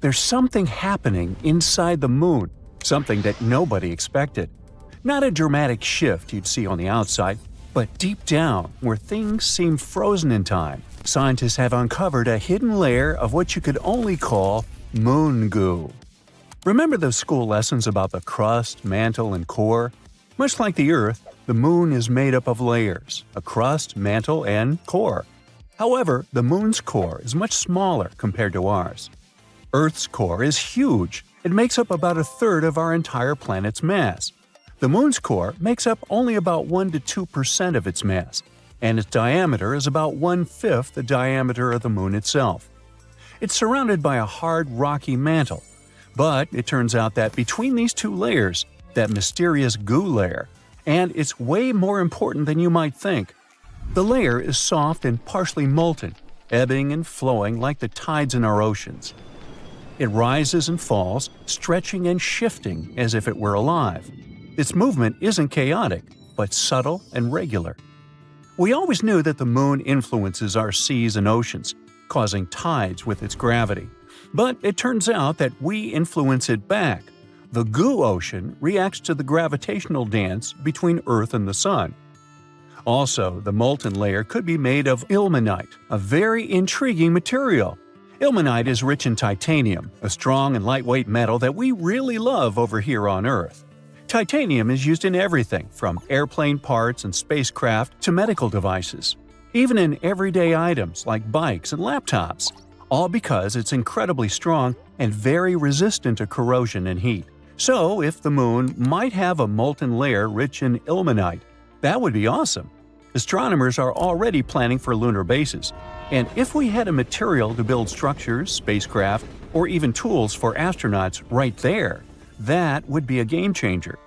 There's something happening inside the moon, something that nobody expected. Not a dramatic shift you'd see on the outside, but deep down, where things seem frozen in time, scientists have uncovered a hidden layer of what you could only call moon goo. Remember those school lessons about the crust, mantle, and core? Much like the Earth, the moon is made up of layers: a crust, mantle, and core. However, the moon's core is much smaller compared to ours. Earth's core is huge. It makes up about a third of our entire planet's mass. The moon's core makes up only about 1 to 2% of its mass, and its diameter is about 1/5 the diameter of the moon itself. It's surrounded by a hard, rocky mantle. But it turns out that between these two layers, that mysterious goo layer, and it's way more important than you might think. The layer is soft and partially molten, ebbing and flowing like the tides in our oceans. It rises and falls, stretching and shifting as if it were alive. Its movement isn't chaotic, but subtle and regular. We always knew that the moon influences our seas and oceans, causing tides with its gravity. But it turns out that we influence it back. The goo ocean reacts to the gravitational dance between Earth and the Sun. Also, the molten layer could be made of ilmenite, a very intriguing material. Ilmenite is rich in titanium, a strong and lightweight metal that we really love over here on Earth. Titanium is used in everything from airplane parts and spacecraft to medical devices, even in everyday items like bikes and laptops, all because it's incredibly strong and very resistant to corrosion and heat. So, if the moon might have a molten layer rich in ilmenite, that would be awesome. Astronomers are already planning for lunar bases, and if we had a material to build structures, spacecraft, or even tools for astronauts right there, that would be a game changer.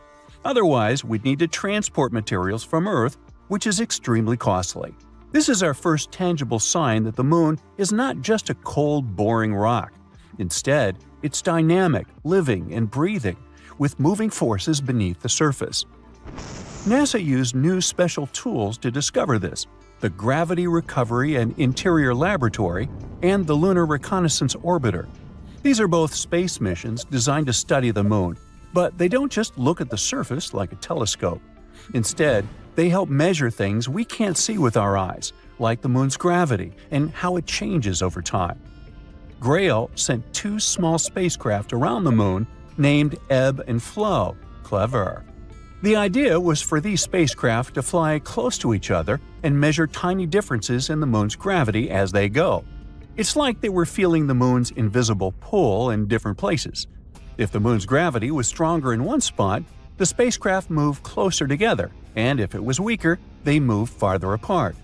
Otherwise, we'd need to transport materials from Earth, which is extremely costly. This is our first tangible sign that the moon is not just a cold, boring rock. Instead, it's dynamic, living, and breathing, with moving forces beneath the surface. NASA used new special tools to discover this: the Gravity Recovery and Interior Laboratory and the Lunar Reconnaissance Orbiter. These are both space missions designed to study the moon, but they don't just look at the surface like a telescope. Instead, they help measure things we can't see with our eyes, like the moon's gravity and how it changes over time. Grail sent 2 small spacecraft around the moon named Ebb and Flow. Clever. The idea was for these spacecraft to fly close to each other and measure tiny differences in the moon's gravity as they go. It's like they were feeling the moon's invisible pull in different places. If the moon's gravity was stronger in one spot, the spacecraft moved closer together, and if it was weaker, they moved farther apart.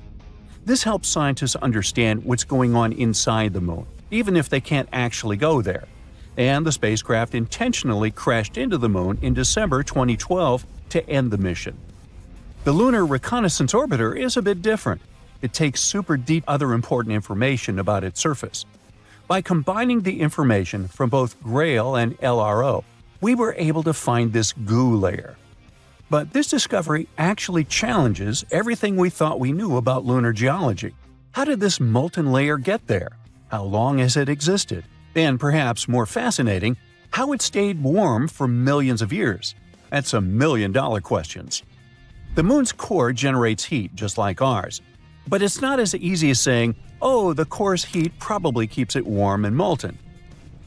This helps scientists understand what's going on inside the moon, even if they can't actually go there. And the spacecraft intentionally crashed into the moon in December 2012 to end the mission. The Lunar Reconnaissance Orbiter is a bit different. It takes super deep other important information about its surface. By combining the information from both Grail and LRO, we were able to find this goo layer. But this discovery actually challenges everything we thought we knew about lunar geology. How did this molten layer get there? How long has it existed? And perhaps more fascinating, how it stayed warm for millions of years. That's some million-dollar questions. The moon's core generates heat just like ours. But it's not as easy as saying, oh, the core's heat probably keeps it warm and molten.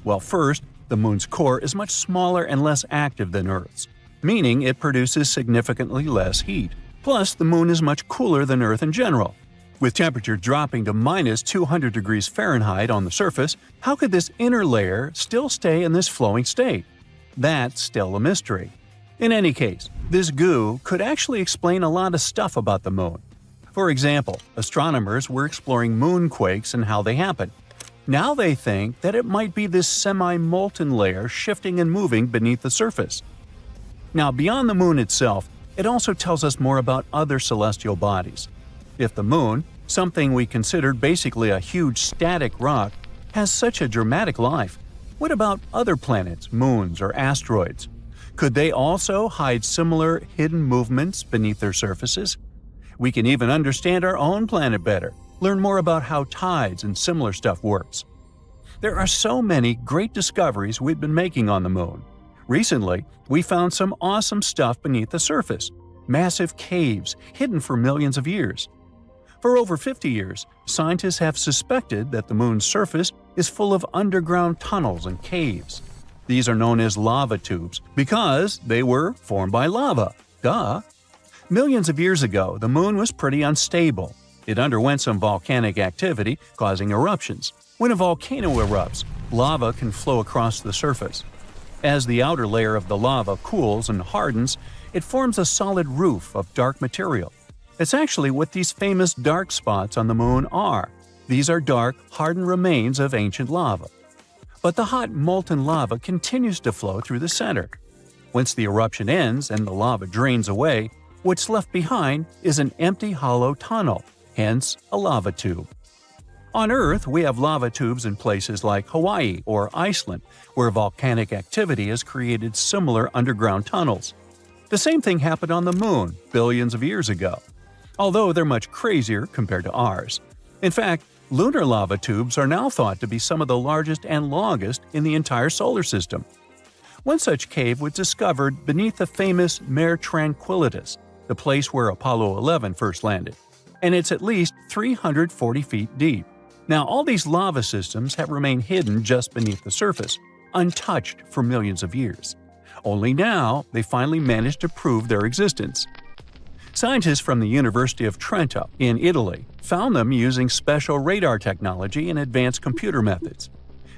Well, first, the moon's core is much smaller and less active than Earth's, meaning it produces significantly less heat. Plus, the moon is much cooler than Earth in general. With temperature dropping to minus 200 degrees Fahrenheit on the surface, how could this inner layer still stay in this flowing state? That's still a mystery. In any case, this goo could actually explain a lot of stuff about the moon. For example, astronomers were exploring moonquakes and how they happen. Now they think that it might be this semi-molten layer shifting and moving beneath the surface. Now, beyond the moon itself, it also tells us more about other celestial bodies. If the moon, something we considered basically a huge static rock, has such a dramatic life, what about other planets, moons, or asteroids? Could they also hide similar hidden movements beneath their surfaces? We can even understand our own planet better, learn more about how tides and similar stuff works. There are so many great discoveries we've been making on the moon. Recently, we found some awesome stuff beneath the surface. Massive caves hidden for millions of years. For over 50 years, scientists have suspected that the moon's surface is full of underground tunnels and caves. These are known as lava tubes because they were formed by lava. Duh! Millions of years ago, the moon was pretty unstable. It underwent some volcanic activity, causing eruptions. When a volcano erupts, lava can flow across the surface. As the outer layer of the lava cools and hardens, it forms a solid roof of dark material. It's actually what these famous dark spots on the moon are. These are dark, hardened remains of ancient lava. But the hot, molten lava continues to flow through the center. Once the eruption ends and the lava drains away, what's left behind is an empty hollow tunnel, hence a lava tube. On Earth, we have lava tubes in places like Hawaii or Iceland, where volcanic activity has created similar underground tunnels. The same thing happened on the Moon billions of years ago, although they're much crazier compared to ours. In fact, lunar lava tubes are now thought to be some of the largest and longest in the entire solar system. One such cave was discovered beneath the famous Mare Tranquillitatis, the place where Apollo 11 first landed, and it's at least 340 feet deep. Now, all these lava systems have remained hidden just beneath the surface, untouched for millions of years. Only now, they finally managed to prove their existence. Scientists from the University of Trento in Italy found them using special radar technology and advanced computer methods.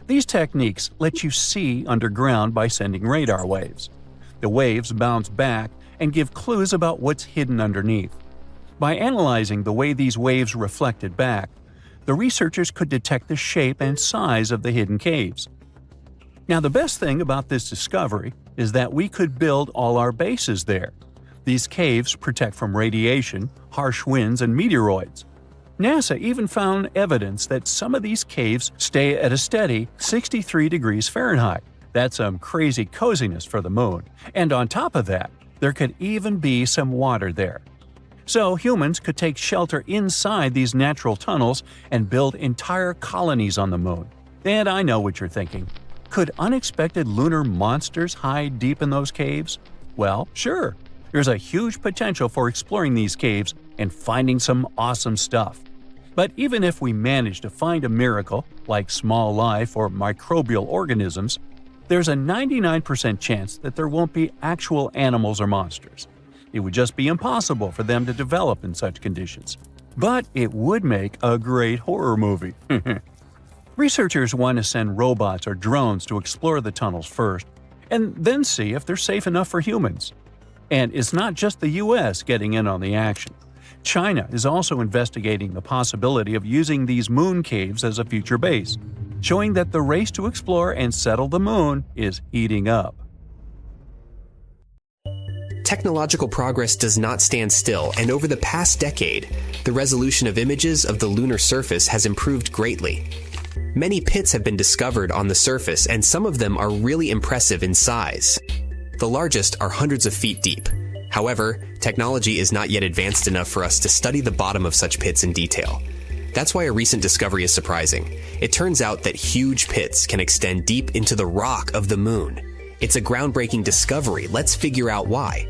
These techniques let you see underground by sending radar waves. The waves bounce back and give clues about what's hidden underneath. By analyzing the way these waves reflected back, the researchers could detect the shape and size of the hidden caves. Now, the best thing about this discovery is that we could build all our bases there. These caves protect from radiation, harsh winds, and meteoroids. NASA even found evidence that some of these caves stay at a steady 63 degrees Fahrenheit. That's some crazy coziness for the moon. And on top of that, there could even be some water there. So humans could take shelter inside these natural tunnels and build entire colonies on the moon. And I know what you're thinking. Could unexpected lunar monsters hide deep in those caves? Well, sure. There's a huge potential for exploring these caves and finding some awesome stuff. But even if we manage to find a miracle, like small life or microbial organisms, there's a 99% chance that there won't be actual animals or monsters. It would just be impossible for them to develop in such conditions. But it would make a great horror movie. Researchers want to send robots or drones to explore the tunnels first, and then see if they're safe enough for humans. And it's not just the US getting in on the action. China is also investigating the possibility of using these moon caves as a future base, showing that the race to explore and settle the moon is heating up. Technological progress does not stand still, and over the past decade, the resolution of images of the lunar surface has improved greatly. Many pits have been discovered on the surface, and some of them are really impressive in size. The largest are hundreds of feet deep. However, technology is not yet advanced enough for us to study the bottom of such pits in detail. That's why a recent discovery is surprising. It turns out that huge pits can extend deep into the rock of the moon. It's a groundbreaking discovery. Let's figure out why.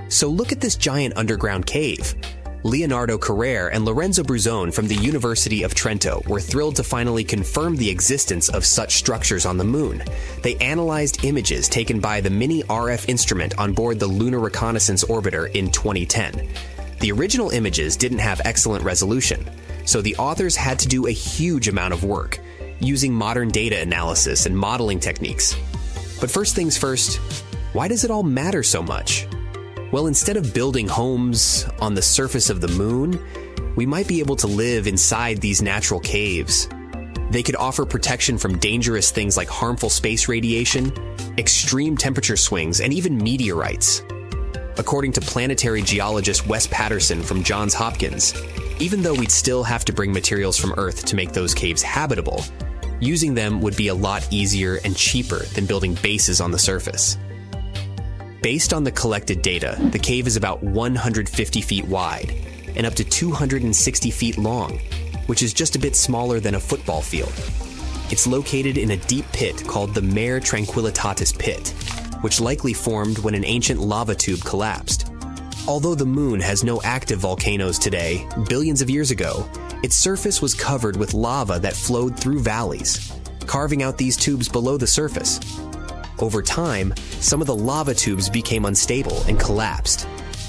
So look at this giant underground cave. Leonardo Carrere and Lorenzo Bruzone from the University of Trento were thrilled to finally confirm the existence of such structures on the moon. They analyzed images taken by the mini RF instrument on board the Lunar Reconnaissance Orbiter in 2010. The original images didn't have excellent resolution, so the authors had to do a huge amount of work, using modern data analysis and modeling techniques. But first things first, why does it all matter so much? Well, instead of building homes on the surface of the moon, we might be able to live inside these natural caves. They could offer protection from dangerous things like harmful space radiation, extreme temperature swings, and even meteorites. According to planetary geologist Wes Patterson from Johns Hopkins, even though we'd still have to bring materials from Earth to make those caves habitable, using them would be a lot easier and cheaper than building bases on the surface. Based on the collected data, the cave is about 150 feet wide and up to 260 feet long, which is just a bit smaller than a football field. It's located in a deep pit called the Mare Tranquillitatis Pit, which likely formed when an ancient lava tube collapsed. Although the moon has no active volcanoes today, billions of years ago, its surface was covered with lava that flowed through valleys, carving out these tubes below the surface. Over time, some of the lava tubes became unstable and collapsed,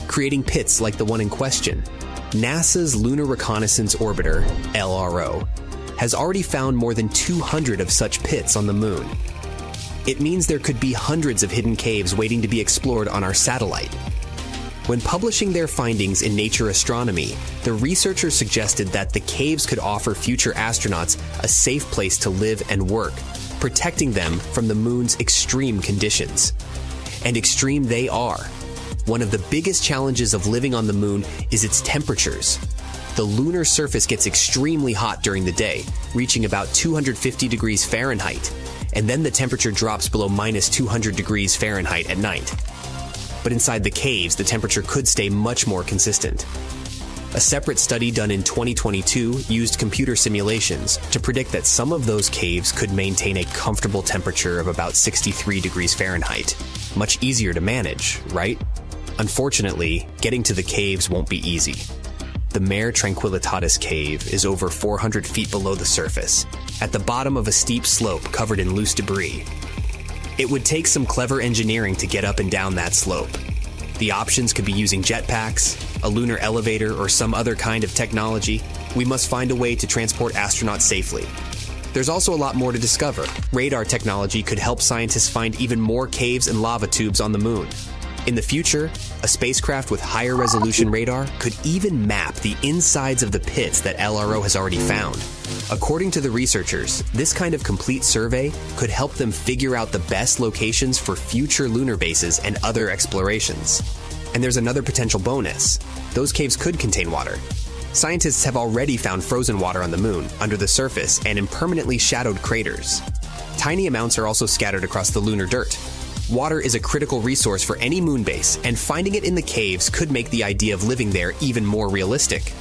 creating pits like the one in question. NASA's Lunar Reconnaissance Orbiter, LRO, has already found more than 200 of such pits on the moon. It means there could be hundreds of hidden caves waiting to be explored on our satellite. When publishing their findings in Nature Astronomy, the researchers suggested that the caves could offer future astronauts a safe place to live and work, protecting them from the moon's extreme conditions. And extreme they are. One of the biggest challenges of living on the moon is its temperatures. The lunar surface gets extremely hot during the day, reaching about 250 degrees Fahrenheit, and then the temperature drops below minus 200 degrees Fahrenheit at night. But inside the caves, the temperature could stay much more consistent. A separate study done in 2022 used computer simulations to predict that some of those caves could maintain a comfortable temperature of about 63 degrees Fahrenheit. Much easier to manage, right? Unfortunately, getting to the caves won't be easy. The Mare Tranquillitatis Cave is over 400 feet below the surface, at the bottom of a steep slope covered in loose debris. It would take some clever engineering to get up and down that slope. The options could be using jetpacks, a lunar elevator, or some other kind of technology. We must find a way to transport astronauts safely. There's also a lot more to discover. Radar technology could help scientists find even more caves and lava tubes on the moon. In the future, a spacecraft with higher resolution radar could even map the insides of the pits that LRO has already found. According to the researchers, this kind of complete survey could help them figure out the best locations for future lunar bases and other explorations. And there's another potential bonus. Those caves could contain water. Scientists have already found frozen water on the moon, under the surface, and in permanently shadowed craters. Tiny amounts are also scattered across the lunar dirt. Water is a critical resource for any moon base, and finding it in the caves could make the idea of living there even more realistic.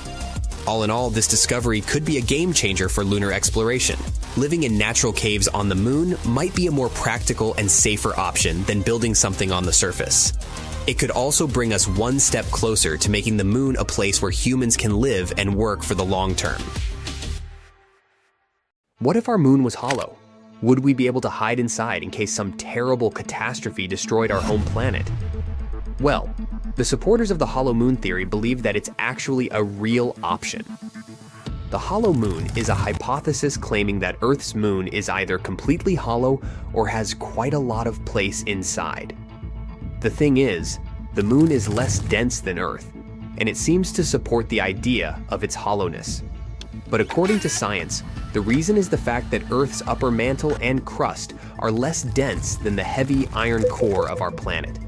All in all, this discovery could be a game changer for lunar exploration. Living in natural caves on the moon might be a more practical and safer option than building something on the surface. It could also bring us one step closer to making the moon a place where humans can live and work for the long term. What if our moon was hollow? Would we be able to hide inside in case some terrible catastrophe destroyed our home planet? Well, the supporters of the hollow moon theory believe that it's actually a real option. The hollow moon is a hypothesis claiming that Earth's moon is either completely hollow or has quite a lot of place inside. The thing is, the moon is less dense than Earth, and it seems to support the idea of its hollowness. But according to science, the reason is the fact that Earth's upper mantle and crust are less dense than the heavy iron core of our planet.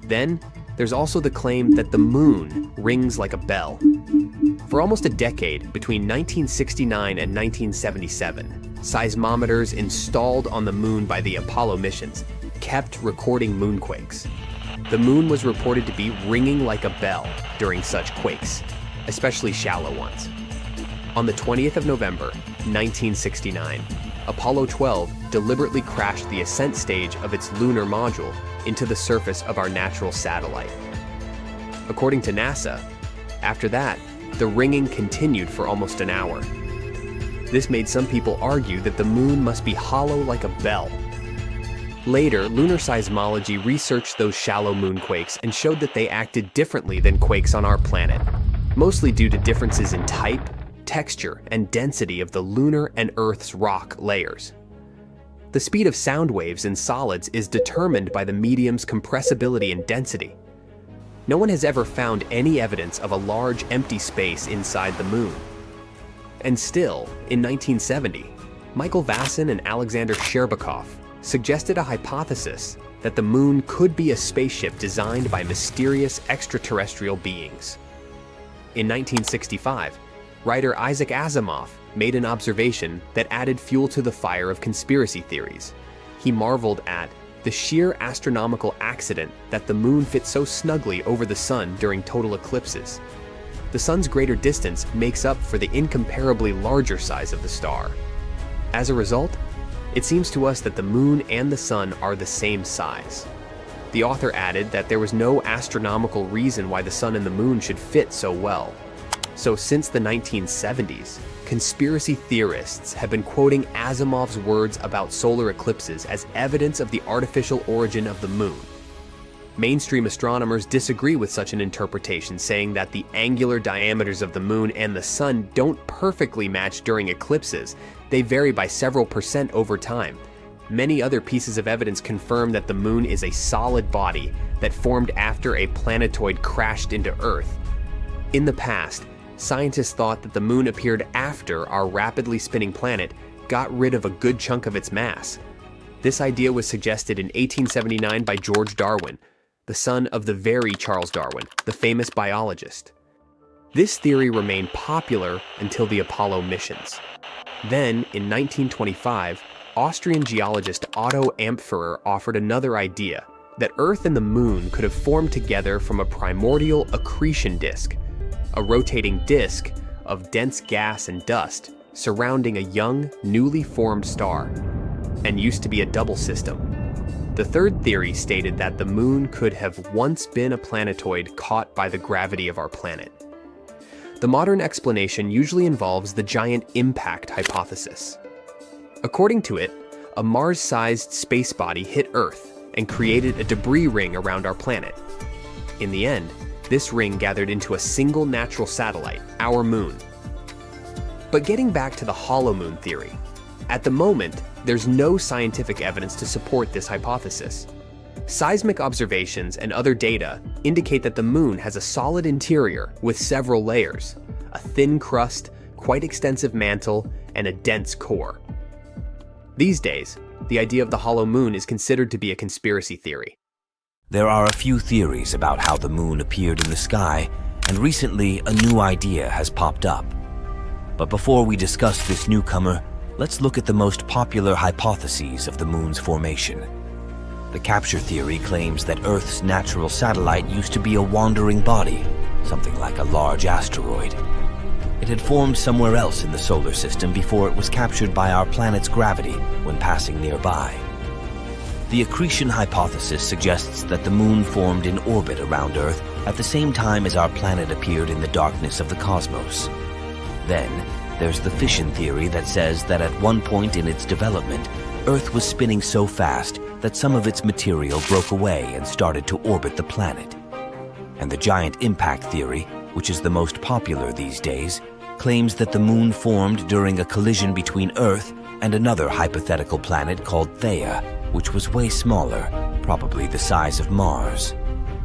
Then, there's also the claim that the moon rings like a bell. For almost a decade, between 1969 and 1977, seismometers installed on the moon by the Apollo missions kept recording moonquakes. The moon was reported to be ringing like a bell during such quakes, especially shallow ones. On the 20th of November, 1969, Apollo 12 deliberately crashed the ascent stage of its lunar module into the surface of our natural satellite. According to NASA, after that, the ringing continued for almost an hour. This made some people argue that the moon must be hollow like a bell. Later, lunar seismology researched those shallow moonquakes and showed that they acted differently than quakes on our planet, mostly due to differences in type, texture, and density of the lunar and Earth's rock layers. The speed of sound waves in solids is determined by the medium's compressibility and density. No one has ever found any evidence of a large empty space inside the moon. And still, in 1970, Michael Vassin and Alexander Sherbakov suggested a hypothesis that the moon could be a spaceship designed by mysterious extraterrestrial beings. In 1965, writer Isaac Asimov made an observation that added fuel to the fire of conspiracy theories. He marveled at the sheer astronomical accident that the moon fits so snugly over the sun during total eclipses. The sun's greater distance makes up for the incomparably larger size of the star. As a result, it seems to us that the moon and the sun are the same size. The author added that there was no astronomical reason why the sun and the moon should fit so well. So since the 1970s, conspiracy theorists have been quoting Asimov's words about solar eclipses as evidence of the artificial origin of the moon. Mainstream astronomers disagree with such an interpretation, saying that the angular diameters of the moon and the sun don't perfectly match during eclipses. They vary by several percent over time. Many other pieces of evidence confirm that the moon is a solid body that formed after a planetoid crashed into Earth. In the past, scientists thought that the moon appeared after our rapidly spinning planet got rid of a good chunk of its mass. This idea was suggested in 1879 by George Darwin, the son of the very Charles Darwin, the famous biologist. This theory remained popular until the Apollo missions. Then, in 1925, Austrian geologist Otto Ampferer offered another idea, that Earth and the moon could have formed together from a primordial accretion disk, a rotating disk of dense gas and dust surrounding a young, newly formed star, and used to be a double system. The third theory stated that the moon could have once been a planetoid caught by the gravity of our planet. The modern explanation usually involves the giant impact hypothesis. According to it, a Mars-sized space body hit Earth and created a debris ring around our planet. In the end, this ring gathered into a single natural satellite, our moon. But getting back to the hollow moon theory, at the moment, there's no scientific evidence to support this hypothesis. Seismic observations and other data indicate that the moon has a solid interior with several layers, a thin crust, quite extensive mantle, and a dense core. These days, the idea of the hollow moon is considered to be a conspiracy theory. There are a few theories about how the moon appeared in the sky, and recently a new idea has popped up. But before we discuss this newcomer, let's look at the most popular hypotheses of the moon's formation. The capture theory claims that Earth's natural satellite used to be a wandering body, something like a large asteroid. It had formed somewhere else in the solar system before it was captured by our planet's gravity when passing nearby. The accretion hypothesis suggests that the moon formed in orbit around Earth at the same time as our planet appeared in the darkness of the cosmos. Then, there's the fission theory that says that at one point in its development, Earth was spinning so fast that some of its material broke away and started to orbit the planet. And the giant impact theory, which is the most popular these days, claims that the moon formed during a collision between Earth and another hypothetical planet called Theia, which was way smaller, probably the size of Mars.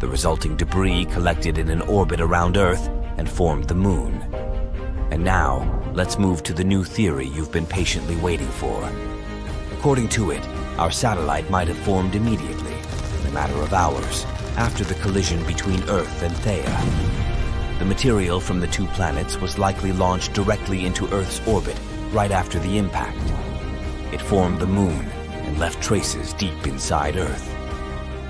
The resulting debris collected in an orbit around Earth and formed the moon. And now, let's move to the new theory you've been patiently waiting for. According to it, our satellite might have formed immediately, in a matter of hours, after the collision between Earth and Theia. The material from the two planets was likely launched directly into Earth's orbit right after the impact. It formed the moon and left traces deep inside Earth.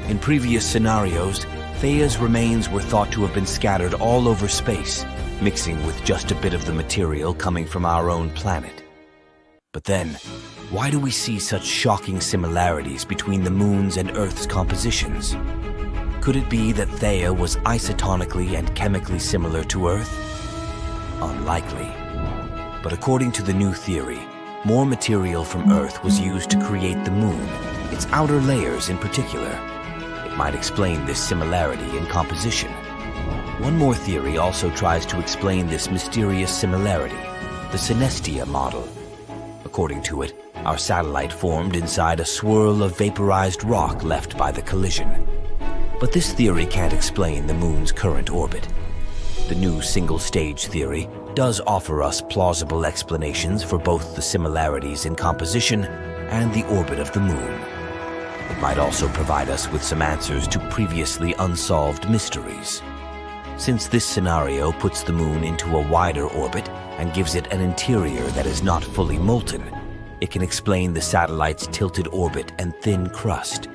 In previous scenarios, Theia's remains were thought to have been scattered all over space, mixing with just a bit of the material coming from our own planet. But then, why do we see such shocking similarities between the moon's and Earth's compositions? Could it be that Theia was isotonically and chemically similar to Earth? Unlikely. But according to the new theory, more material from Earth was used to create the moon, its outer layers in particular. It might explain this similarity in composition. One more theory also tries to explain this mysterious similarity, the synestia model. According to it, our satellite formed inside a swirl of vaporized rock left by the collision. But this theory can't explain the moon's current orbit. The new single-stage theory does offer us plausible explanations for both the similarities in composition and the orbit of the moon. It might also provide us with some answers to previously unsolved mysteries. Since this scenario puts the moon into a wider orbit and gives it an interior that is not fully molten, it can explain the satellite's tilted orbit and thin crust.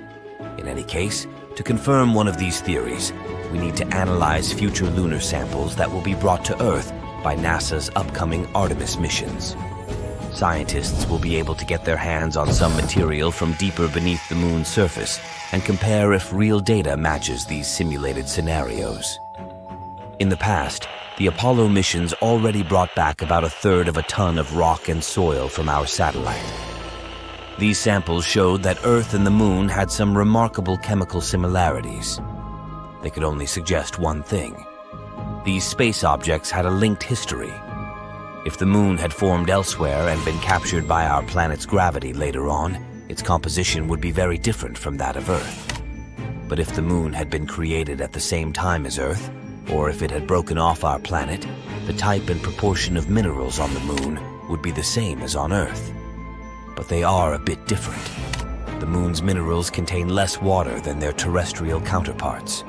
In any case, to confirm one of these theories, we need to analyze future lunar samples that will be brought to Earth by NASA's upcoming Artemis missions. Scientists will be able to get their hands on some material from deeper beneath the moon's surface and compare if real data matches these simulated scenarios. In the past, the Apollo missions already brought back about 1/3 of a ton of rock and soil from our satellite. These samples showed that Earth and the Moon had some remarkable chemical similarities. They could only suggest one thing. These space objects had a linked history. If the Moon had formed elsewhere and been captured by our planet's gravity later on, its composition would be very different from that of Earth. But if the Moon had been created at the same time as Earth, or if it had broken off our planet, the type and proportion of minerals on the Moon would be the same as on Earth. But they are a bit different. The Moon's minerals contain less water than their terrestrial counterparts.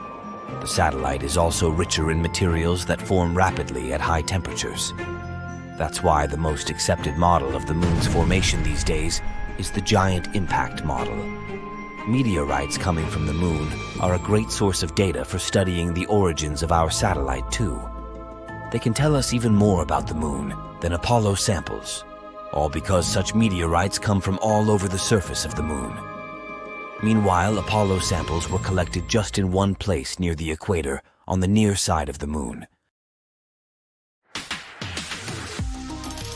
The satellite is also richer in materials that form rapidly at high temperatures. That's why the most accepted model of the Moon's formation these days is the giant impact model. Meteorites coming from the Moon are a great source of data for studying the origins of our satellite too. They can tell us even more about the Moon than Apollo samples, all because such meteorites come from all over the surface of the Moon. Meanwhile, Apollo samples were collected just in one place near the equator on the near side of the Moon.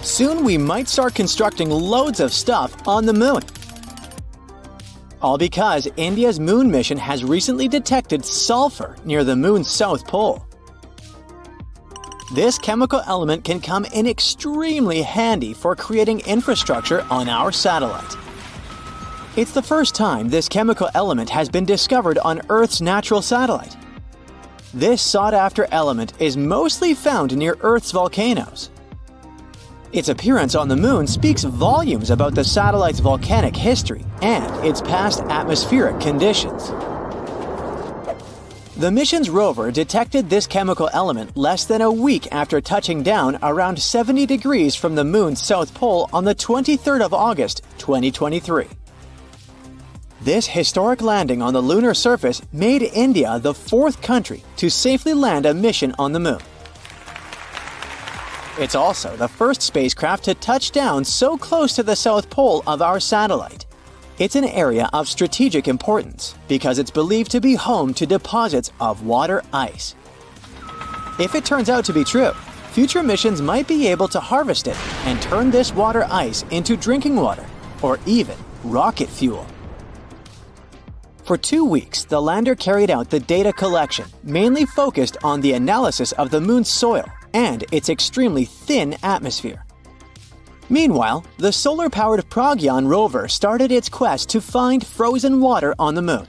Soon we might start constructing loads of stuff on the Moon. All because India's moon mission has recently detected sulfur near the Moon's south pole. This chemical element can come in extremely handy for creating infrastructure on our satellite. It's the first time this chemical element has been discovered on Earth's natural satellite. This sought-after element is mostly found near Earth's volcanoes. Its appearance on the Moon speaks volumes about the satellite's volcanic history and its past atmospheric conditions. The mission's rover detected this chemical element less than a week after touching down around 70 degrees from the Moon's south pole on the 23rd of August, 2023. This historic landing on the lunar surface made India the 4th country to safely land a mission on the Moon. It's also the first spacecraft to touch down so close to the south pole of our satellite. It's an area of strategic importance because it's believed to be home to deposits of water ice. If it turns out to be true, future missions might be able to harvest it and turn this water ice into drinking water or even rocket fuel. For 2 weeks, the lander carried out the data collection, mainly focused on the analysis of the Moon's soil and its extremely thin atmosphere. Meanwhile, the solar-powered Pragyan rover started its quest to find frozen water on the Moon.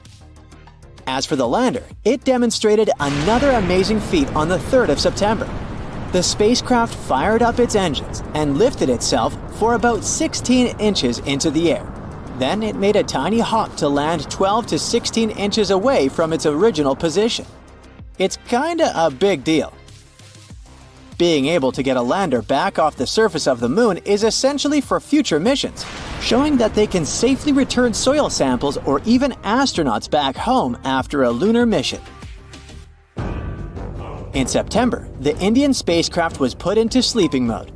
As for the lander, it demonstrated another amazing feat on the 3rd of September. The spacecraft fired up its engines and lifted itself for about 16 inches into the air. Then it made a tiny hop to land 12 to 16 inches away from its original position. It's kinda a big deal. Being able to get a lander back off the surface of the Moon is essentially for future missions, showing that they can safely return soil samples or even astronauts back home after a lunar mission. In September, the Indian spacecraft was put into sleeping mode.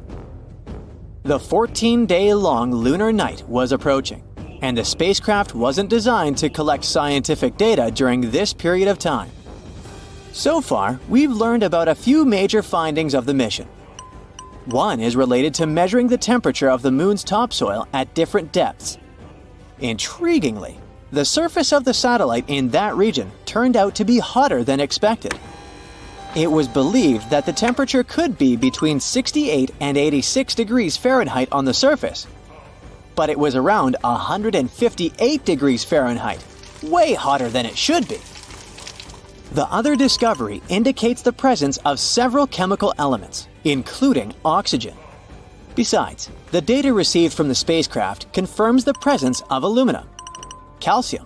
The 14-day-long lunar night was approaching, and the spacecraft wasn't designed to collect scientific data during this period of time. So far, we've learned about a few major findings of the mission. One is related to measuring the temperature of the Moon's topsoil at different depths. Intriguingly, the surface of the satellite in that region turned out to be hotter than expected. It was believed that the temperature could be between 68 and 86 degrees Fahrenheit on the surface, but it was around 158 degrees Fahrenheit, way hotter than it should be. The other discovery indicates the presence of several chemical elements, including oxygen. Besides, the data received from the spacecraft confirms the presence of aluminum, calcium,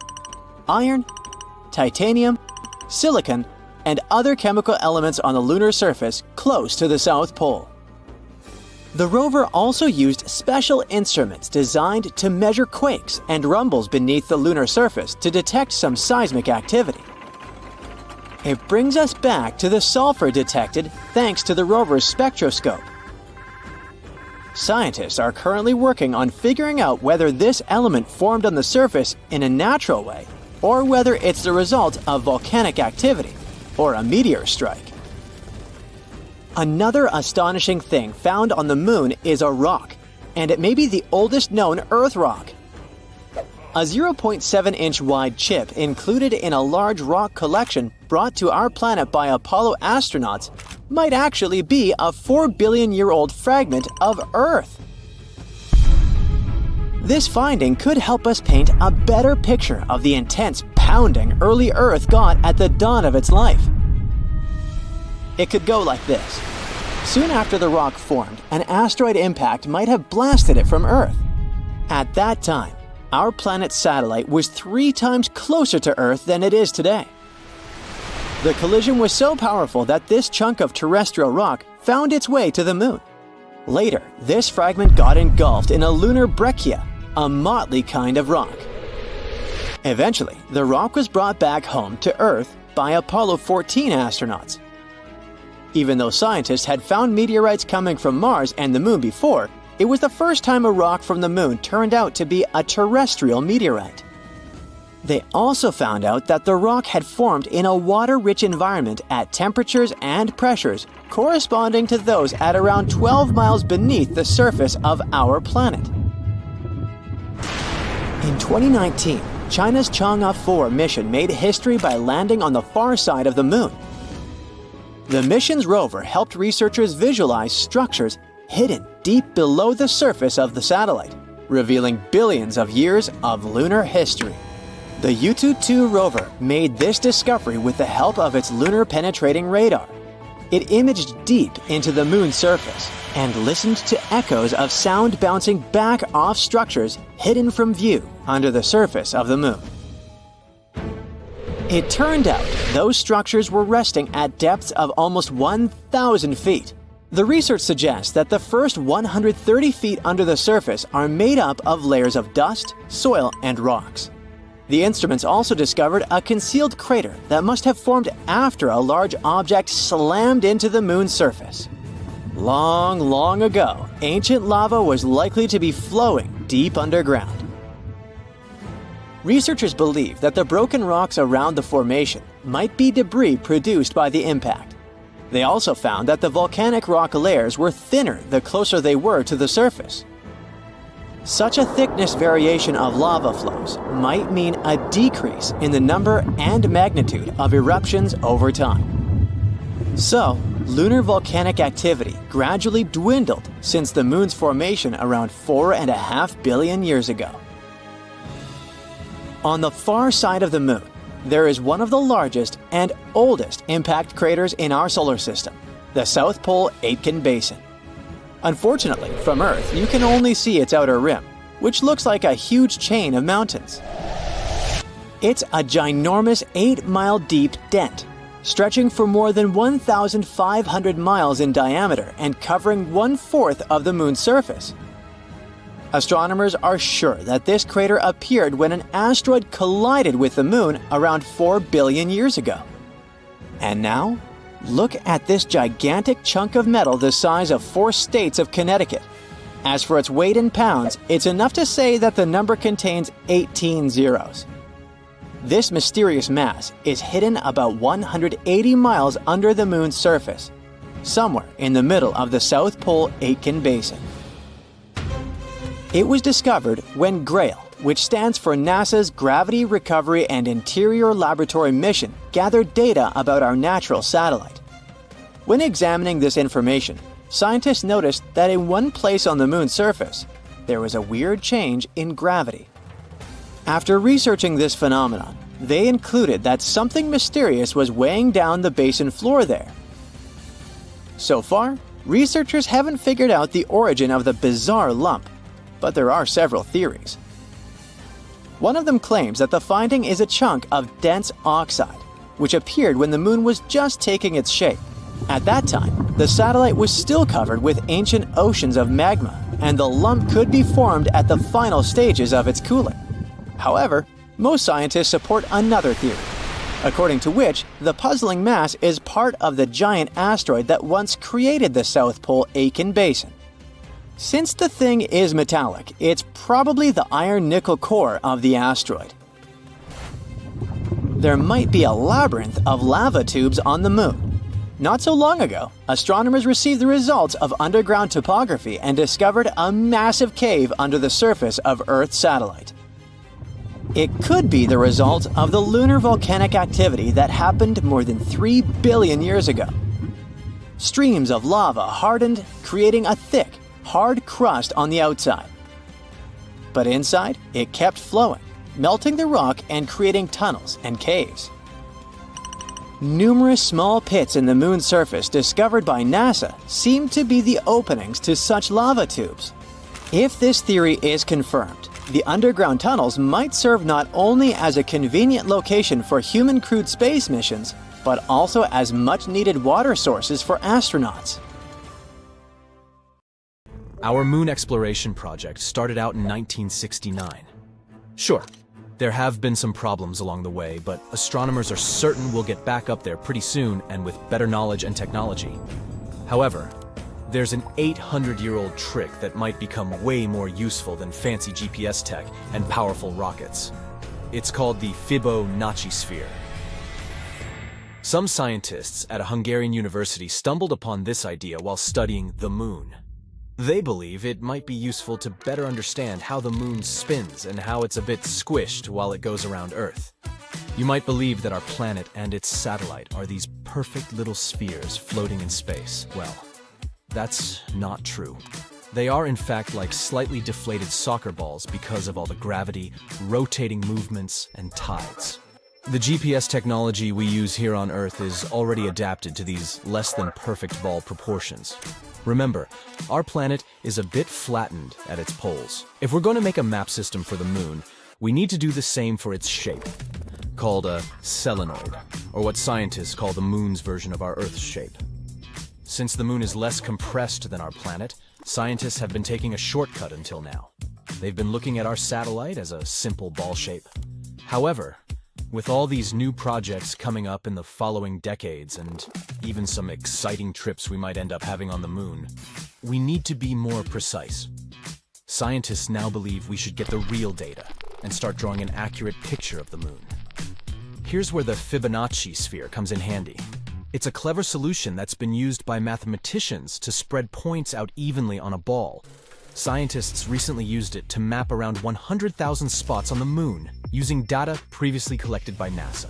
iron, titanium, silicon, and other chemical elements on the lunar surface close to the South Pole. The rover also used special instruments designed to measure quakes and rumbles beneath the lunar surface to detect some seismic activity. It brings us back to the sulfur detected thanks to the rover's spectroscope. Scientists are currently working on figuring out whether this element formed on the surface in a natural way, or whether it's the result of volcanic activity, or a meteor strike. Another astonishing thing found on the Moon is a rock, and it may be the oldest known Earth rock. A 0.7-inch wide chip included in a large rock collection brought to our planet by Apollo astronauts might actually be a 4-billion-year-old fragment of Earth. This finding could help us paint a better picture of the intense pounding early Earth got at the dawn of its life. It could go like this. Soon after the rock formed, an asteroid impact might have blasted it from Earth. At that time, our planet's satellite was 3 times closer to Earth than it is today. The collision was so powerful that this chunk of terrestrial rock found its way to the Moon. Later, this fragment got engulfed in a lunar breccia, a motley kind of rock. Eventually, the rock was brought back home to Earth by Apollo 14 astronauts. Even though scientists had found meteorites coming from Mars and the Moon before, it was the first time a rock from the Moon turned out to be a terrestrial meteorite. They also found out that the rock had formed in a water-rich environment at temperatures and pressures corresponding to those at around 12 miles beneath the surface of our planet. In 2019, China's Chang'e 4 mission made history by landing on the far side of the Moon. The mission's rover helped researchers visualize structures hidden deep below the surface of the satellite, revealing billions of years of lunar history. The Yutu-2 rover made this discovery with the help of its lunar-penetrating radar. It imaged deep into the Moon's surface and listened to echoes of sound bouncing back off structures hidden from view under the surface of the Moon. It turned out those structures were resting at depths of almost 1,000 feet. The research suggests that the first 130 feet under the surface are made up of layers of dust, soil, and rocks. The instruments also discovered a concealed crater that must have formed after a large object slammed into the Moon's surface. Long, long ago, ancient lava was likely to be flowing deep underground. Researchers believe that the broken rocks around the formation might be debris produced by the impact. They also found that the volcanic rock layers were thinner the closer they were to the surface. Such a thickness variation of lava flows might mean a decrease in the number and magnitude of eruptions over time. So, lunar volcanic activity gradually dwindled since the Moon's formation around 4.5 billion years ago. On the far side of the Moon, there is one of the largest and oldest impact craters in our solar system, the South Pole Aitken Basin. Unfortunately, from Earth, you can only see its outer rim, which looks like a huge chain of mountains. It's a ginormous 8-mile deep dent, stretching for more than 1,500 miles in diameter and covering 1/4 of the Moon's surface. Astronomers are sure that this crater appeared when an asteroid collided with the Moon around 4 billion years ago. And now, look at this gigantic chunk of metal the size of 4 states of Connecticut. As for its weight in pounds, it's enough to say that the number contains 18 zeros. This mysterious mass is hidden about 180 miles under the Moon's surface, somewhere in the middle of the South Pole Aitken Basin. It was discovered when GRAIL, which stands for NASA's Gravity Recovery and Interior Laboratory Mission, gathered data about our natural satellite. When examining this information, scientists noticed that in one place on the Moon's surface, there was a weird change in gravity. After researching this phenomenon, they concluded that something mysterious was weighing down the basin floor there. So far, researchers haven't figured out the origin of the bizarre lump, but there are several theories. One of them claims that the finding is a chunk of dense oxide, which appeared when the Moon was just taking its shape. At that time, the satellite was still covered with ancient oceans of magma, and the lump could be formed at the final stages of its cooling. However, most scientists support another theory, according to which the puzzling mass is part of the giant asteroid that once created the South Pole Aitken Basin. Since the thing is metallic, it's probably the iron-nickel core of the asteroid. There might be a labyrinth of lava tubes on the Moon. Not so long ago, astronomers received the results of underground topography and discovered a massive cave under the surface of Earth's satellite. It could be the result of the lunar volcanic activity that happened more than 3 billion years ago. Streams of lava hardened, creating a thick, hard crust on the outside. But inside, it kept flowing, melting the rock and creating tunnels and caves. Numerous small pits in the Moon's surface discovered by NASA seem to be the openings to such lava tubes. If this theory is confirmed, the underground tunnels might serve not only as a convenient location for human-crewed space missions, but also as much-needed water sources for astronauts. Our moon exploration project started out in 1969. Sure, there have been some problems along the way, but astronomers are certain we'll get back up there pretty soon and with better knowledge and technology. However, there's an 800-year-old trick that might become way more useful than fancy GPS tech and powerful rockets. It's called the Fibonacci sphere. Some scientists at a Hungarian university stumbled upon this idea while studying the moon. They believe it might be useful to better understand how the moon spins and how it's a bit squished while it goes around Earth. You might believe that our planet and its satellite are these perfect little spheres floating in space. Well, that's not true. They are in fact like slightly deflated soccer balls because of all the gravity, rotating movements, and tides. The GPS technology we use here on Earth is already adapted to these less than perfect ball proportions. Remember, our planet is a bit flattened at its poles. If we're going to make a map system for the moon, we need to do the same for its shape, called a solenoid, or what scientists call the moon's version of our Earth's shape. Since the moon is less compressed than our planet, scientists have been taking a shortcut until now. They've been looking at our satellite as a simple ball shape. However, with all these new projects coming up in the following decades and even some exciting trips we might end up having on the moon, we need to be more precise. Scientists now believe we should get the real data and start drawing an accurate picture of the moon. Here's where the Fibonacci sphere comes in handy. It's a clever solution that's been used by mathematicians to spread points out evenly on a ball. Scientists recently used it to map around 100,000 spots on the moon using data previously collected by NASA.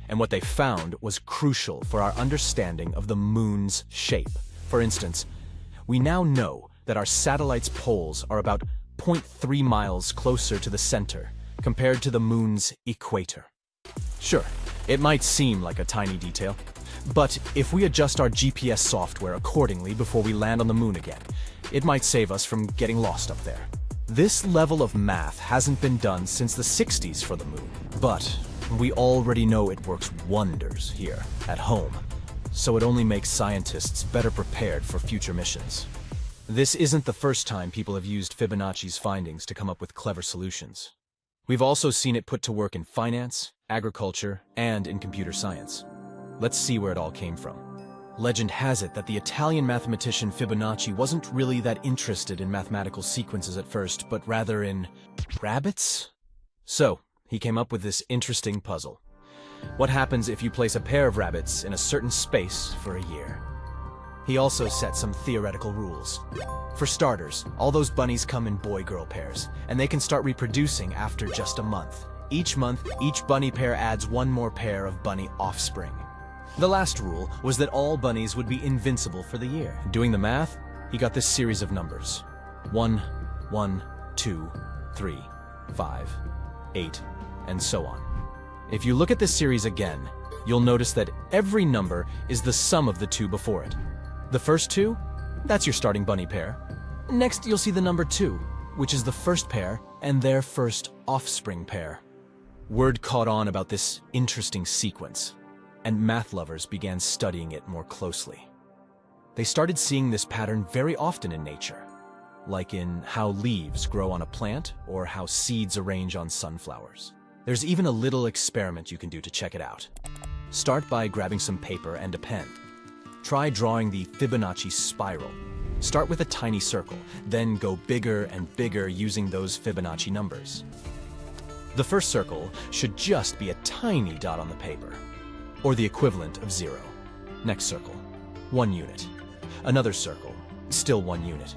And what they found was crucial for our understanding of the moon's shape. For instance, we now know that our satellite's poles are about 0.3 miles closer to the center compared to the moon's equator. Sure, it might seem like a tiny detail, but if we adjust our GPS software accordingly before we land on the moon again, it might save us from getting lost up there. This level of math hasn't been done since the 60s for the moon, but we already know it works wonders here, at home, so it only makes scientists better prepared for future missions. This isn't the first time people have used Fibonacci's findings to come up with clever solutions. We've also seen it put to work in finance, agriculture, and in computer science. Let's see where it all came from. Legend has it that the Italian mathematician Fibonacci wasn't really that interested in mathematical sequences at first, but rather in rabbits? So, he came up with this interesting puzzle. What happens if you place a pair of rabbits in a certain space for a year? He also set some theoretical rules. For starters, all those bunnies come in boy-girl pairs, and they can start reproducing after just a month. Each month, each bunny pair adds one more pair of bunny offspring. The last rule was that all bunnies would be invincible for the year. Doing the math, he got this series of numbers. 1, 1, 2, 3, 5, 8, and so on. If you look at this series again, you'll notice that every number is the sum of the two before it. The first two, that's your starting bunny pair. Next, you'll see the number 2, which is the first pair and their first offspring pair. Word caught on about this interesting sequence, and math lovers began studying it more closely. They started seeing this pattern very often in nature, like in how leaves grow on a plant or how seeds arrange on sunflowers. There's even a little experiment you can do to check it out. Start by grabbing some paper and a pen. Try drawing the Fibonacci spiral. Start with a tiny circle, then go bigger and bigger using those Fibonacci numbers. The first circle should just be a tiny dot on the paper, or the equivalent of 0. Next circle, 1 unit. Another circle, still 1 unit.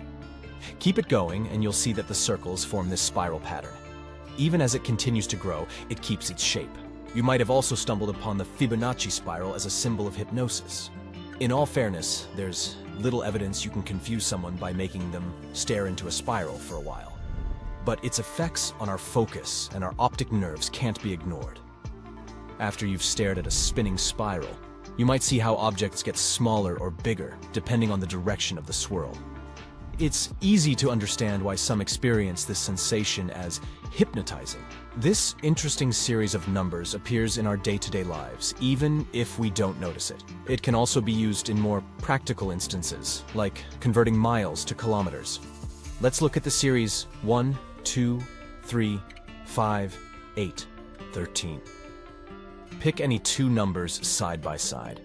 Keep it going and you'll see that the circles form this spiral pattern. Even as it continues to grow, it keeps its shape. You might have also stumbled upon the Fibonacci spiral as a symbol of hypnosis. In all fairness, there's little evidence you can confuse someone by making them stare into a spiral for a while. But its effects on our focus and our optic nerves can't be ignored. After you've stared at a spinning spiral, you might see how objects get smaller or bigger, depending on the direction of the swirl. It's easy to understand why some experience this sensation as hypnotizing. This interesting series of numbers appears in our day-to-day lives, even if we don't notice it. It can also be used in more practical instances, like converting miles to kilometers. Let's look at the series 1, 2, 3, 5, 8, 13. Pick any two numbers side by side.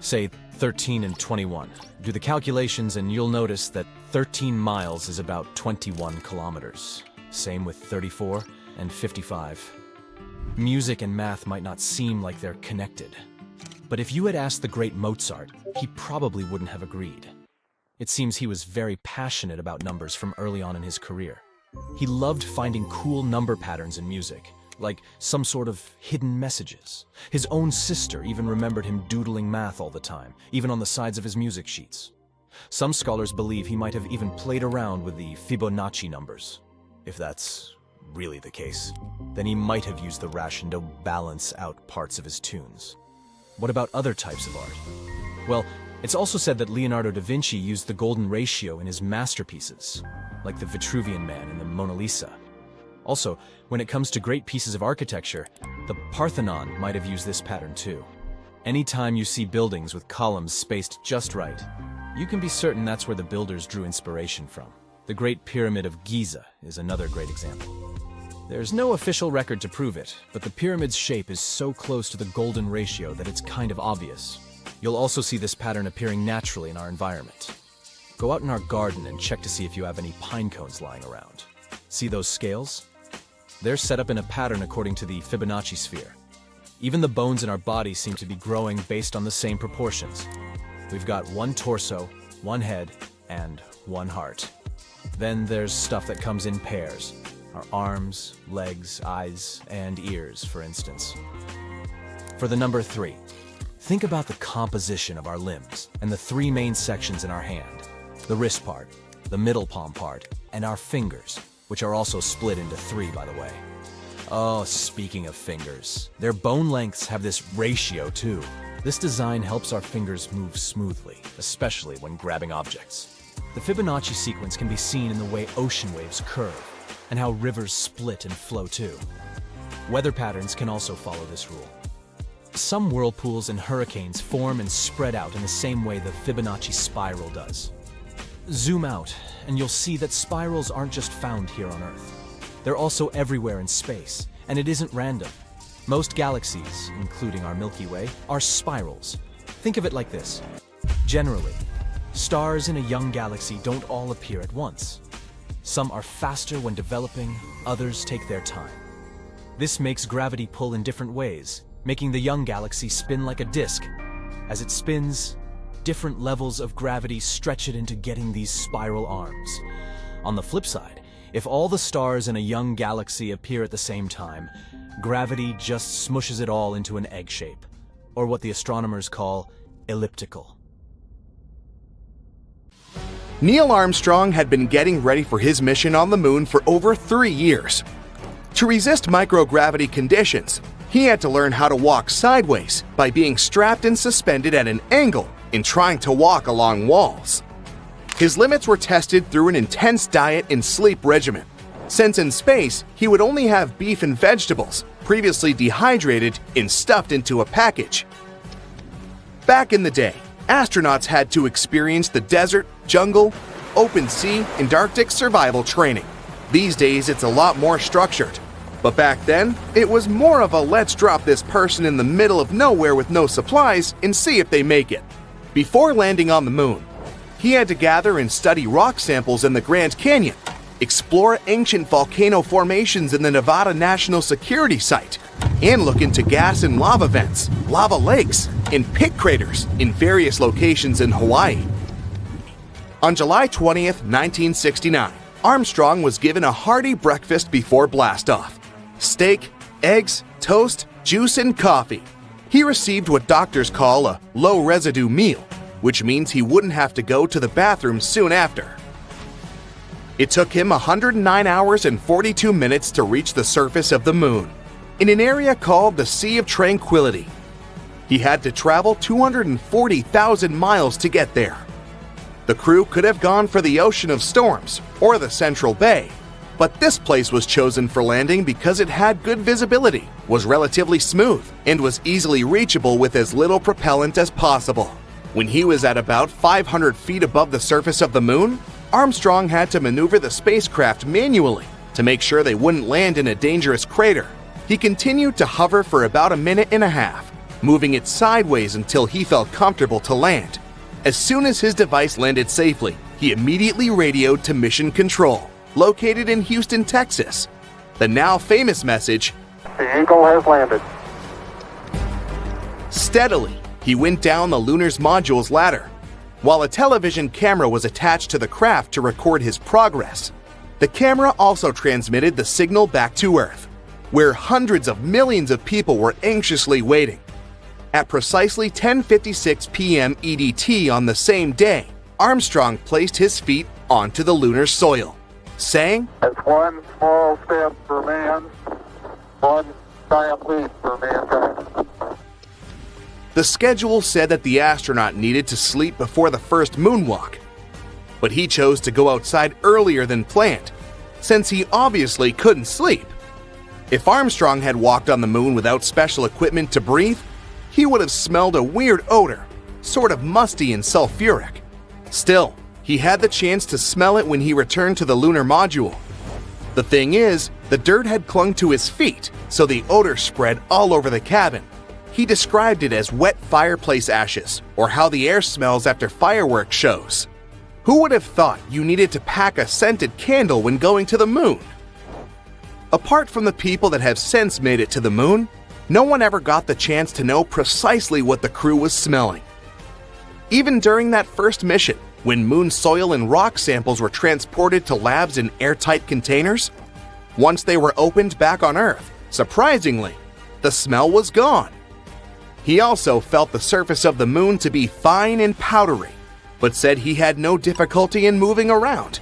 Say 13 and 21. Do the calculations and you'll notice that 13 miles is about 21 kilometers. Same with 34 and 55. Music and math might not seem like they're connected. But if you had asked the great Mozart, he probably wouldn't have agreed. It seems he was very passionate about numbers from early on in his career. He loved finding cool number patterns in music, like some sort of hidden messages. His own sister even remembered him doodling math all the time, even on the sides of his music sheets. Some scholars believe he might have even played around with the Fibonacci numbers. If that's really the case, then he might have used the ration to balance out parts of his tunes. What about other types of art? Well, it's also said that Leonardo da Vinci used the golden ratio in his masterpieces, like the Vitruvian Man and the Mona Lisa. Also, when it comes to great pieces of architecture, the Parthenon might have used this pattern too. Anytime you see buildings with columns spaced just right, you can be certain that's where the builders drew inspiration from. The Great Pyramid of Giza is another great example. There's no official record to prove it, but the pyramid's shape is so close to the golden ratio that it's kind of obvious. You'll also see this pattern appearing naturally in our environment. Go out in our garden and check to see if you have any pine cones lying around. See those scales? They're set up in a pattern according to the Fibonacci sphere. Even the bones in our body seem to be growing based on the same proportions. We've got one torso, one head, and one heart. Then there's stuff that comes in pairs. Our arms, legs, eyes, and ears, for instance. For the number 3, think about the composition of our limbs and the 3 main sections in our hand. The wrist part, the middle palm part, and our fingers, which are also split into 3, by the way. Oh, speaking of fingers, their bone lengths have this ratio too. This design helps our fingers move smoothly, especially when grabbing objects. The Fibonacci sequence can be seen in the way ocean waves curve, and how rivers split and flow too. Weather patterns can also follow this rule. Some whirlpools and hurricanes form and spread out in the same way the Fibonacci spiral does. Zoom out, and you'll see that spirals aren't just found here on Earth. They're also everywhere in space, and it isn't random. Most galaxies, including our Milky Way, are spirals. Think of it like this. Generally, stars in a young galaxy don't all appear at once. Some are faster when developing, others take their time. This makes gravity pull in different ways, making the young galaxy spin like a disk. As it spins, different levels of gravity stretch it into getting these spiral arms. On the flip side, if all the stars in a young galaxy appear at the same time, gravity just smushes it all into an egg shape, or what the astronomers call elliptical. Neil Armstrong had been getting ready for his mission on the moon for over 3 years. To resist microgravity conditions, he had to learn how to walk sideways by being strapped and suspended at an angle in trying to walk along walls. His limits were tested through an intense diet and sleep regimen, since in space he would only have beef and vegetables, previously dehydrated and stuffed into a package. Back in the day, astronauts had to experience the desert, jungle, open sea, and Arctic survival training. These days it's a lot more structured. But back then, it was more of a let's drop this person in the middle of nowhere with no supplies and see if they make it. Before landing on the moon, He had to gather and study rock samples in the Grand Canyon, explore ancient volcano formations in the Nevada National Security Site, and look into gas and lava vents, lava lakes, and pit craters in various locations in Hawaii. On July 20th, 1969, Armstrong was given a hearty breakfast before blastoff. Steak, eggs, toast, juice, and coffee. He received what doctors call a low-residue meal, which means he wouldn't have to go to the bathroom soon after. It took him 109 hours and 42 minutes to reach the surface of the moon, in an area called the Sea of Tranquility. He had to travel 240,000 miles to get there. The crew could have gone for the Ocean of Storms or the Central Bay, but this place was chosen for landing because it had good visibility, was relatively smooth, and was easily reachable with as little propellant as possible. When he was at about 500 feet above the surface of the moon, Armstrong had to maneuver the spacecraft manually to make sure they wouldn't land in a dangerous crater. He continued to hover for about a minute and a half, moving it sideways until he felt comfortable to land. As soon as his device landed safely, he immediately radioed to Mission Control, located in Houston, Texas. The now famous message, "The Eagle has landed." Steadily, he went down the Lunar's module's ladder, while a television camera was attached to the craft to record his progress. The camera also transmitted the signal back to Earth, where hundreds of millions of people were anxiously waiting. At precisely 10:56 p.m. EDT on the same day, Armstrong placed his feet onto the lunar soil, saying, "It's one small step for man, one giant leap for mankind." The schedule said that the astronaut needed to sleep before the first moonwalk, but he chose to go outside earlier than planned, since he obviously couldn't sleep. If Armstrong had walked on the moon without special equipment to breathe, he would have smelled a weird odor, sort of musty and sulfuric. Still, he had the chance to smell it when he returned to the lunar module. The thing is, the dirt had clung to his feet, so the odor spread all over the cabin. He described it as wet fireplace ashes, or how the air smells after fireworks shows. Who would have thought you needed to pack a scented candle when going to the moon? Apart from the people that have since made it to the moon, no one ever got the chance to know precisely what the crew was smelling. Even during that first mission, when moon soil and rock samples were transported to labs in airtight containers, once they were opened back on Earth, surprisingly, the smell was gone. He also felt the surface of the moon to be fine and powdery, but said he had no difficulty in moving around.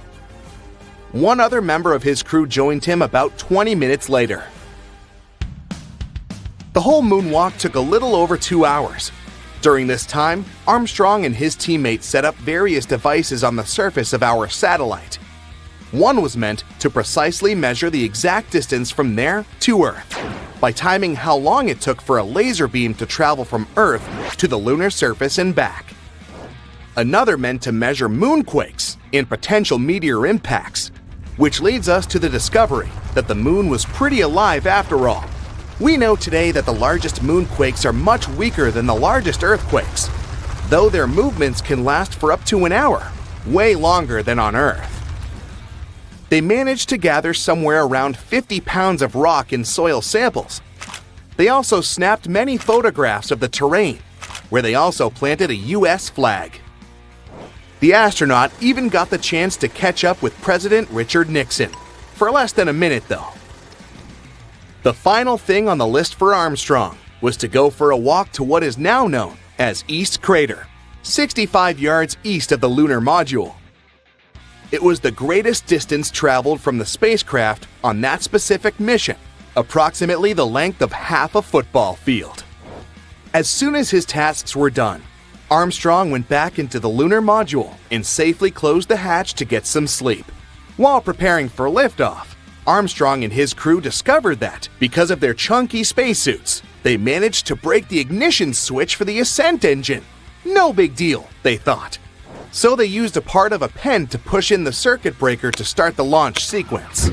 One other member of his crew joined him about 20 minutes later. The whole moonwalk took a little over 2 hours. During this time, Armstrong and his teammates set up various devices on the surface of our satellite. One was meant to precisely measure the exact distance from there to Earth, by timing how long it took for a laser beam to travel from Earth to the lunar surface and back. Another meant to measure moonquakes and potential meteor impacts, which leads us to the discovery that the moon was pretty alive after all. We know today that the largest moonquakes are much weaker than the largest earthquakes, though their movements can last for up to an hour, way longer than on Earth. They managed to gather somewhere around 50 pounds of rock and soil samples. They also snapped many photographs of the terrain, where they also planted a US flag. The astronaut even got the chance to catch up with President Richard Nixon, for less than a minute though. The final thing on the list for Armstrong was to go for a walk to what is now known as East Crater, 65 yards east of the lunar module. It was the greatest distance traveled from the spacecraft on that specific mission, approximately the length of half a football field. As soon as his tasks were done, Armstrong went back into the lunar module and safely closed the hatch to get some sleep. While preparing for liftoff, Armstrong and his crew discovered that, because of their chunky spacesuits, they managed to break the ignition switch for the ascent engine. No big deal, they thought. So they used a part of a pen to push in the circuit breaker to start the launch sequence.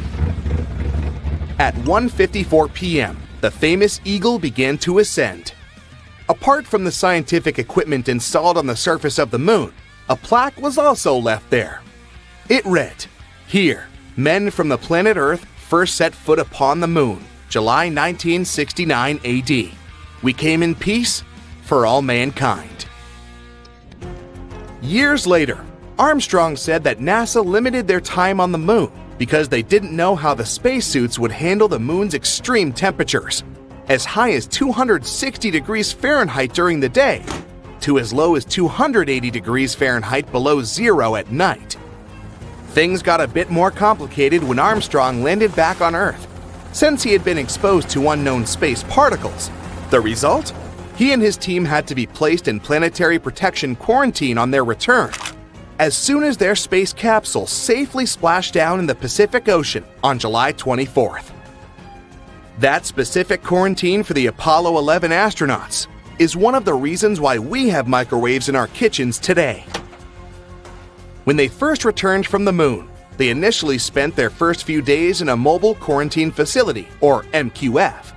At 1:54 p.m., the famous Eagle began to ascend. Apart from the scientific equipment installed on the surface of the moon, a plaque was also left there. It read, "Here, men from the planet Earth first set foot upon the moon, July 1969 AD. We came in peace for all mankind." Years later, Armstrong said that NASA limited their time on the moon because they didn't know how the spacesuits would handle the moon's extreme temperatures, as high as 260 degrees Fahrenheit during the day, to as low as 280 degrees Fahrenheit below zero at night. Things got a bit more complicated when Armstrong landed back on Earth, since he had been exposed to unknown space particles. The result? He and his team had to be placed in planetary protection quarantine on their return, as soon as their space capsule safely splashed down in the Pacific Ocean on July 24th. That specific quarantine for the Apollo 11 astronauts is one of the reasons why we have microwaves in our kitchens today. When they first returned from the moon, they initially spent their first few days in a mobile quarantine facility, or MQF.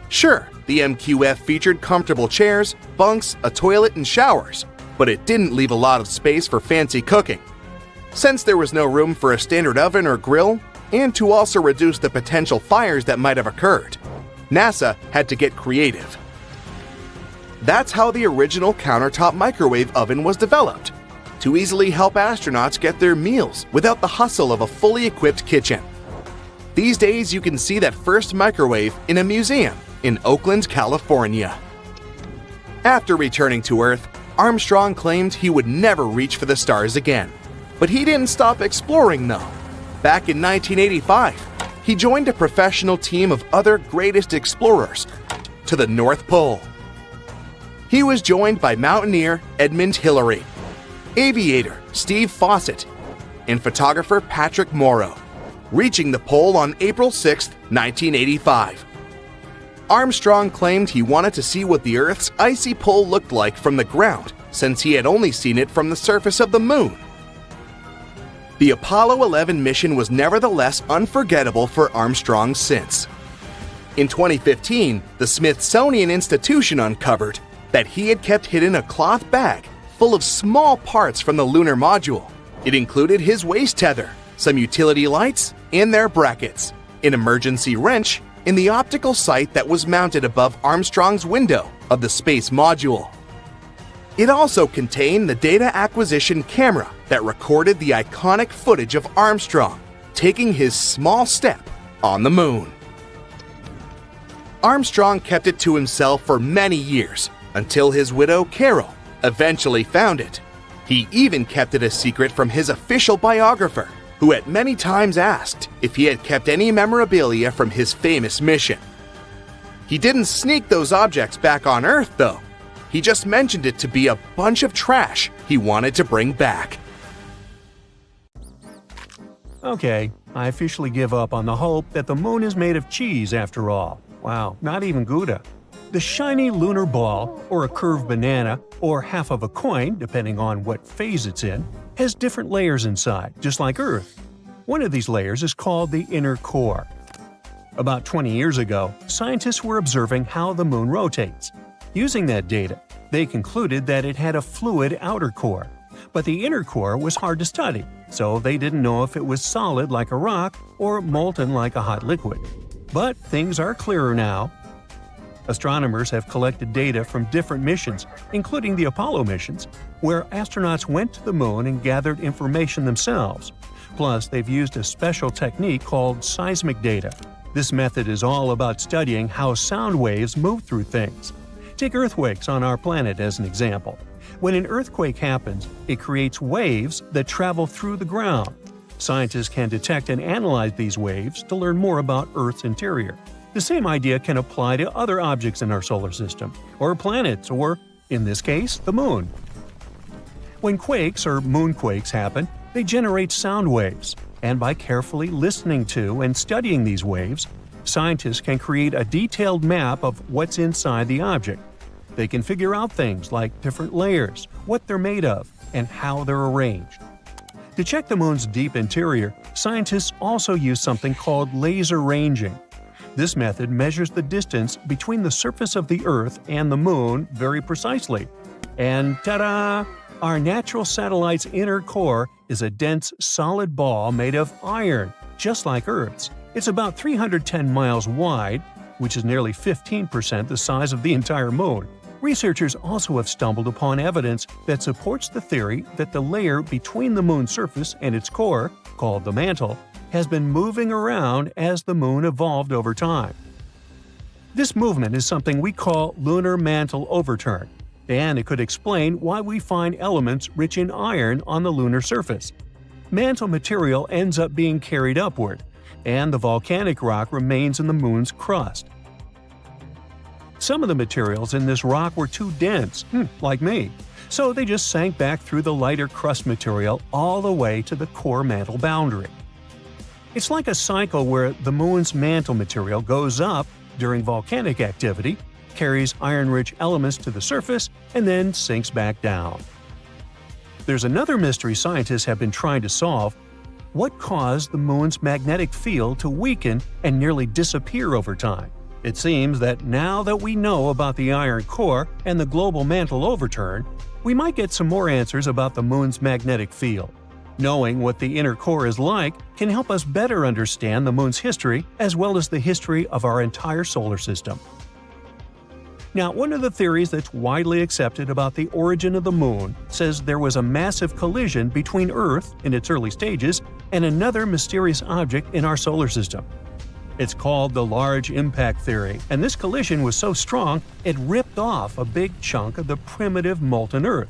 Sure, the MQF featured comfortable chairs, bunks, a toilet, and showers, but it didn't leave a lot of space for fancy cooking. Since there was no room for a standard oven or grill, and to also reduce the potential fires that might have occurred, NASA had to get creative. That's how the original countertop microwave oven was developed, to easily help astronauts get their meals without the hustle of a fully equipped kitchen. These days, you can see that first microwave in a museum in Oakland, California. After returning to Earth, Armstrong claimed he would never reach for the stars again. But he didn't stop exploring, though. Back in 1985, he joined a professional team of other greatest explorers to the North Pole. He was joined by mountaineer Edmund Hillary, aviator Steve Fawcett, and photographer Patrick Morrow, reaching the pole on April 6, 1985. Armstrong claimed he wanted to see what the Earth's icy pole looked like from the ground, since he had only seen it from the surface of the moon. The Apollo 11 mission was nevertheless unforgettable for Armstrong since. In 2015, the Smithsonian Institution uncovered that he had kept hidden a cloth bag full of small parts from the lunar module. It included his waist tether, some utility lights, and their brackets, an emergency wrench, and the optical sight that was mounted above Armstrong's window of the space module. It also contained the data acquisition camera that recorded the iconic footage of Armstrong taking his small step on the moon. Armstrong kept it to himself for many years, until his widow, Carol, eventually found it. He even kept it a secret from his official biographer, who had many times asked if he had kept any memorabilia from his famous mission. He didn't sneak those objects back on Earth, though. He just mentioned it to be a bunch of trash he wanted to bring back. Okay, I officially give up on the hope that the moon is made of cheese after all. Wow, not even Gouda. The shiny lunar ball, or a curved banana, or half of a coin, depending on what phase it's in, has different layers inside, just like Earth. One of these layers is called the inner core. About 20 years ago, scientists were observing how the moon rotates. Using that data, they concluded that it had a fluid outer core, but the inner core was hard to study, so they didn't know if it was solid like a rock or molten like a hot liquid. But things are clearer now. Astronomers have collected data from different missions, including the Apollo missions, where astronauts went to the moon and gathered information themselves. Plus, they've used a special technique called seismic data. This method is all about studying how sound waves move through things. Take earthquakes on our planet as an example. When an earthquake happens, it creates waves that travel through the ground. Scientists can detect and analyze these waves to learn more about Earth's interior. The same idea can apply to other objects in our solar system, or planets, or, in this case, the moon. When quakes or moonquakes happen, they generate sound waves, and by carefully listening to and studying these waves, scientists can create a detailed map of what's inside the object. They can figure out things like different layers, what they're made of, and how they're arranged. To check the moon's deep interior, scientists also use something called laser ranging. This method measures the distance between the surface of the Earth and the moon very precisely. And ta-da! Our natural satellite's inner core is a dense, solid ball made of iron, just like Earth's. It's about 310 miles wide, which is nearly 15% the size of the entire Moon. Researchers also have stumbled upon evidence that supports the theory that the layer between the Moon's surface and its core, called the mantle, has been moving around as the Moon evolved over time. This movement is something we call lunar mantle overturn, and it could explain why we find elements rich in iron on the lunar surface. Mantle material ends up being carried upward, and the volcanic rock remains in the Moon's crust. Some of the materials in this rock were too dense, like me, so they just sank back through the lighter crust material all the way to the core mantle boundary. It's like a cycle where the Moon's mantle material goes up during volcanic activity, carries iron-rich elements to the surface, and then sinks back down. There's another mystery scientists have been trying to solve: what caused the Moon's magnetic field to weaken and nearly disappear over time? It seems that now that we know about the iron core and the global mantle overturn, we might get some more answers about the Moon's magnetic field. Knowing what the inner core is like can help us better understand the Moon's history as well as the history of our entire solar system. Now, one of the theories that's widely accepted about the origin of the Moon says there was a massive collision between Earth, in its early stages, and another mysterious object in our solar system. It's called the Large Impact Theory, and this collision was so strong it ripped off a big chunk of the primitive molten Earth.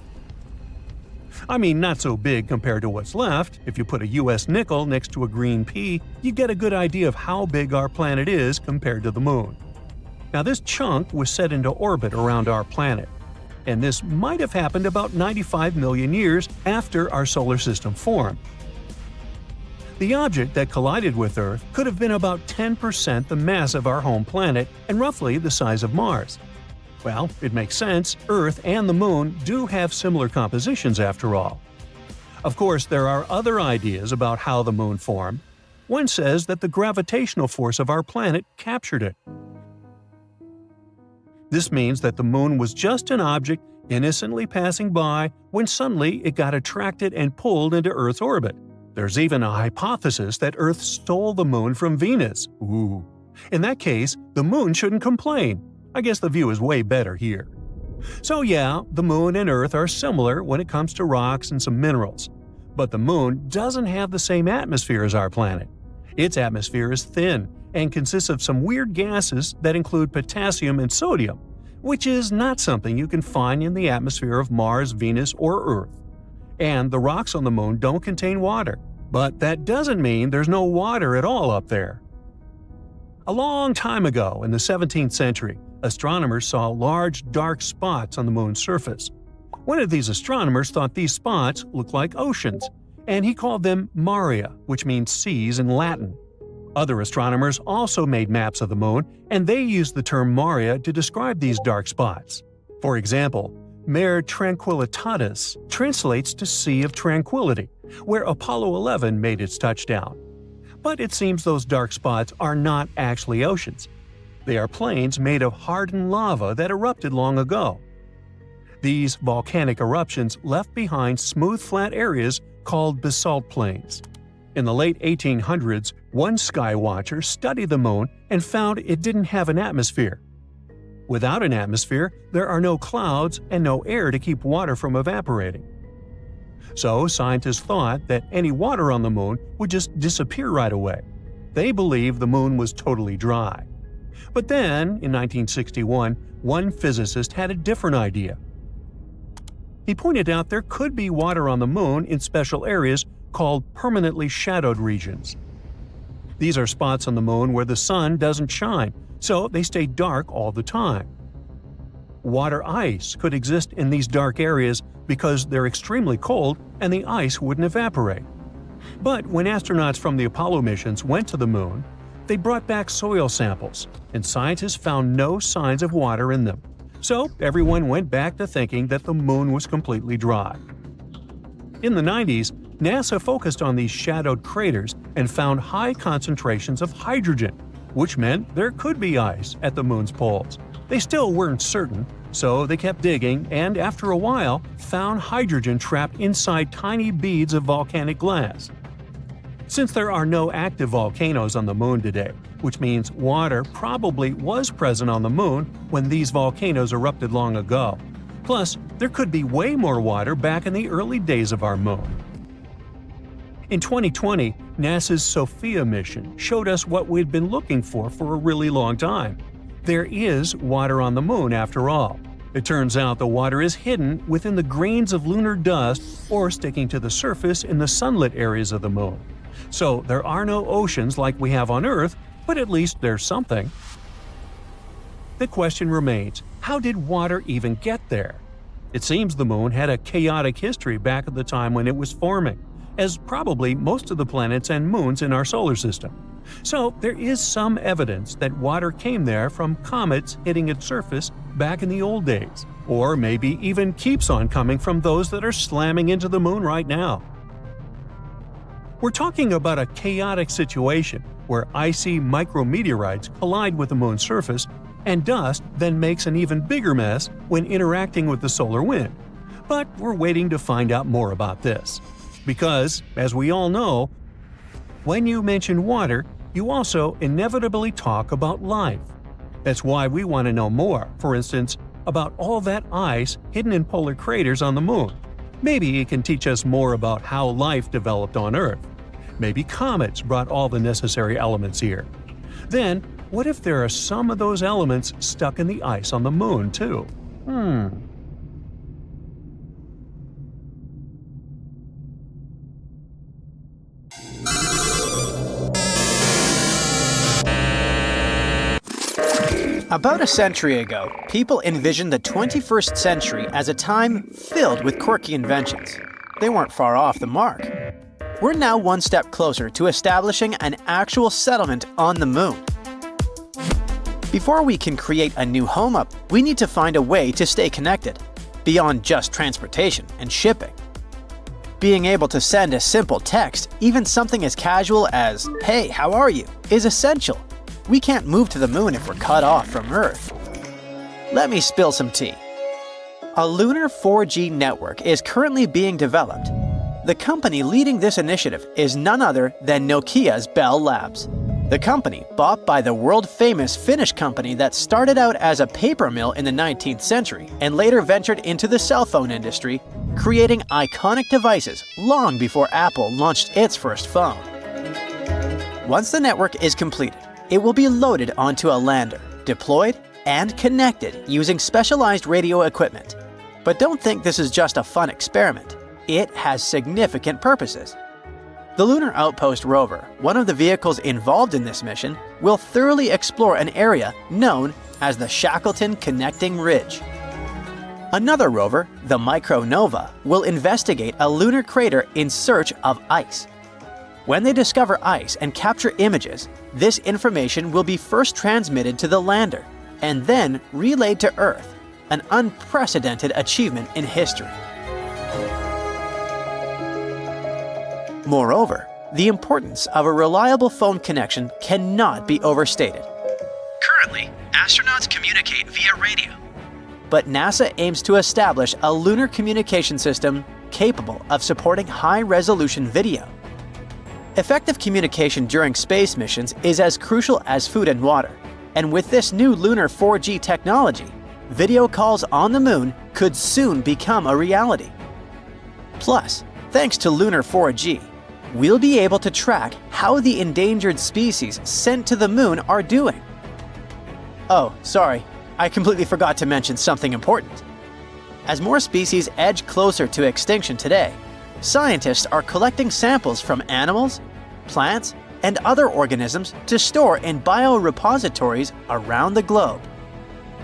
I mean, not so big compared to what's left. If you put a US nickel next to a green pea, you get a good idea of how big our planet is compared to the Moon. Now, this chunk was set into orbit around our planet, and this might have happened about 95 million years after our solar system formed. The object that collided with Earth could have been about 10% the mass of our home planet and roughly the size of Mars. Well, it makes sense. Earth and the Moon do have similar compositions after all. Of course, there are other ideas about how the Moon formed. One says that the gravitational force of our planet captured it. This means that the Moon was just an object innocently passing by when suddenly it got attracted and pulled into Earth's orbit. There's even a hypothesis that Earth stole the Moon from Venus. Ooh. In that case, the Moon shouldn't complain. I guess the view is way better here. So yeah, the Moon and Earth are similar when it comes to rocks and some minerals. But the Moon doesn't have the same atmosphere as our planet. Its atmosphere is thin and consists of some weird gases that include potassium and sodium, which is not something you can find in the atmosphere of Mars, Venus, or Earth. And the rocks on the Moon don't contain water. But that doesn't mean there's no water at all up there. A long time ago, in the 17th century, astronomers saw large dark spots on the Moon's surface. One of these astronomers thought these spots looked like oceans, and he called them maria, which means seas in Latin. Other astronomers also made maps of the Moon, and they used the term maria to describe these dark spots. For example, Mare Tranquillitatis translates to Sea of Tranquility, where Apollo 11 made its touchdown. But it seems those dark spots are not actually oceans. They are plains made of hardened lava that erupted long ago. These volcanic eruptions left behind smooth flat areas called basalt plains. In the late 1800s, one skywatcher studied the Moon and found it didn't have an atmosphere. Without an atmosphere, there are no clouds and no air to keep water from evaporating. So scientists thought that any water on the Moon would just disappear right away. They believed the Moon was totally dry. But then, in 1961, one physicist had a different idea. He pointed out there could be water on the Moon in special areas called permanently shadowed regions. These are spots on the Moon where the sun doesn't shine, so they stay dark all the time. Water ice could exist in these dark areas because they're extremely cold and the ice wouldn't evaporate. But when astronauts from the Apollo missions went to the Moon, they brought back soil samples, and scientists found no signs of water in them. So everyone went back to thinking that the Moon was completely dry. In the 90s, NASA focused on these shadowed craters and found high concentrations of hydrogen, which meant there could be ice at the Moon's poles. They still weren't certain, so they kept digging and, after a while, found hydrogen trapped inside tiny beads of volcanic glass. Since there are no active volcanoes on the Moon today, which means water probably was present on the Moon when these volcanoes erupted long ago. Plus, there could be way more water back in the early days of our Moon. In 2020, NASA's SOFIA mission showed us what we'd been looking for a really long time. There is water on the Moon after all. It turns out the water is hidden within the grains of lunar dust or sticking to the surface in the sunlit areas of the Moon. So there are no oceans like we have on Earth, but at least there's something. The question remains, how did water even get there? It seems the Moon had a chaotic history back at the time when it was forming, as probably most of the planets and moons in our solar system. So there is some evidence that water came there from comets hitting its surface back in the old days, or maybe even keeps on coming from those that are slamming into the Moon right now. We're talking about a chaotic situation where icy micrometeorites collide with the Moon's surface, and dust then makes an even bigger mess when interacting with the solar wind. But we're waiting to find out more about this. Because, as we all know, when you mention water, you also inevitably talk about life. That's why we want to know more, for instance, about all that ice hidden in polar craters on the Moon. Maybe it can teach us more about how life developed on Earth. Maybe comets brought all the necessary elements here. Then, what if there are some of those elements stuck in the ice on the Moon, too? About a century ago, people envisioned the 21st century as a time filled with quirky inventions. They weren't far off the mark. We're now one step closer to establishing an actual settlement on the Moon. Before we can create a new home up, we need to find a way to stay connected, beyond just transportation and shipping. Being able to send a simple text, even something as casual as, "Hey, how are you?" is essential. We can't move to the Moon if we're cut off from Earth. Let me spill some tea. A lunar 4G network is currently being developed. The company leading this initiative is none other than Nokia's Bell Labs. The company, bought by the world-famous Finnish company that started out as a paper mill in the 19th century and later ventured into the cell phone industry, creating iconic devices long before Apple launched its first phone. Once the network is completed, it will be loaded onto a lander, deployed, and connected using specialized radio equipment. But don't think this is just a fun experiment. It has significant purposes. The Lunar Outpost rover, one of the vehicles involved in this mission, will thoroughly explore an area known as the Shackleton Connecting Ridge. Another rover, the Micronova, will investigate a lunar crater in search of ice. When they discover ice and capture images, this information will be first transmitted to the lander and then relayed to Earth, an unprecedented achievement in history. Moreover, the importance of a reliable phone connection cannot be overstated. Currently, astronauts communicate via radio. But NASA aims to establish a lunar communication system capable of supporting high-resolution video. Effective communication during space missions is as crucial as food and water, and with this new lunar 4G technology, video calls on the Moon could soon become a reality. Plus, thanks to Lunar 4G, we'll be able to track how the endangered species sent to the Moon are doing. Oh, sorry, I completely forgot to mention something important. As more species edge closer to extinction today, scientists are collecting samples from animals, plants, and other organisms to store in biorepositories around the globe.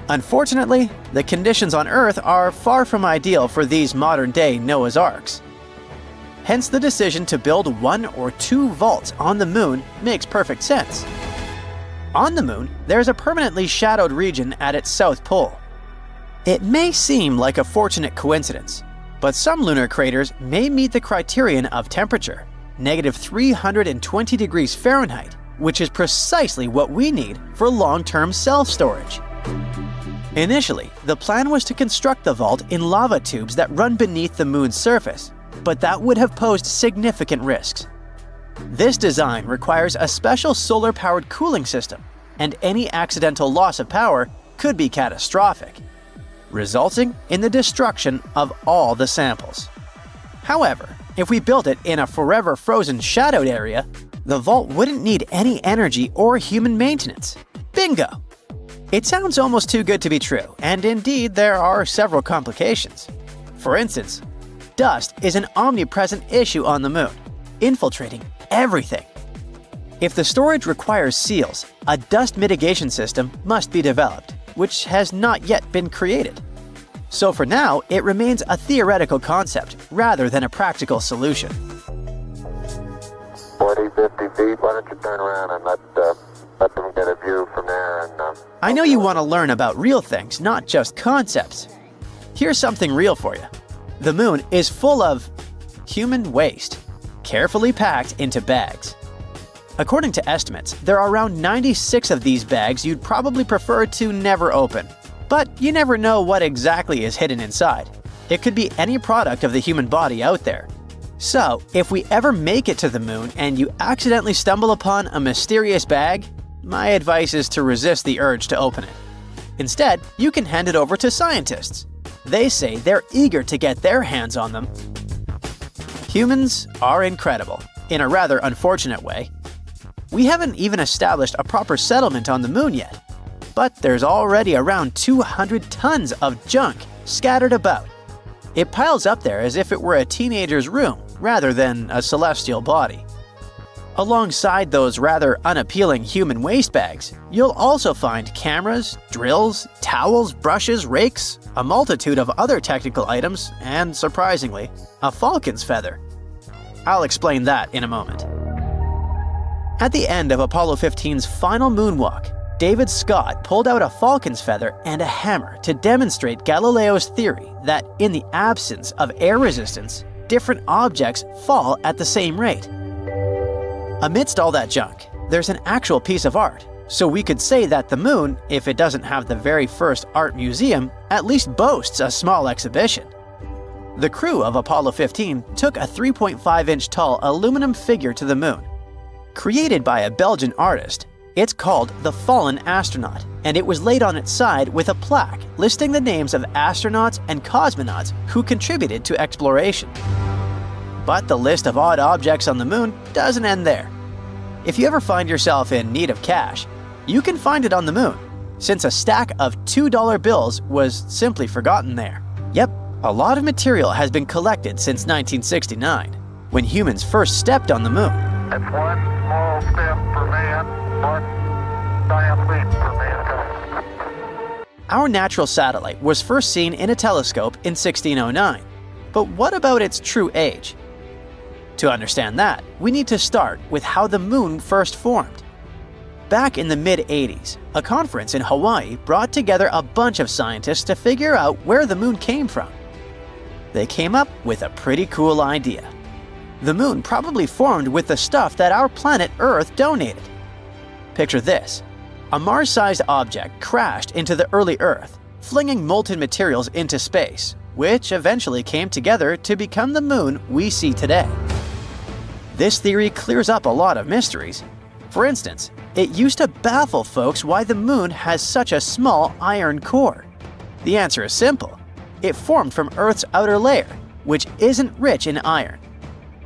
Unfortunately, the conditions on Earth are far from ideal for these modern-day Noah's Arks. Hence, the decision to build 1 or 2 vaults on the Moon makes perfect sense. On the Moon, there's a permanently shadowed region at its south pole. It may seem like a fortunate coincidence, but some lunar craters may meet the criterion of temperature, -320 degrees Fahrenheit, which is precisely what we need for long-term self-storage. Initially, the plan was to construct the vault in lava tubes that run beneath the moon's surface, but that would have posed significant risks. This design requires a special solar-powered cooling system, and any accidental loss of power could be catastrophic, resulting in the destruction of all the samples. However, if we built it in a forever frozen shadowed area, the vault wouldn't need any energy or human maintenance. Bingo! It sounds almost too good to be true, and indeed there are several complications. For instance, dust is an omnipresent issue on the moon, infiltrating everything. If the storage requires seals, a dust mitigation system must be developed, which has not yet been created. So for now, it remains a theoretical concept rather than a practical solution. 40, 50 feet, why don't you turn around and let them get a view from there and... I know you want to learn about real things, not just concepts. Here's something real for you. The moon is full of human waste, carefully packed into bags. According to estimates, there are around 96 of these bags you'd probably prefer to never open. But you never know what exactly is hidden inside. It could be any product of the human body out there. So, if we ever make it to the moon and you accidentally stumble upon a mysterious bag, my advice is to resist the urge to open it. Instead, you can hand it over to scientists. They say they're eager to get their hands on them. Humans are incredible, in a rather unfortunate way. We haven't even established a proper settlement on the moon yet, but there's already around 200 tons of junk scattered about. It piles up there as if it were a teenager's room rather than a celestial body. Alongside those rather unappealing human waste bags, you'll also find cameras, drills, towels, brushes, rakes, a multitude of other technical items, and surprisingly, a falcon's feather. I'll explain that in a moment. At the end of Apollo 15's final moonwalk, David Scott pulled out a falcon's feather and a hammer to demonstrate Galileo's theory that in the absence of air resistance, different objects fall at the same rate. Amidst all that junk, there's an actual piece of art, so we could say that the moon, if it doesn't have the very first art museum, at least boasts a small exhibition. The crew of Apollo 15 took a 3.5-inch tall aluminum figure to the moon. Created by a Belgian artist, it's called the Fallen Astronaut, and it was laid on its side with a plaque listing the names of astronauts and cosmonauts who contributed to exploration. But the list of odd objects on the moon doesn't end there. If you ever find yourself in need of cash, you can find it on the moon, since a stack of $2 bills was simply forgotten there. Yep, a lot of material has been collected since 1969, when humans first stepped on the moon. It's one small step for man, one giant leap for mankind. Our natural satellite was first seen in a telescope in 1609. But what about its true age? To understand that, we need to start with how the moon first formed. Back in the mid-80s, a conference in Hawaii brought together a bunch of scientists to figure out where the moon came from. They came up with a pretty cool idea. The moon probably formed with the stuff that our planet Earth donated. Picture this. A Mars-sized object crashed into the early Earth, flinging molten materials into space, which eventually came together to become the moon we see today. This theory clears up a lot of mysteries. For instance, it used to baffle folks why the moon has such a small iron core. The answer is simple. It formed from Earth's outer layer, which isn't rich in iron.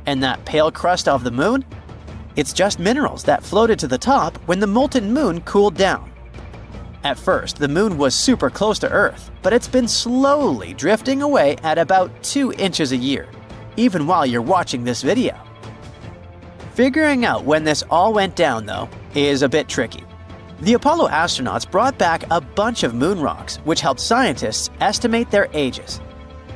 And that pale crust of the moon? It's just minerals that floated to the top when the molten moon cooled down. At first, the moon was super close to Earth, but it's been slowly drifting away at about 2 inches a year, even while you're watching this video. Figuring out when this all went down, though, is a bit tricky. The Apollo astronauts brought back a bunch of moon rocks, which helped scientists estimate their ages.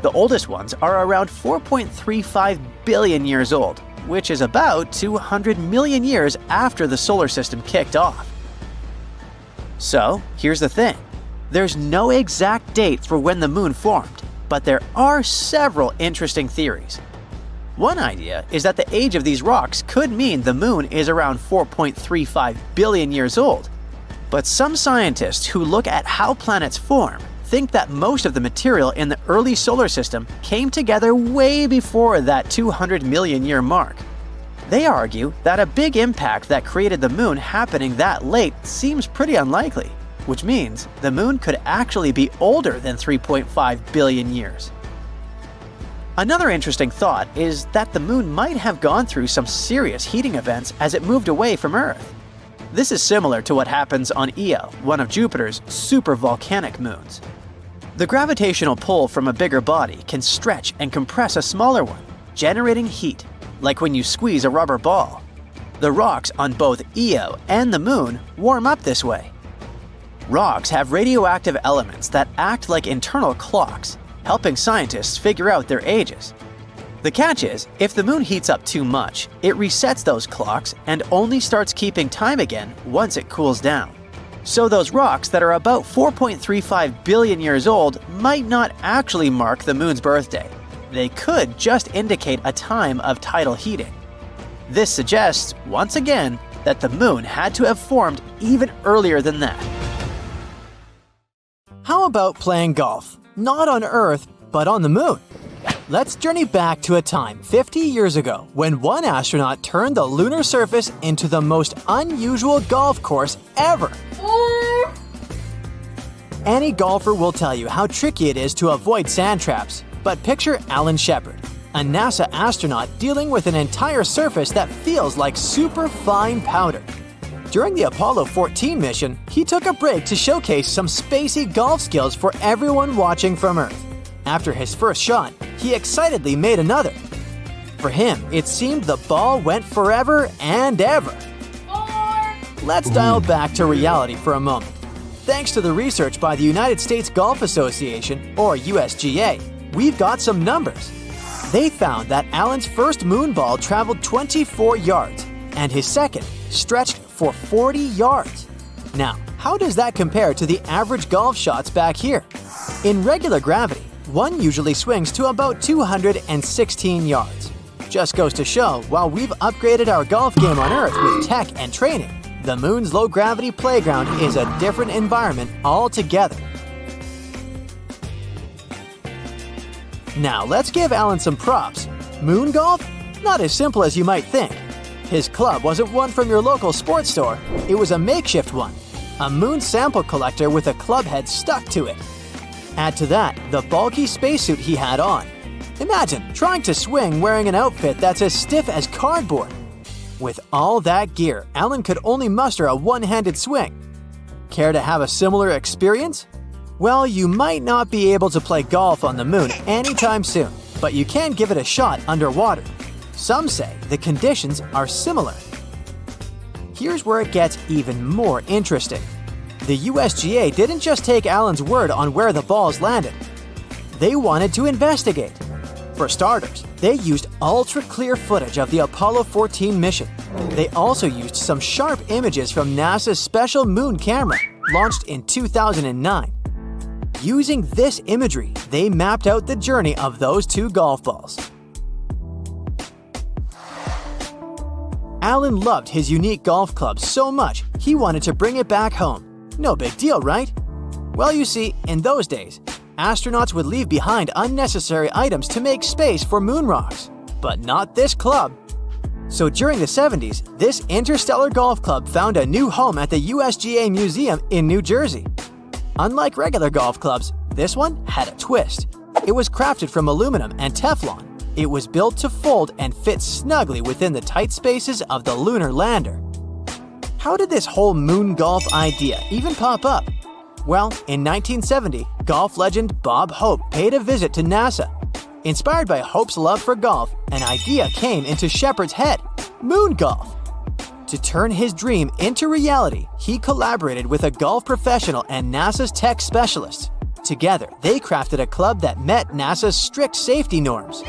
The oldest ones are around 4.35 billion years old, which is about 200 million years after the solar system kicked off. So, here's the thing. There's no exact date for when the moon formed, but there are several interesting theories. One idea is that the age of these rocks could mean the moon is around 4.35 billion years old. But some scientists who look at how planets form think that most of the material in the early solar system came together way before that 200 million year mark. They argue that a big impact that created the moon happening that late seems pretty unlikely, which means the moon could actually be older than 3.5 billion years. Another interesting thought is that the moon might have gone through some serious heating events as it moved away from Earth. This is similar to what happens on Io, one of Jupiter's supervolcanic moons. The gravitational pull from a bigger body can stretch and compress a smaller one, generating heat, like when you squeeze a rubber ball. The rocks on both Io and the moon warm up this way. Rocks have radioactive elements that act like internal clocks, helping scientists figure out their ages. The catch is, if the moon heats up too much, it resets those clocks and only starts keeping time again once it cools down. So those rocks that are about 4.35 billion years old might not actually mark the moon's birthday. They could just indicate a time of tidal heating. This suggests, once again, that the moon had to have formed even earlier than that. How about playing golf? Not on Earth, but on the moon. Let's journey back to a time 50 years ago when one astronaut turned the lunar surface into the most unusual golf course ever. Any golfer will tell you how tricky it is to avoid sand traps, but picture Alan Shepard, a NASA astronaut dealing with an entire surface that feels like super fine powder. During the Apollo 14 mission, he took a break to showcase some spacey golf skills for everyone watching from Earth. After his first shot, he excitedly made another. For him, it seemed the ball went forever and ever. Let's dial back to reality for a moment. Thanks to the research by the United States Golf Association, or USGA, we've got some numbers. They found that Alan's first moon ball traveled 24 yards, and his second stretched for 40 yards. Now, how does that compare to the average golf shots back here? In regular gravity, one usually swings to about 216 yards. Just goes to show, while we've upgraded our golf game on Earth with tech and training, the moon's low-gravity playground is a different environment altogether. Now let's give Alan some props. Moon golf? Not as simple as you might think. His club wasn't one from your local sports store, it was a makeshift one. A moon sample collector with a club head stuck to it. Add to that the bulky spacesuit he had on. Imagine trying to swing wearing an outfit that's as stiff as cardboard. With all that gear, Alan could only muster a one-handed swing. Care to have a similar experience? Well, you might not be able to play golf on the moon anytime soon, but you can give it a shot underwater. Some say the conditions are similar. Here's where it gets even more interesting. The USGA didn't just take Alan's word on where the balls landed. They wanted to investigate. For starters, they used ultra-clear footage of the Apollo 14 mission. They also used some sharp images from NASA's special moon camera, launched in 2009. Using this imagery, they mapped out the journey of those two golf balls. Alan loved his unique golf club so much, he wanted to bring it back home. No big deal, right? Well, you see, in those days, astronauts would leave behind unnecessary items to make space for moon rocks. But not this club. So during the 70s, this interstellar golf club found a new home at the USGA Museum in New Jersey. Unlike regular golf clubs, this one had a twist. It was crafted from aluminum and Teflon. It was built to fold and fit snugly within the tight spaces of the lunar lander. How did this whole moon golf idea even pop up? Well, in 1970, golf legend Bob Hope paid a visit to NASA. Inspired by Hope's love for golf, an idea came into Shepard's head: moon golf. To turn his dream into reality, he collaborated with a golf professional and NASA's tech specialists. Together, they crafted a club that met NASA's strict safety norms.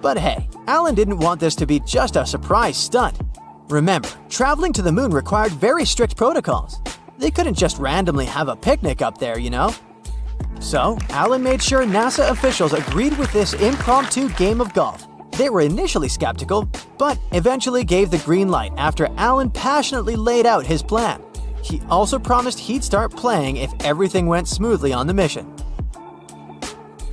But hey, Alan didn't want this to be just a surprise stunt. Remember, traveling to the moon required very strict protocols. They couldn't just randomly have a picnic up there, you know? So, Alan made sure NASA officials agreed with this impromptu game of golf. They were initially skeptical, but eventually gave the green light after Alan passionately laid out his plan. He also promised he'd start playing if everything went smoothly on the mission.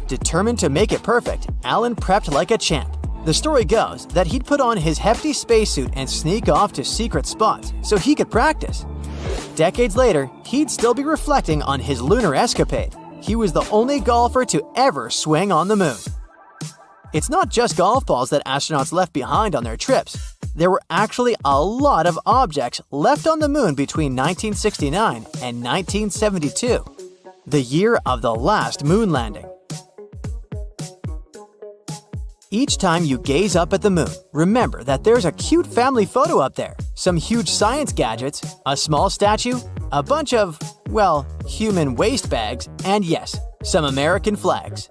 Determined to make it perfect, Alan prepped like a champ. The story goes that he'd put on his hefty spacesuit and sneak off to secret spots so he could practice. Decades later, he'd still be reflecting on his lunar escapade. He was the only golfer to ever swing on the moon. It's not just golf balls that astronauts left behind on their trips. There were actually a lot of objects left on the moon between 1969 and 1972, the year of the last moon landing. Each time you gaze up at the moon, remember that there's a cute family photo up there, some huge science gadgets, a small statue, a bunch of, well, human waste bags, and yes, some American flags.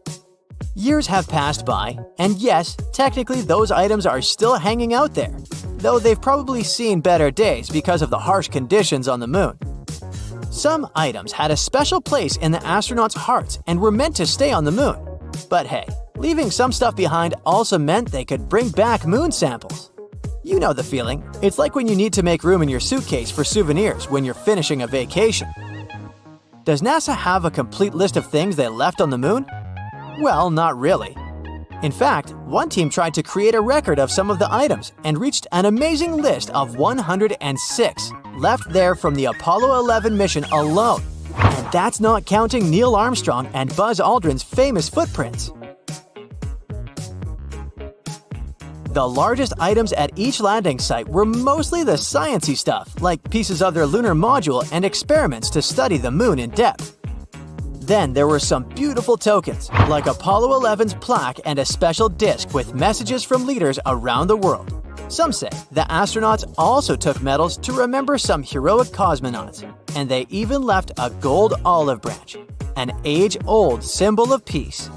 Years have passed by, and yes, technically those items are still hanging out there, though they've probably seen better days because of the harsh conditions on the moon. Some items had a special place in the astronauts' hearts and were meant to stay on the moon. But hey, leaving some stuff behind also meant they could bring back moon samples. You know the feeling. It's like when you need to make room in your suitcase for souvenirs when you're finishing a vacation. Does NASA have a complete list of things they left on the moon? Well, not really. In fact, one team tried to create a record of some of the items and reached an amazing list of 106 left there from the Apollo 11 mission alone. And that's not counting Neil Armstrong and Buzz Aldrin's famous footprints. The largest items at each landing site were mostly the sciencey stuff, like pieces of their lunar module and experiments to study the moon in depth. Then there were some beautiful tokens, like Apollo 11's plaque and a special disc with messages from leaders around the world. Some say the astronauts also took medals to remember some heroic cosmonauts, and they even left a gold olive branch, an age-old symbol of peace.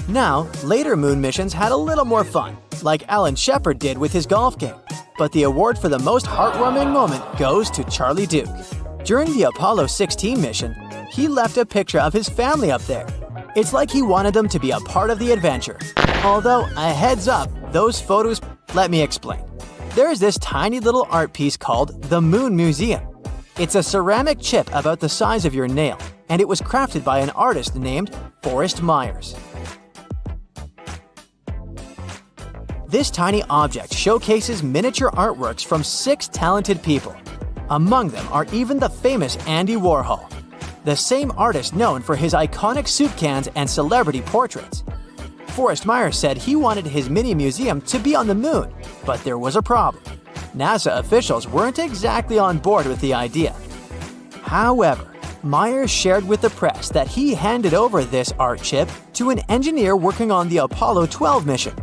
Now, later moon missions had a little more fun, like Alan Shepard did with his golf game, but the award for the most heartwarming moment goes to Charlie Duke. During the Apollo 16 mission, he left a picture of his family up there. It's like he wanted them to be a part of the adventure. Although, a heads up, those photos, let me explain. There's this tiny little art piece called the Moon Museum. It's a ceramic chip about the size of your nail, and it was crafted by an artist named Forrest Myers. This tiny object showcases miniature artworks from 6 talented people. Among them are even the famous Andy Warhol, the same artist known for his iconic soup cans and celebrity portraits. Forrest Myers said he wanted his mini museum to be on the moon, but there was a problem. NASA officials weren't exactly on board with the idea. However, Myers shared with the press that he handed over this art chip to an engineer working on the Apollo 12 mission.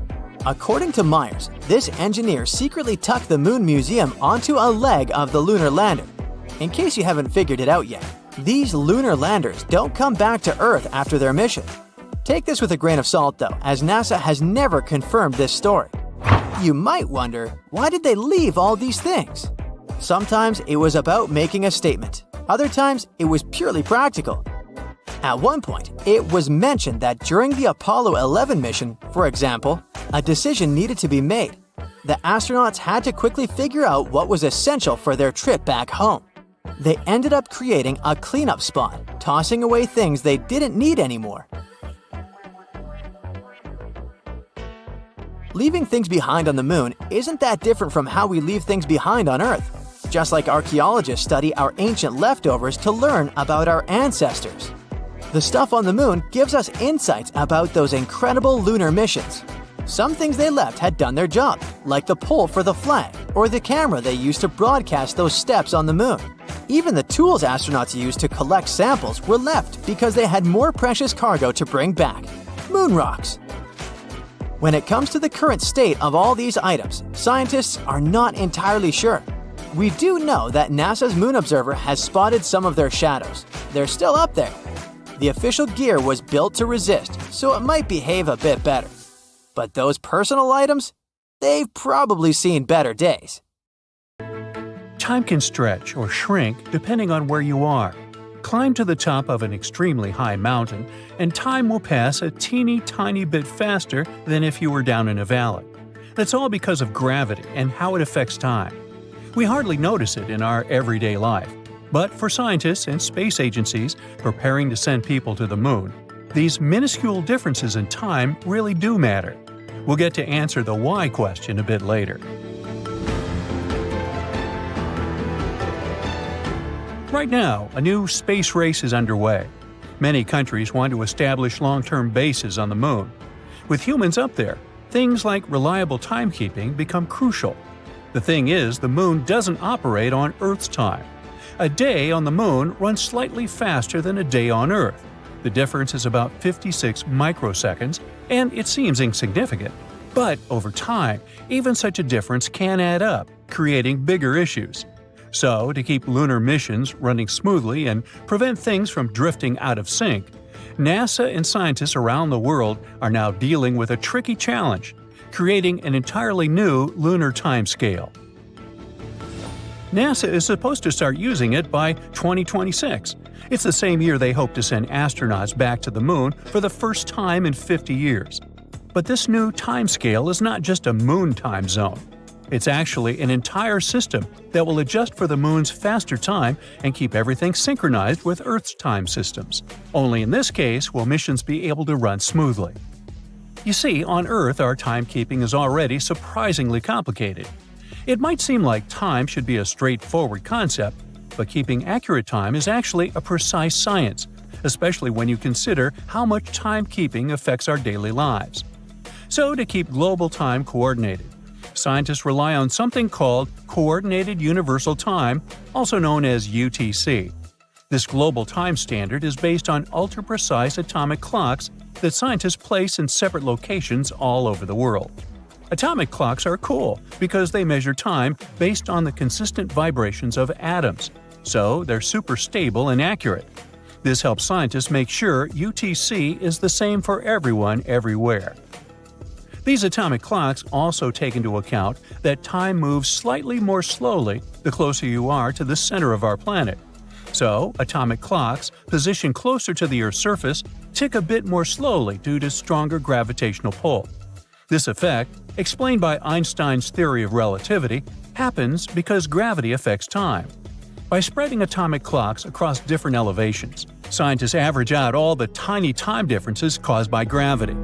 According to Myers, this engineer secretly tucked the Moon Museum onto a leg of the lunar lander. In case you haven't figured it out yet, these lunar landers don't come back to Earth after their mission. Take this with a grain of salt though, as NASA has never confirmed this story. You might wonder, why did they leave all these things? Sometimes it was about making a statement. Other times, it was purely practical. At one point, it was mentioned that during the Apollo 11 mission, for example, a decision needed to be made. The astronauts had to quickly figure out what was essential for their trip back home. They ended up creating a cleanup spot, tossing away things they didn't need anymore. Leaving things behind on the moon isn't that different from how we leave things behind on Earth. Just like archaeologists study our ancient leftovers to learn about our ancestors. The stuff on the moon gives us insights about those incredible lunar missions. Some things they left had done their job, like the pole for the flag or the camera they used to broadcast those steps on the moon. Even the tools astronauts used to collect samples were left because they had more precious cargo to bring back. Moon rocks. When it comes to the current state of all these items, scientists are not entirely sure. We do know that NASA's Moon Observer has spotted some of their shadows. They're still up there. The official gear was built to resist, so it might behave a bit better. But those personal items? They've probably seen better days. Time can stretch or shrink depending on where you are. Climb to the top of an extremely high mountain, and time will pass a teeny tiny bit faster than if you were down in a valley. That's all because of gravity and how it affects time. We hardly notice it in our everyday life, but for scientists and space agencies preparing to send people to the moon, these minuscule differences in time really do matter. We'll get to answer the why question a bit later. Right now, a new space race is underway. Many countries want to establish long-term bases on the moon. With humans up there, things like reliable timekeeping become crucial. The thing is, the moon doesn't operate on Earth's time. A day on the moon runs slightly faster than a day on Earth. The difference is about 56 microseconds, and it seems insignificant. But over time, even such a difference can add up, creating bigger issues. So, to keep lunar missions running smoothly and prevent things from drifting out of sync, NASA and scientists around the world are now dealing with a tricky challenge: creating an entirely new lunar timescale. NASA is supposed to start using it by 2026. It's the same year they hope to send astronauts back to the moon for the first time in 50 years. But this new timescale is not just a moon time zone. It's actually an entire system that will adjust for the moon's faster time and keep everything synchronized with Earth's time systems. Only in this case will missions be able to run smoothly. You see, on Earth our timekeeping is already surprisingly complicated. It might seem like time should be a straightforward concept, but keeping accurate time is actually a precise science, especially when you consider how much timekeeping affects our daily lives. So, to keep global time coordinated, scientists rely on something called Coordinated Universal Time, also known as UTC. This global time standard is based on ultra-precise atomic clocks that scientists place in separate locations all over the world. Atomic clocks are cool because they measure time based on the consistent vibrations of atoms, so they're super stable and accurate. This helps scientists make sure UTC is the same for everyone everywhere. These atomic clocks also take into account that time moves slightly more slowly the closer you are to the center of our planet. So, atomic clocks positioned closer to the Earth's surface tick a bit more slowly due to stronger gravitational pull. This effect, explained by Einstein's theory of relativity, happens because gravity affects time. By spreading atomic clocks across different elevations, scientists average out all the tiny time differences caused by gravity.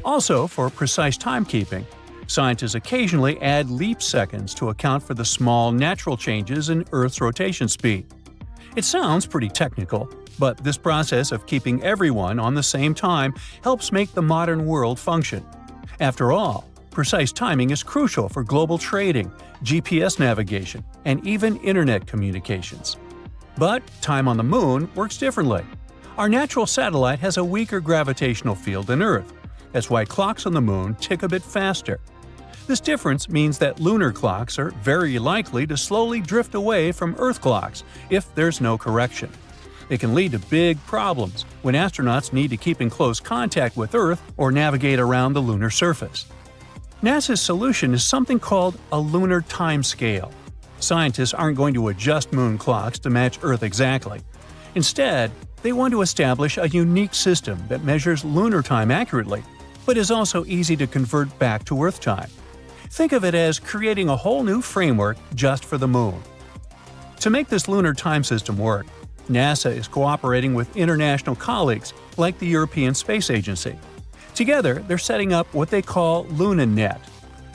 Also, for precise timekeeping, scientists occasionally add leap seconds to account for the small natural changes in Earth's rotation speed. It sounds pretty technical, but this process of keeping everyone on the same time helps make the modern world function. After all, precise timing is crucial for global trading, GPS navigation, and even internet communications. But time on the moon works differently. Our natural satellite has a weaker gravitational field than Earth. That's why clocks on the moon tick a bit faster. This difference means that lunar clocks are very likely to slowly drift away from Earth clocks if there's no correction. It can lead to big problems when astronauts need to keep in close contact with Earth or navigate around the lunar surface. NASA's solution is something called a lunar timescale. Scientists aren't going to adjust moon clocks to match Earth exactly. Instead, they want to establish a unique system that measures lunar time accurately, but is also easy to convert back to Earth time. Think of it as creating a whole new framework just for the moon. To make this lunar time system work, NASA is cooperating with international colleagues like the European Space Agency. Together, they're setting up what they call LunaNet.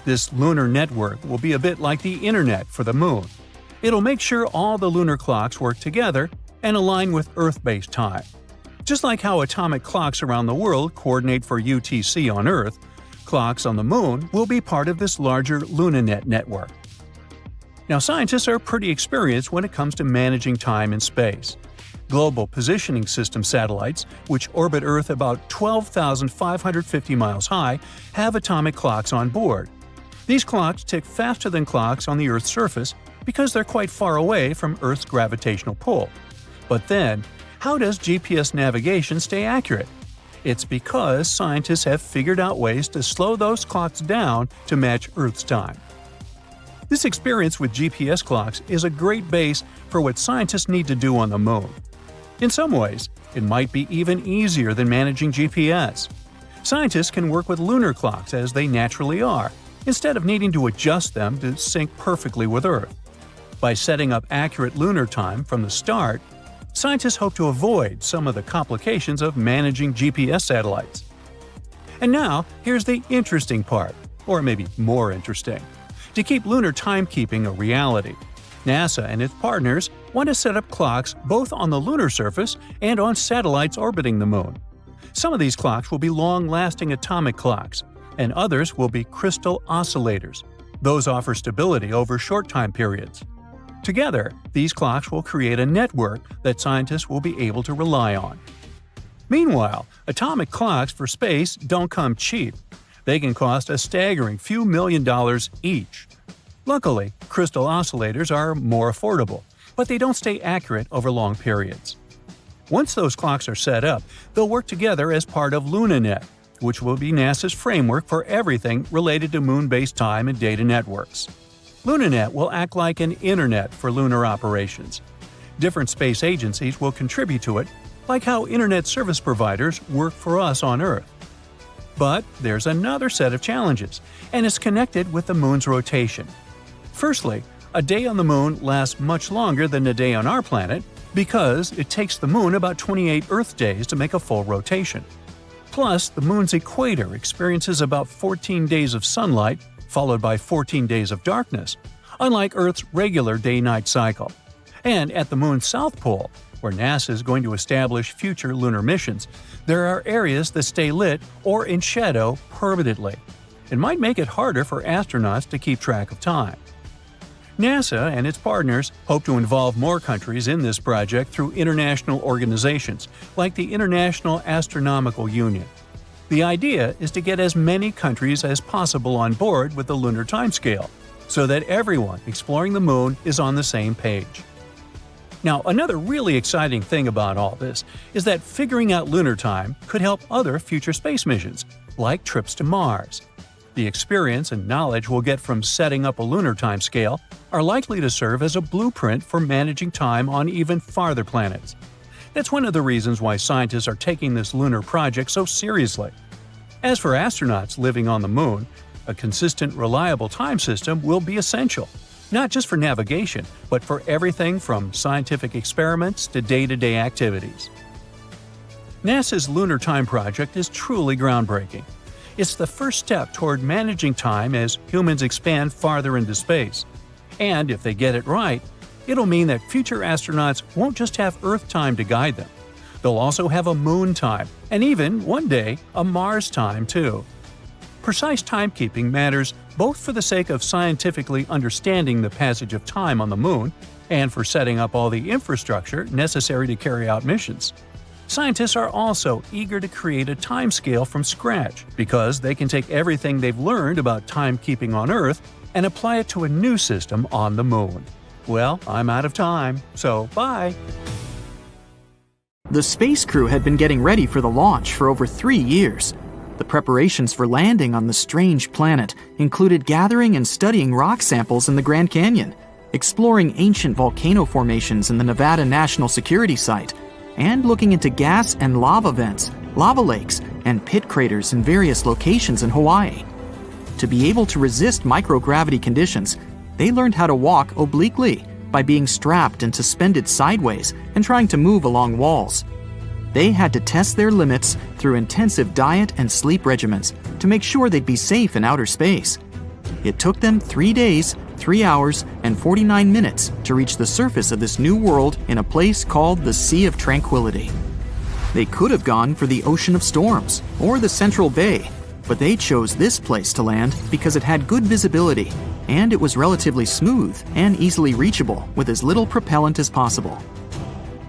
This lunar network will be a bit like the Internet for the moon. It'll make sure all the lunar clocks work together and align with Earth-based time. Just like how atomic clocks around the world coordinate for UTC on Earth, clocks on the moon will be part of this larger LunaNet network. Now, scientists are pretty experienced when it comes to managing time in space. Global Positioning System satellites, which orbit Earth about 12,550 miles high, have atomic clocks on board. These clocks tick faster than clocks on the Earth's surface because they're quite far away from Earth's gravitational pull. But then, how does GPS navigation stay accurate? It's because scientists have figured out ways to slow those clocks down to match Earth's time. This experience with GPS clocks is a great base for what scientists need to do on the moon. In some ways, it might be even easier than managing GPS. Scientists can work with lunar clocks as they naturally are, instead of needing to adjust them to sync perfectly with Earth. By setting up accurate lunar time from the start, scientists hope to avoid some of the complications of managing GPS satellites. And now, here's the interesting part, or maybe more interesting. To keep lunar timekeeping a reality, NASA and its partners want to set up clocks both on the lunar surface and on satellites orbiting the Moon. Some of these clocks will be long-lasting atomic clocks, and others will be crystal oscillators. Those offer stability over short time periods. Together, these clocks will create a network that scientists will be able to rely on. Meanwhile, atomic clocks for space don't come cheap. They can cost a staggering few $1 million each. Luckily, crystal oscillators are more affordable, but they don't stay accurate over long periods. Once those clocks are set up, they'll work together as part of LunaNet, which will be NASA's framework for everything related to moon-based time and data networks. LunaNet will act like an internet for lunar operations. Different space agencies will contribute to it, like how internet service providers work for us on Earth. But there's another set of challenges, and it's connected with the Moon's rotation. Firstly, a day on the Moon lasts much longer than a day on our planet because it takes the Moon about 28 Earth days to make a full rotation. Plus, the Moon's equator experiences about 14 days of sunlight, followed by 14 days of darkness, unlike Earth's regular day-night cycle. And at the Moon's south pole, where NASA is going to establish future lunar missions, there are areas that stay lit or in shadow permanently. It might make it harder for astronauts to keep track of time. NASA and its partners hope to involve more countries in this project through international organizations, like the International Astronomical Union. The idea is to get as many countries as possible on board with the lunar timescale, so that everyone exploring the Moon is on the same page. Now, another really exciting thing about all this is that figuring out lunar time could help other future space missions, like trips to Mars. The experience and knowledge we'll get from setting up a lunar timescale are likely to serve as a blueprint for managing time on even farther planets. That's one of the reasons why scientists are taking this lunar project so seriously. As for astronauts living on the Moon, a consistent, reliable time system will be essential, not just for navigation, but for everything from scientific experiments to day-to-day activities. NASA's Lunar Time Project is truly groundbreaking. It's the first step toward managing time as humans expand farther into space. And if they get it right, it'll mean that future astronauts won't just have Earth time to guide them. They'll also have a Moon time, and even, one day, a Mars time too. Precise timekeeping matters both for the sake of scientifically understanding the passage of time on the Moon and for setting up all the infrastructure necessary to carry out missions. Scientists are also eager to create a timescale from scratch because they can take everything they've learned about timekeeping on Earth and apply it to a new system on the Moon. Well, I'm out of time, so bye! The space crew had been getting ready for the launch for over 3 years. The preparations for landing on the strange planet included gathering and studying rock samples in the Grand Canyon, exploring ancient volcano formations in the Nevada National Security Site, and looking into gas and lava vents, lava lakes, and pit craters in various locations in Hawaii. To be able to resist microgravity conditions, they learned how to walk obliquely by being strapped and suspended sideways and trying to move along walls. They had to test their limits through intensive diet and sleep regimens to make sure they'd be safe in outer space. It took them 3 days, 3 hours, and 49 minutes to reach the surface of this new world in a place called the Sea of Tranquility. They could have gone for the Ocean of Storms or the Central Bay, but they chose this place to land because it had good visibility and it was relatively smooth and easily reachable with as little propellant as possible.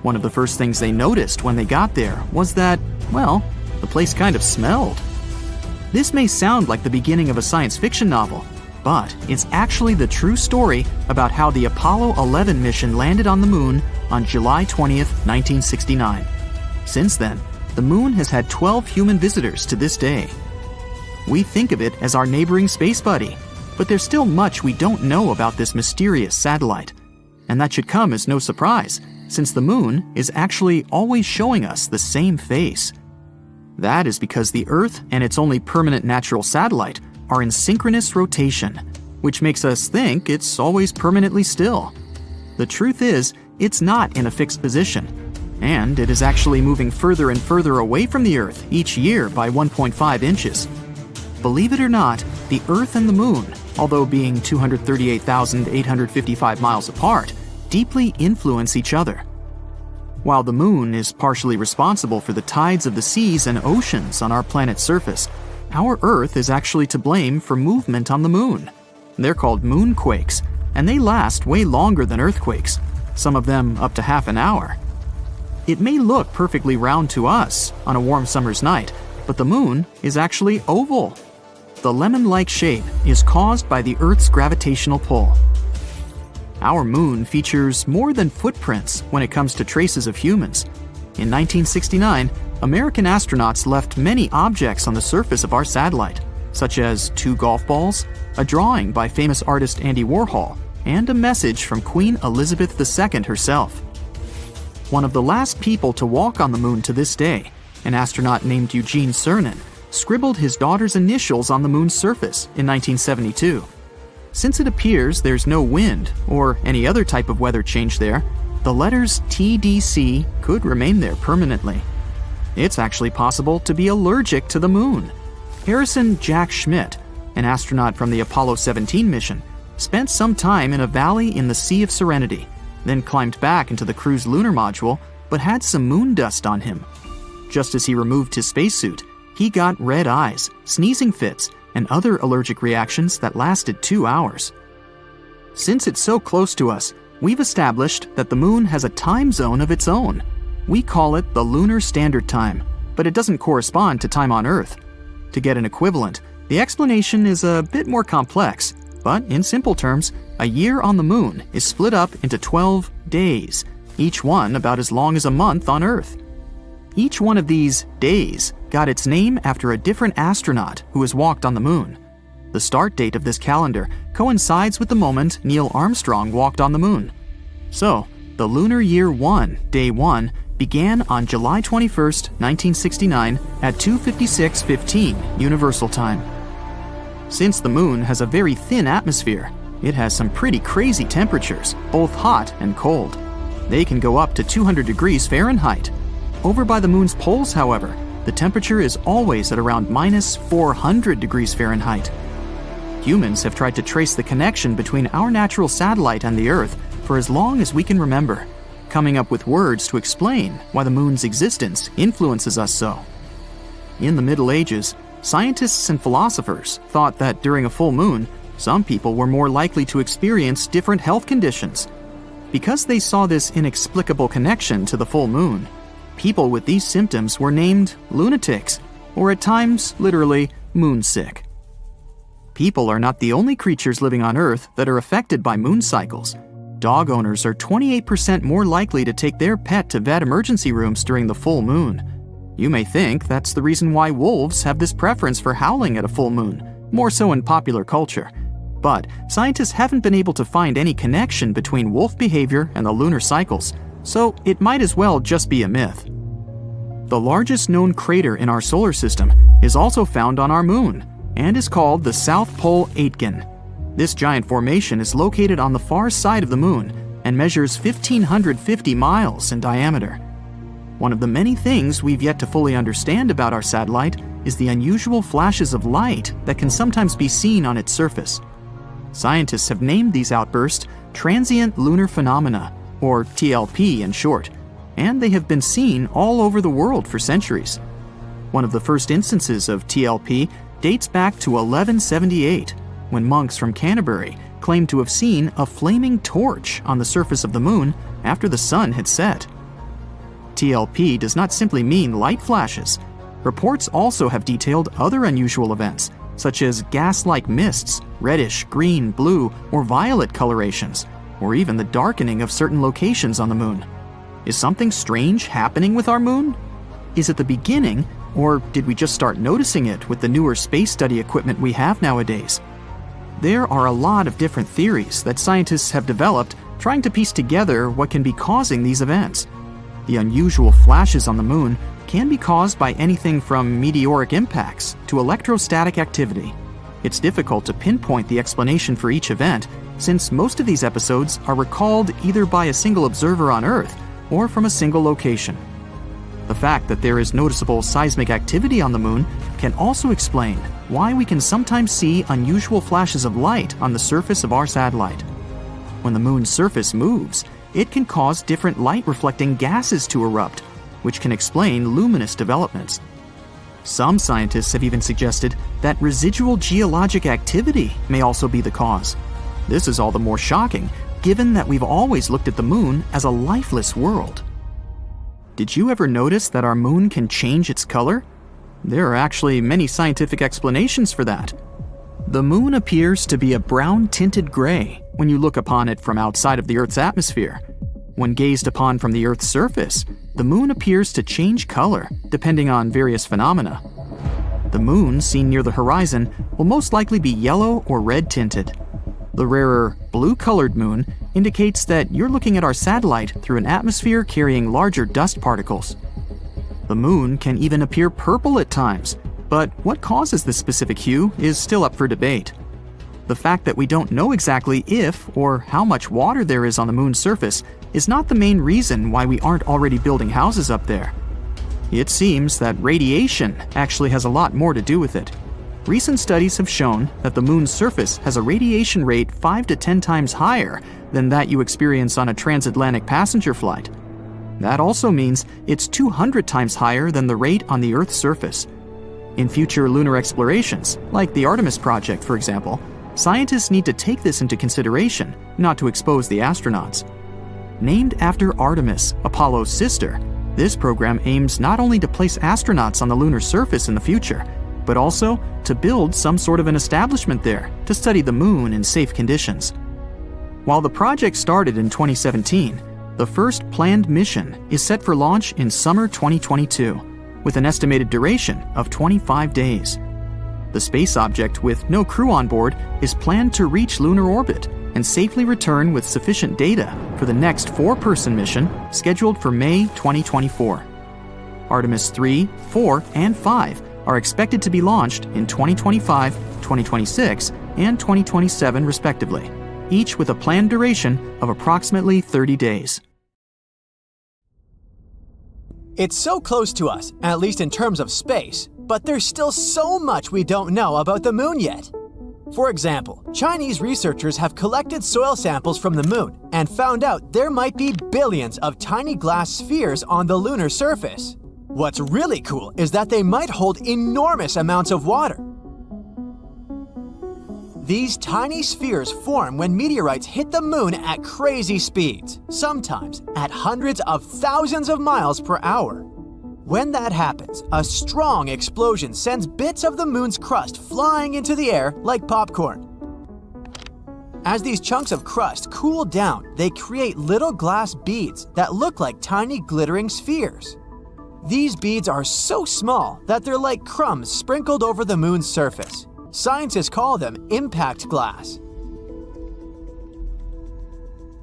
One of the first things they noticed when they got there was that, well, the place kind of smelled. This may sound like the beginning of a science fiction novel, but it's actually the true story about how the Apollo 11 mission landed on the Moon on July 20th, 1969. Since then, the Moon has had 12 human visitors to this day. We think of it as our neighboring space buddy, but there's still much we don't know about this mysterious satellite. And that should come as no surprise, since the moon is actually always showing us the same face. That is because the Earth and its only permanent natural satellite are in synchronous rotation, which makes us think it's always permanently still. The truth is, it's not in a fixed position, and it is actually moving further and further away from the Earth each year by 1.5 inches. Believe it or not, the Earth and the Moon, although being 238,855 miles apart, deeply influence each other. While the Moon is partially responsible for the tides of the seas and oceans on our planet's surface, our Earth is actually to blame for movement on the Moon. They're called moonquakes, and they last way longer than earthquakes, some of them up to half an hour. It may look perfectly round to us on a warm summer's night, but the Moon is actually oval. The lemon-like shape is caused by the Earth's gravitational pull. Our Moon features more than footprints when it comes to traces of humans. In 1969, American astronauts left many objects on the surface of our satellite, such as 2 golf balls, a drawing by famous artist Andy Warhol, and a message from Queen Elizabeth II herself. One of the last people to walk on the Moon to this day, an astronaut named Eugene Cernan, scribbled his daughter's initials on the Moon's surface in 1972. Since it appears there's no wind or any other type of weather change there, the letters TDC could remain there permanently. It's actually possible to be allergic to the Moon. Harrison Jack Schmitt, an astronaut from the Apollo 17 mission, spent some time in a valley in the Sea of Serenity, then climbed back into the crew's lunar module, but had some moon dust on him. Just as he removed his spacesuit, he got red eyes, sneezing fits, and other allergic reactions that lasted 2 hours. Since it's so close to us, we've established that the Moon has a time zone of its own. We call it the Lunar Standard Time, but it doesn't correspond to time on Earth. To get an equivalent, the explanation is a bit more complex, but in simple terms, a year on the Moon is split up into 12 days, each one about as long as a month on Earth. Each one of these days got its name after a different astronaut who has walked on the Moon. The start date of this calendar coincides with the moment Neil Armstrong walked on the Moon. So, the Lunar Year 1, Day 1, began on July 21st, 1969 at 2:56:15 Universal Time. Since the Moon has a very thin atmosphere, it has some pretty crazy temperatures, both hot and cold. They can go up to 200 degrees Fahrenheit. Over by the Moon's poles, however, the temperature is always at around minus 400 degrees Fahrenheit. Humans have tried to trace the connection between our natural satellite and the Earth for as long as we can remember, coming up with words to explain why the Moon's existence influences us so. In the Middle Ages, scientists and philosophers thought that during a full moon, some people were more likely to experience different health conditions. Because they saw this inexplicable connection to the full moon, people with these symptoms were named lunatics, or at times, literally, moonsick. People are not the only creatures living on Earth that are affected by moon cycles. Dog owners are 28% more likely to take their pet to vet emergency rooms during the full moon. You may think that's the reason why wolves have this preference for howling at a full moon, more so in popular culture. But scientists haven't been able to find any connection between wolf behavior and the lunar cycles, so it might as well just be a myth. The largest known crater in our solar system is also found on our Moon, and is called the South Pole Aitken. This giant formation is located on the far side of the Moon and measures 1,550 miles in diameter. One of the many things we've yet to fully understand about our satellite is the unusual flashes of light that can sometimes be seen on its surface. Scientists have named these outbursts Transient Lunar Phenomena, or TLP in short, and they have been seen all over the world for centuries. One of the first instances of TLP dates back to 1178, when monks from Canterbury claimed to have seen a flaming torch on the surface of the Moon after the sun had set. TLP does not simply mean light flashes. Reports also have detailed other unusual events, such as gas-like mists, reddish, green, blue, or violet colorations, or even the darkening of certain locations on the Moon. Is something strange happening with our Moon? Is it the beginning, or did we just start noticing it with the newer space study equipment we have nowadays? There are a lot of different theories that scientists have developed trying to piece together what can be causing these events. The unusual flashes on the moon can be caused by anything from meteoric impacts to electrostatic activity. It's difficult to pinpoint the explanation for each event, since most of these episodes are recalled either by a single observer on Earth or from a single location. The fact that there is noticeable seismic activity on the moon can also explain why we can sometimes see unusual flashes of light on the surface of our satellite. When the moon's surface moves, it can cause different light-reflecting gases to erupt, which can explain luminous developments. Some scientists have even suggested that residual geologic activity may also be the cause. This is all the more shocking, given that we've always looked at the moon as a lifeless world. Did you ever notice that our moon can change its color? There are actually many scientific explanations for that. The moon appears to be a brown-tinted gray when you look upon it from outside of the Earth's atmosphere. When gazed upon from the Earth's surface, the moon appears to change color depending on various phenomena. The moon seen near the horizon will most likely be yellow or red tinted. The rarer blue-colored moon indicates that you're looking at our satellite through an atmosphere carrying larger dust particles. The moon can even appear purple at times, but what causes this specific hue is still up for debate. The fact that we don't know exactly if or how much water there is on the moon's surface is not the main reason why we aren't already building houses up there. It seems that radiation actually has a lot more to do with it. Recent studies have shown that the moon's surface has a radiation rate 5 to 10 times higher than that you experience on a transatlantic passenger flight. That also means it's 200 times higher than the rate on the Earth's surface. In future lunar explorations, like the Artemis project for example, scientists need to take this into consideration, not to expose the astronauts. Named after Artemis, Apollo's sister, this program aims not only to place astronauts on the lunar surface in the future, but also to build some sort of an establishment there to study the moon in safe conditions. While the project started in 2017, the first planned mission is set for launch in summer 2022, with an estimated duration of 25 days. The space object, with no crew on board, is planned to reach lunar orbit and safely return with sufficient data for the next 4-person mission scheduled for May 2024. Artemis 3, 4, and 5 are expected to be launched in 2025, 2026, and 2027 respectively, each with a planned duration of approximately 30 days. It's so close to us, at least in terms of space, but there's still so much we don't know about the moon yet. For example, Chinese researchers have collected soil samples from the moon and found out there might be billions of tiny glass spheres on the lunar surface. What's really cool is that they might hold enormous amounts of water. These tiny spheres form when meteorites hit the moon at crazy speeds, sometimes at hundreds of thousands of miles per hour. When that happens, a strong explosion sends bits of the moon's crust flying into the air like popcorn. As these chunks of crust cool down, they create little glass beads that look like tiny glittering spheres. These beads are so small that they're like crumbs sprinkled over the moon's surface. Scientists call them impact glass.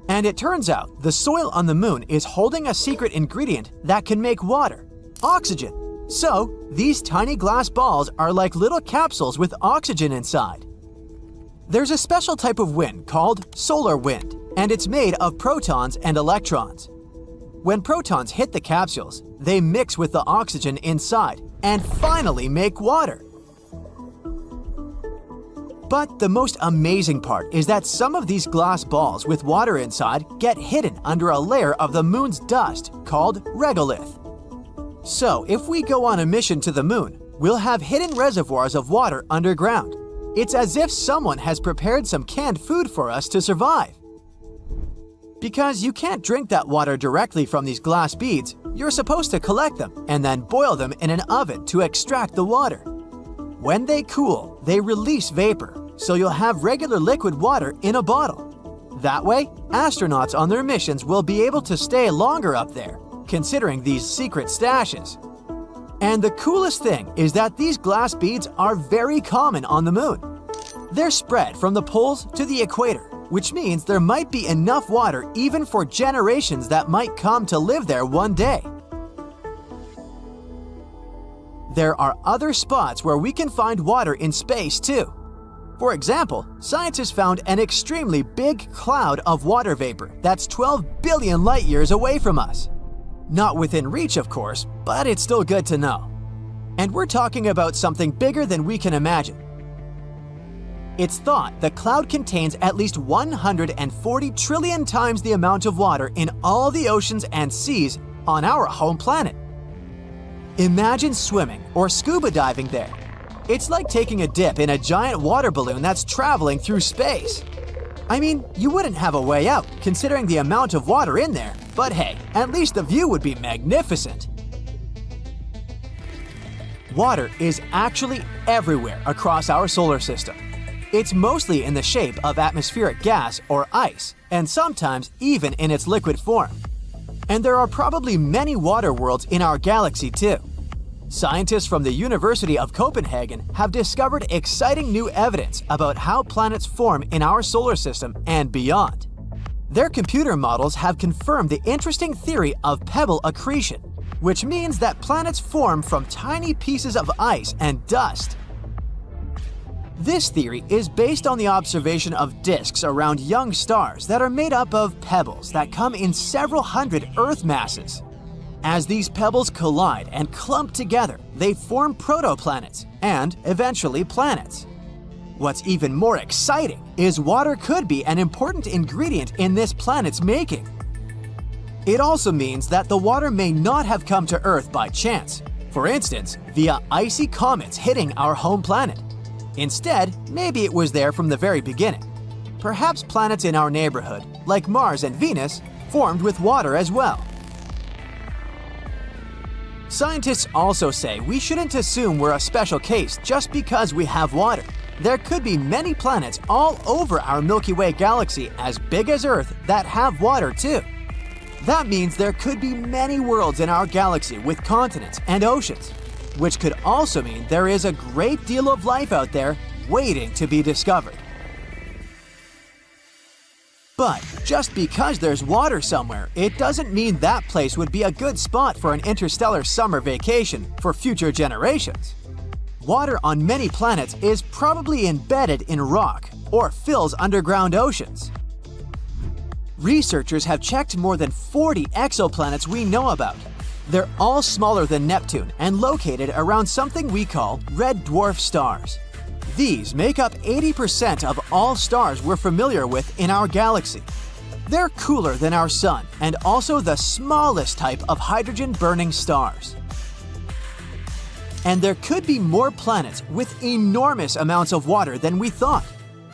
And it turns out the soil on the moon is holding a secret ingredient that can make water: oxygen. So, these tiny glass balls are like little capsules with oxygen inside. There's a special type of wind called solar wind, and it's made of protons and electrons. When protons hit the capsules, they mix with the oxygen inside and finally make water. But the most amazing part is that some of these glass balls with water inside get hidden under a layer of the moon's dust called regolith. So, if we go on a mission to the moon, we'll have hidden reservoirs of water underground. It's as if someone has prepared some canned food for us to survive. Because you can't drink that water directly from these glass beads, you're supposed to collect them and then boil them in an oven to extract the water. When they cool, they release vapor, so you'll have regular liquid water in a bottle. That way, astronauts on their missions will be able to stay longer up there, considering these secret stashes. And the coolest thing is that these glass beads are very common on the moon. They're spread from the poles to the equator, which means there might be enough water even for generations that might come to live there one day. There are other spots where we can find water in space too. For example, scientists found an extremely big cloud of water vapor that's 12 billion light years away from us. Not within reach, of course, but it's still good to know. And we're talking about something bigger than we can imagine. It's thought the cloud contains at least 140 trillion times the amount of water in all the oceans and seas on our home planet. Imagine swimming or scuba diving there. It's like taking a dip in a giant water balloon that's traveling through space. I mean, you wouldn't have a way out considering the amount of water in there, but hey, at least the view would be magnificent. Water is actually everywhere across our solar system. It's mostly in the shape of atmospheric gas or ice, and sometimes even in its liquid form. And there are probably many water worlds in our galaxy too. Scientists from the University of Copenhagen have discovered exciting new evidence about how planets form in our solar system and beyond. Their computer models have confirmed the interesting theory of pebble accretion, which means that planets form from tiny pieces of ice and dust. This theory is based on the observation of disks around young stars that are made up of pebbles that come in several hundred Earth masses. As these pebbles collide and clump together, they form protoplanets and eventually planets. What's even more exciting is water could be an important ingredient in this planet's making. It also means that the water may not have come to Earth by chance, for instance, via icy comets hitting our home planet. Instead, maybe it was there from the very beginning. Perhaps planets in our neighborhood, like Mars and Venus, formed with water as well. Scientists also say we shouldn't assume we're a special case just because we have water. There could be many planets all over our Milky Way galaxy as big as Earth that have water too. That means there could be many worlds in our galaxy with continents and oceans, which could also mean there is a great deal of life out there waiting to be discovered. But just because there's water somewhere, it doesn't mean that place would be a good spot for an interstellar summer vacation for future generations. Water on many planets is probably embedded in rock or fills underground oceans. Researchers have checked more than 40 exoplanets we know about. They're all smaller than Neptune and located around something we call red dwarf stars. These make up 80% of all stars we're familiar with in our galaxy. They're cooler than our Sun and also the smallest type of hydrogen-burning stars. And there could be more planets with enormous amounts of water than we thought.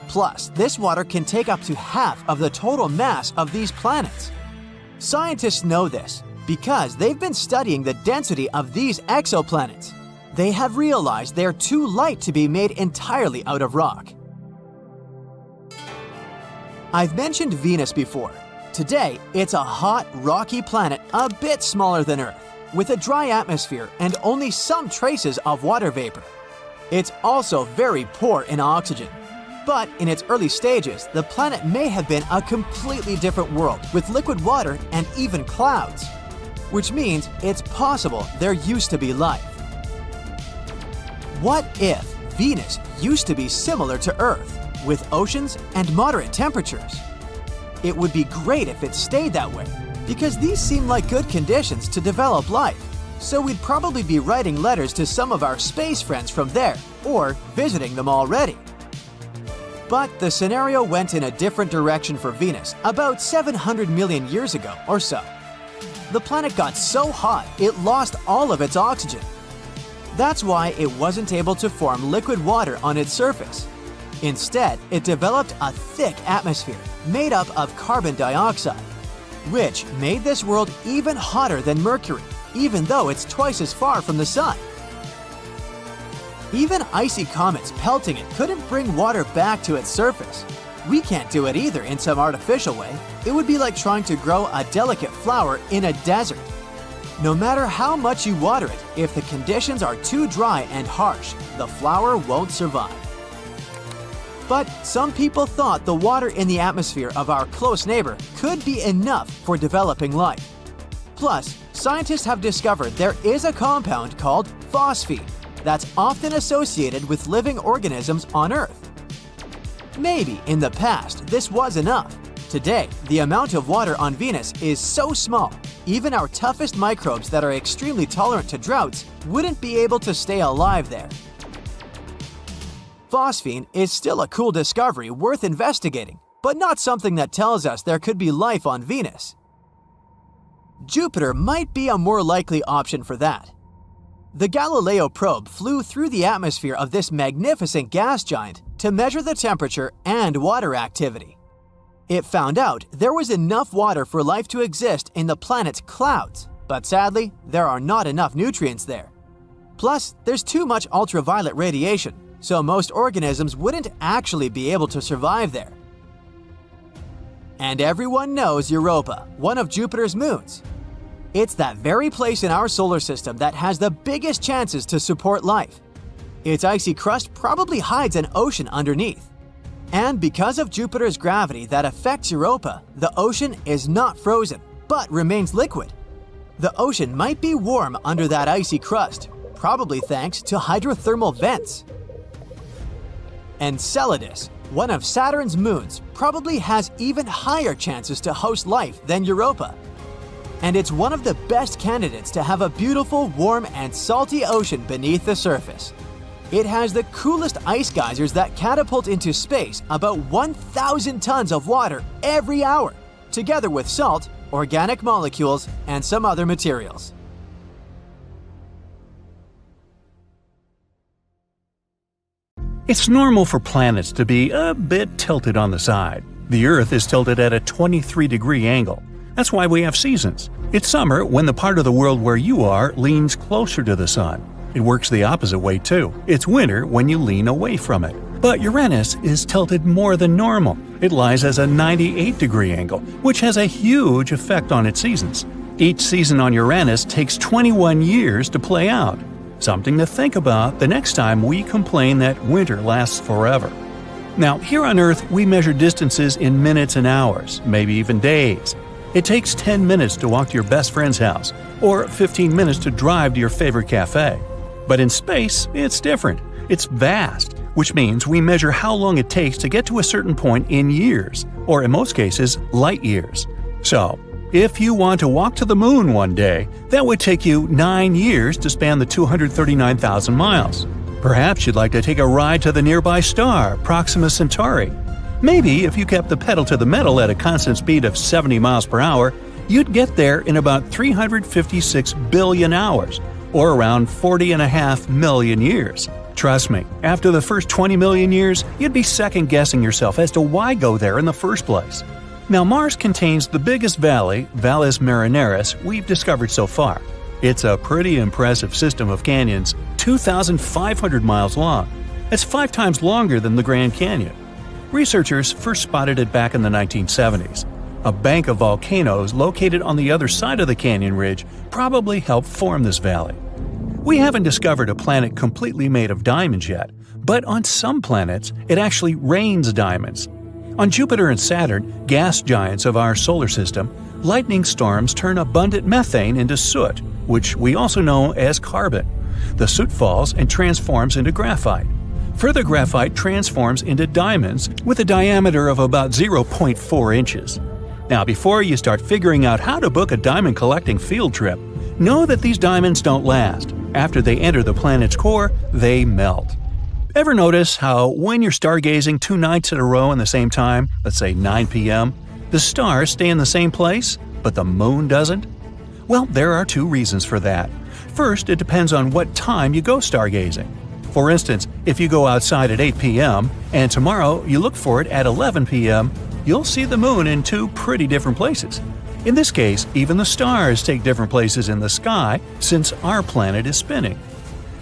Plus, this water can take up to half of the total mass of these planets. Scientists know this because they've been studying the density of these exoplanets. They have realized they're too light to be made entirely out of rock. I've mentioned Venus before. Today, it's a hot, rocky planet a bit smaller than Earth, with a dry atmosphere and only some traces of water vapor. It's also very poor in oxygen. But in its early stages, the planet may have been a completely different world with liquid water and even clouds, which means it's possible there used to be life. What if Venus used to be similar to Earth, with oceans and moderate temperatures? It would be great if it stayed that way, because these seem like good conditions to develop life, so we'd probably be writing letters to some of our space friends from there, or visiting them already. But the scenario went in a different direction for Venus about 700 million years ago or so. The planet got so hot it lost all of its oxygen. That's why it wasn't able to form liquid water on its surface. Instead, it developed a thick atmosphere made up of carbon dioxide, which made this world even hotter than Mercury, even though it's twice as far from the Sun. Even icy comets pelting it couldn't bring water back to its surface. We can't do it either in some artificial way. It would be like trying to grow a delicate flower in a desert. No matter how much you water it, if the conditions are too dry and harsh, the flower won't survive. But some people thought the water in the atmosphere of our close neighbor could be enough for developing life. Plus, scientists have discovered there is a compound called phosphine that's often associated with living organisms on Earth. Maybe in the past this was enough. Today, the amount of water on Venus is so small, even our toughest microbes that are extremely tolerant to droughts wouldn't be able to stay alive there. Phosphine is still a cool discovery worth investigating, but not something that tells us there could be life on Venus. Jupiter might be a more likely option for that. The Galileo probe flew through the atmosphere of this magnificent gas giant to measure the temperature and water activity. It found out there was enough water for life to exist in the planet's clouds, but sadly, there are not enough nutrients there. Plus, there's too much ultraviolet radiation, so most organisms wouldn't actually be able to survive there. And everyone knows Europa, one of Jupiter's moons. It's that very place in our solar system that has the biggest chances to support life. Its icy crust probably hides an ocean underneath. And because of Jupiter's gravity that affects Europa, the ocean is not frozen, but remains liquid. The ocean might be warm under that icy crust, probably thanks to hydrothermal vents. Enceladus, one of Saturn's moons, probably has even higher chances to host life than Europa. And it's one of the best candidates to have a beautiful, warm, and salty ocean beneath the surface. It has the coolest ice geysers that catapult into space about 1,000 tons of water every hour, together with salt, organic molecules, and some other materials. It's normal for planets to be a bit tilted on the side. The Earth is tilted at a 23-degree angle. That's why we have seasons. It's summer when the part of the world where you are leans closer to the sun. It works the opposite way too. It's winter when you lean away from it. But Uranus is tilted more than normal. It lies as a 98-degree angle, which has a huge effect on its seasons. Each season on Uranus takes 21 years to play out. Something to think about the next time we complain that winter lasts forever. Now, here on Earth, we measure distances in minutes and hours, maybe even days. It takes 10 minutes to walk to your best friend's house, or 15 minutes to drive to your favorite cafe. But in space, it's different. It's vast, which means we measure how long it takes to get to a certain point in years, or in most cases, light years. So, if you want to walk to the moon one day, that would take you 9 years to span the 239,000 miles. Perhaps you'd like to take a ride to the nearby star, Proxima Centauri. Maybe if you kept the pedal to the metal at a constant speed of 70 miles per hour, you'd get there in about 356 billion hours, or around 40.5 million years. Trust me, after the first 20 million years, you'd be second-guessing yourself as to why go there in the first place. Now, Mars contains the biggest valley, Valles Marineris, we've discovered so far. It's a pretty impressive system of canyons, 2,500 miles long. That's 5 times longer than the Grand Canyon. Researchers first spotted it back in the 1970s. A bank of volcanoes located on the other side of the canyon ridge probably helped form this valley. We haven't discovered a planet completely made of diamonds yet, but on some planets, it actually rains diamonds. On Jupiter and Saturn, gas giants of our solar system, lightning storms turn abundant methane into soot, which we also know as carbon. The soot falls and transforms into graphite. Further graphite transforms into diamonds with a diameter of about 0.4 inches. Now, before you start figuring out how to book a diamond collecting field trip, know that these diamonds don't last. After they enter the planet's core, they melt. Ever notice how when you're stargazing 2 nights in a row in the same time, let's say 9 p.m., the stars stay in the same place, but the moon doesn't? Well, there are 2 reasons for that. First, it depends on what time you go stargazing. For instance, if you go outside at 8 p.m. and tomorrow you look for it at 11 p.m., you'll see the moon in 2 pretty different places. In this case, even the stars take different places in the sky since our planet is spinning.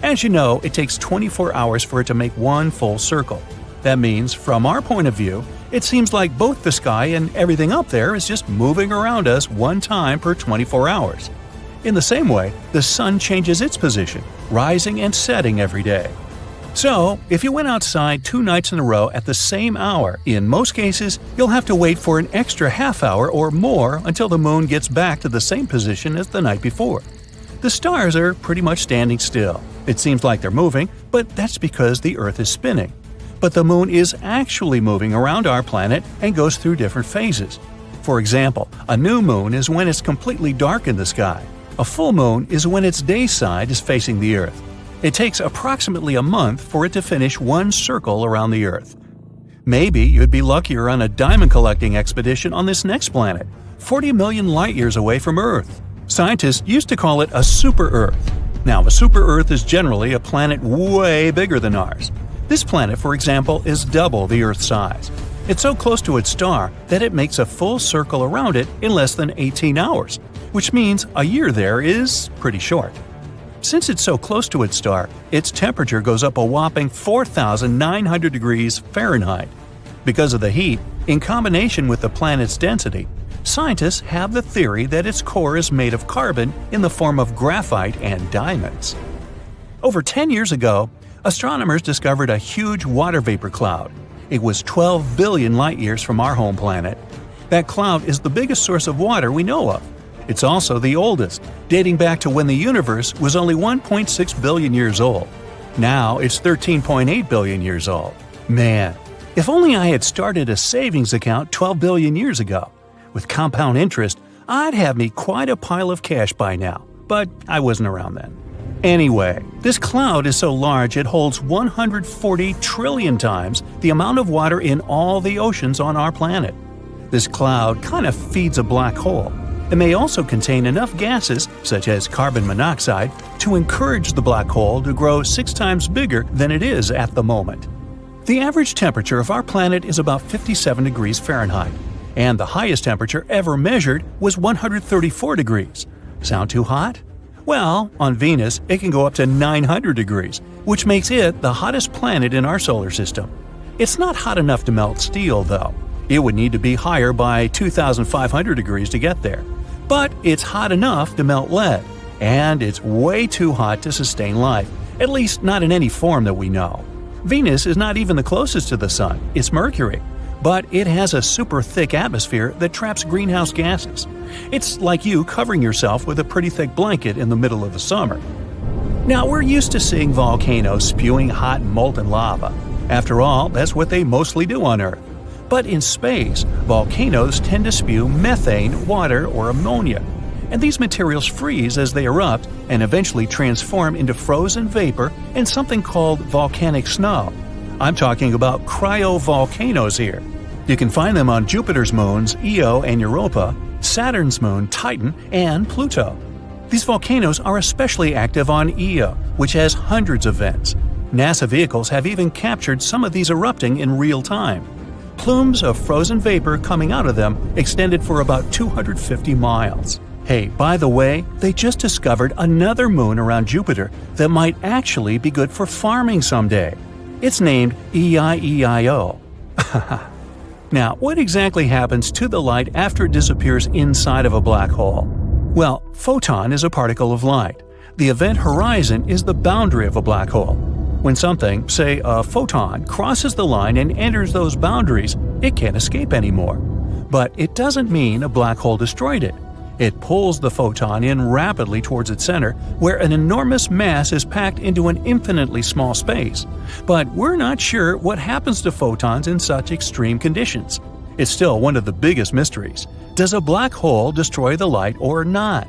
As you know, it takes 24 hours for it to make one full circle. That means, from our point of view, it seems like both the sky and everything up there is just moving around us one time per 24 hours. In the same way, the sun changes its position, rising and setting every day. So, if you went outside 2 nights in a row at the same hour, in most cases, you'll have to wait for an extra half hour or more until the moon gets back to the same position as the night before. The stars are pretty much standing still. It seems like they're moving, but that's because the Earth is spinning. But the moon is actually moving around our planet and goes through different phases. For example, a new moon is when it's completely dark in the sky. A full moon is when its day side is facing the Earth. It takes approximately a month for it to finish one circle around the Earth. Maybe you'd be luckier on a diamond collecting expedition on this next planet, 40 million light-years away from Earth. Scientists used to call it a super-Earth. Now, a super-Earth is generally a planet way bigger than ours. This planet, for example, is double the Earth's size. It's so close to its star that it makes a full circle around it in less than 18 hours, which means a year there is pretty short. Since it's so close to its star, its temperature goes up a whopping 4,900 degrees Fahrenheit. Because of the heat, in combination with the planet's density, scientists have the theory that its core is made of carbon in the form of graphite and diamonds. Over 10 years ago, astronomers discovered a huge water vapor cloud. It was 12 billion light-years from our home planet. That cloud is the biggest source of water we know of. It's also the oldest, dating back to when the universe was only 1.6 billion years old. Now it's 13.8 billion years old. Man, if only I had started a savings account 12 billion years ago. With compound interest, I'd have me quite a pile of cash by now, but I wasn't around then. Anyway, this cloud is so large it holds 140 trillion times the amount of water in all the oceans on our planet. This cloud kind of feeds a black hole. It may also contain enough gases, such as carbon monoxide, to encourage the black hole to grow 6 times bigger than it is at the moment. The average temperature of our planet is about 57 degrees Fahrenheit, and the highest temperature ever measured was 134 degrees. Sound too hot? Well, on Venus, it can go up to 900 degrees, which makes it the hottest planet in our solar system. It's not hot enough to melt steel, though. It would need to be higher by 2,500 degrees to get there. But it's hot enough to melt lead, and it's way too hot to sustain life, at least not in any form that we know. Venus is not even the closest to the Sun, it's Mercury, but it has a super thick atmosphere that traps greenhouse gases. It's like you covering yourself with a pretty thick blanket in the middle of the summer. Now, we're used to seeing volcanoes spewing hot molten lava. After all, that's what they mostly do on Earth. But in space, volcanoes tend to spew methane, water, or ammonia. And these materials freeze as they erupt and eventually transform into frozen vapor and something called volcanic snow. I'm talking about cryovolcanoes here. You can find them on Jupiter's moons Io and Europa, Saturn's moon Titan, and Pluto. These volcanoes are especially active on Io, which has hundreds of vents. NASA vehicles have even captured some of these erupting in real time. Plumes of frozen vapor coming out of them extended for about 250 miles. Hey, by the way, they just discovered another moon around Jupiter that might actually be good for farming someday. It's named EIEIO. Now, what exactly happens to the light after it disappears inside of a black hole? Well, photon is a particle of light. The event horizon is the boundary of a black hole. When something, say a photon, crosses the line and enters those boundaries, it can't escape anymore. But it doesn't mean a black hole destroyed it. It pulls the photon in rapidly towards its center, where an enormous mass is packed into an infinitely small space. But we're not sure what happens to photons in such extreme conditions. It's still one of the biggest mysteries. Does a black hole destroy the light or not?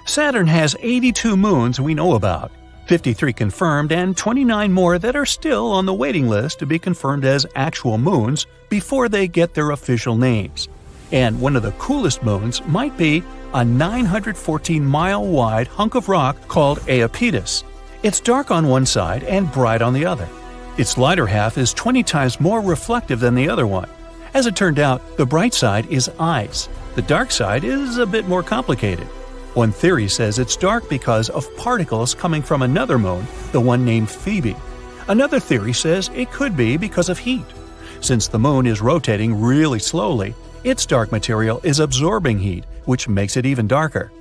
Saturn has 82 moons we know about. 53 confirmed and 29 more that are still on the waiting list to be confirmed as actual moons before they get their official names. And one of the coolest moons might be a 914-mile-wide hunk of rock called Iapetus. It's dark on one side and bright on the other. Its lighter half is 20 times more reflective than the other one. As it turned out, the bright side is ice. The dark side is a bit more complicated. One theory says it's dark because of particles coming from another moon, the one named Phoebe. Another theory says it could be because of heat. Since the moon is rotating really slowly, its dark material is absorbing heat, which makes it even darker.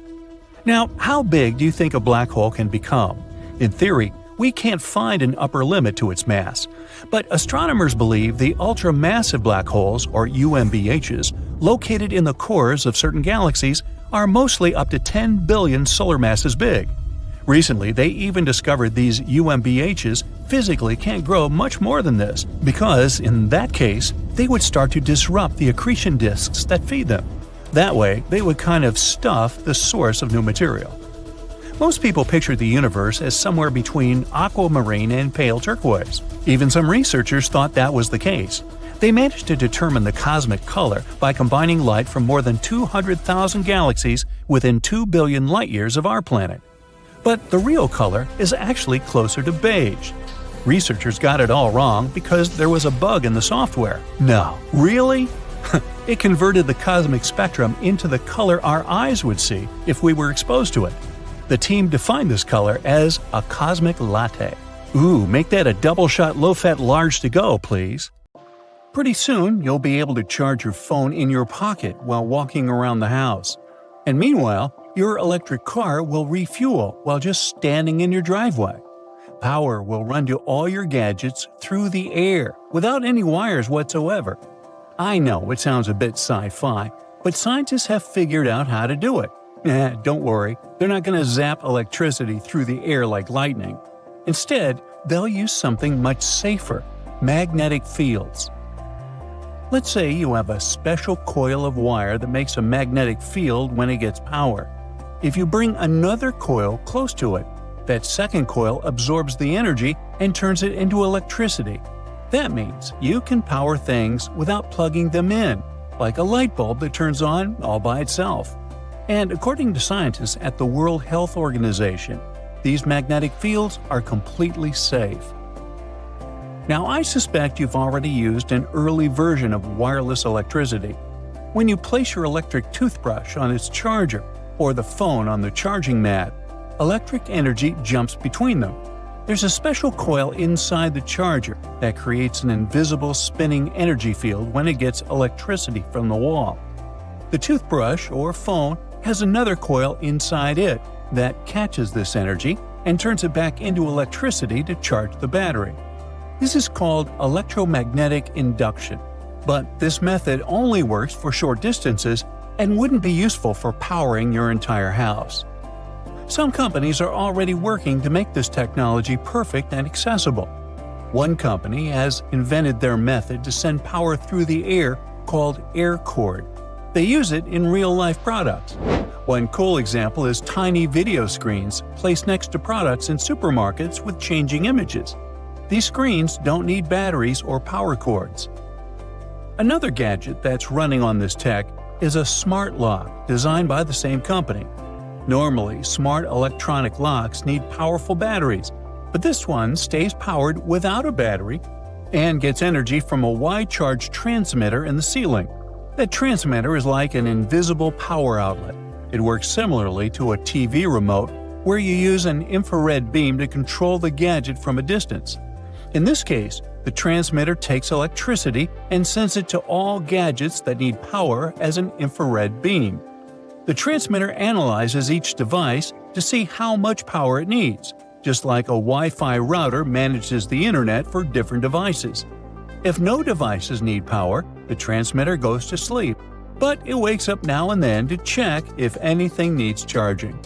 Now, how big do you think a black hole can become? In theory, We can't find an upper limit to its mass, but astronomers believe the ultra-massive black holes, or UMBHs, located in the cores of certain galaxies are mostly up to 10 billion solar masses big. Recently, they even discovered these UMBHs physically can't grow much more than this, because, in that case, they would start to disrupt the accretion disks that feed them. That way, they would kind of stuff the source of new material. Most people picture the universe as somewhere between aquamarine and pale turquoise. Even some researchers thought that was the case. They managed to determine the cosmic color by combining light from more than 200,000 galaxies within 2 billion light-years of our planet. But the real color is actually closer to beige. Researchers got it all wrong because there was a bug in the software. No, really? It converted the cosmic spectrum into the color our eyes would see if we were exposed to it. The team defined this color as a cosmic latte. Ooh, make that a double-shot low-fat large to go, please. Pretty soon, you'll be able to charge your phone in your pocket while walking around the house. And meanwhile, your electric car will refuel while just standing in your driveway. Power will run to all your gadgets through the air without any wires whatsoever. I know it sounds a bit sci-fi, but scientists have figured out how to do it. Don't worry, they're not going to zap electricity through the air like lightning. Instead, they'll use something much safer: magnetic fields. Let's say you have a special coil of wire that makes a magnetic field when it gets power. If you bring another coil close to it, that second coil absorbs the energy and turns it into electricity. That means you can power things without plugging them in, like a light bulb that turns on all by itself. And according to scientists at the World Health Organization, these magnetic fields are completely safe. Now, I suspect you've already used an early version of wireless electricity. When you place your electric toothbrush on its charger or the phone on the charging mat, electric energy jumps between them. There's a special coil inside the charger that creates an invisible spinning energy field when it gets electricity from the wall. The toothbrush or phone has another coil inside it that catches this energy and turns it back into electricity to charge the battery. This is called electromagnetic induction, but this method only works for short distances and wouldn't be useful for powering your entire house. Some companies are already working to make this technology perfect and accessible. One company has invented their method to send power through the air called air cord. They use it in real-life products. One cool example is tiny video screens placed next to products in supermarkets with changing images. These screens don't need batteries or power cords. Another gadget that's running on this tech is a smart lock designed by the same company. Normally, smart electronic locks need powerful batteries, but this one stays powered without a battery and gets energy from a wide-charge transmitter in the ceiling. That transmitter is like an invisible power outlet. It works similarly to a TV remote, where you use an infrared beam to control the gadget from a distance. In this case, the transmitter takes electricity and sends it to all gadgets that need power as an infrared beam. The transmitter analyzes each device to see how much power it needs, just like a Wi-Fi router manages the internet for different devices. If no devices need power, the transmitter goes to sleep, but it wakes up now and then to check if anything needs charging.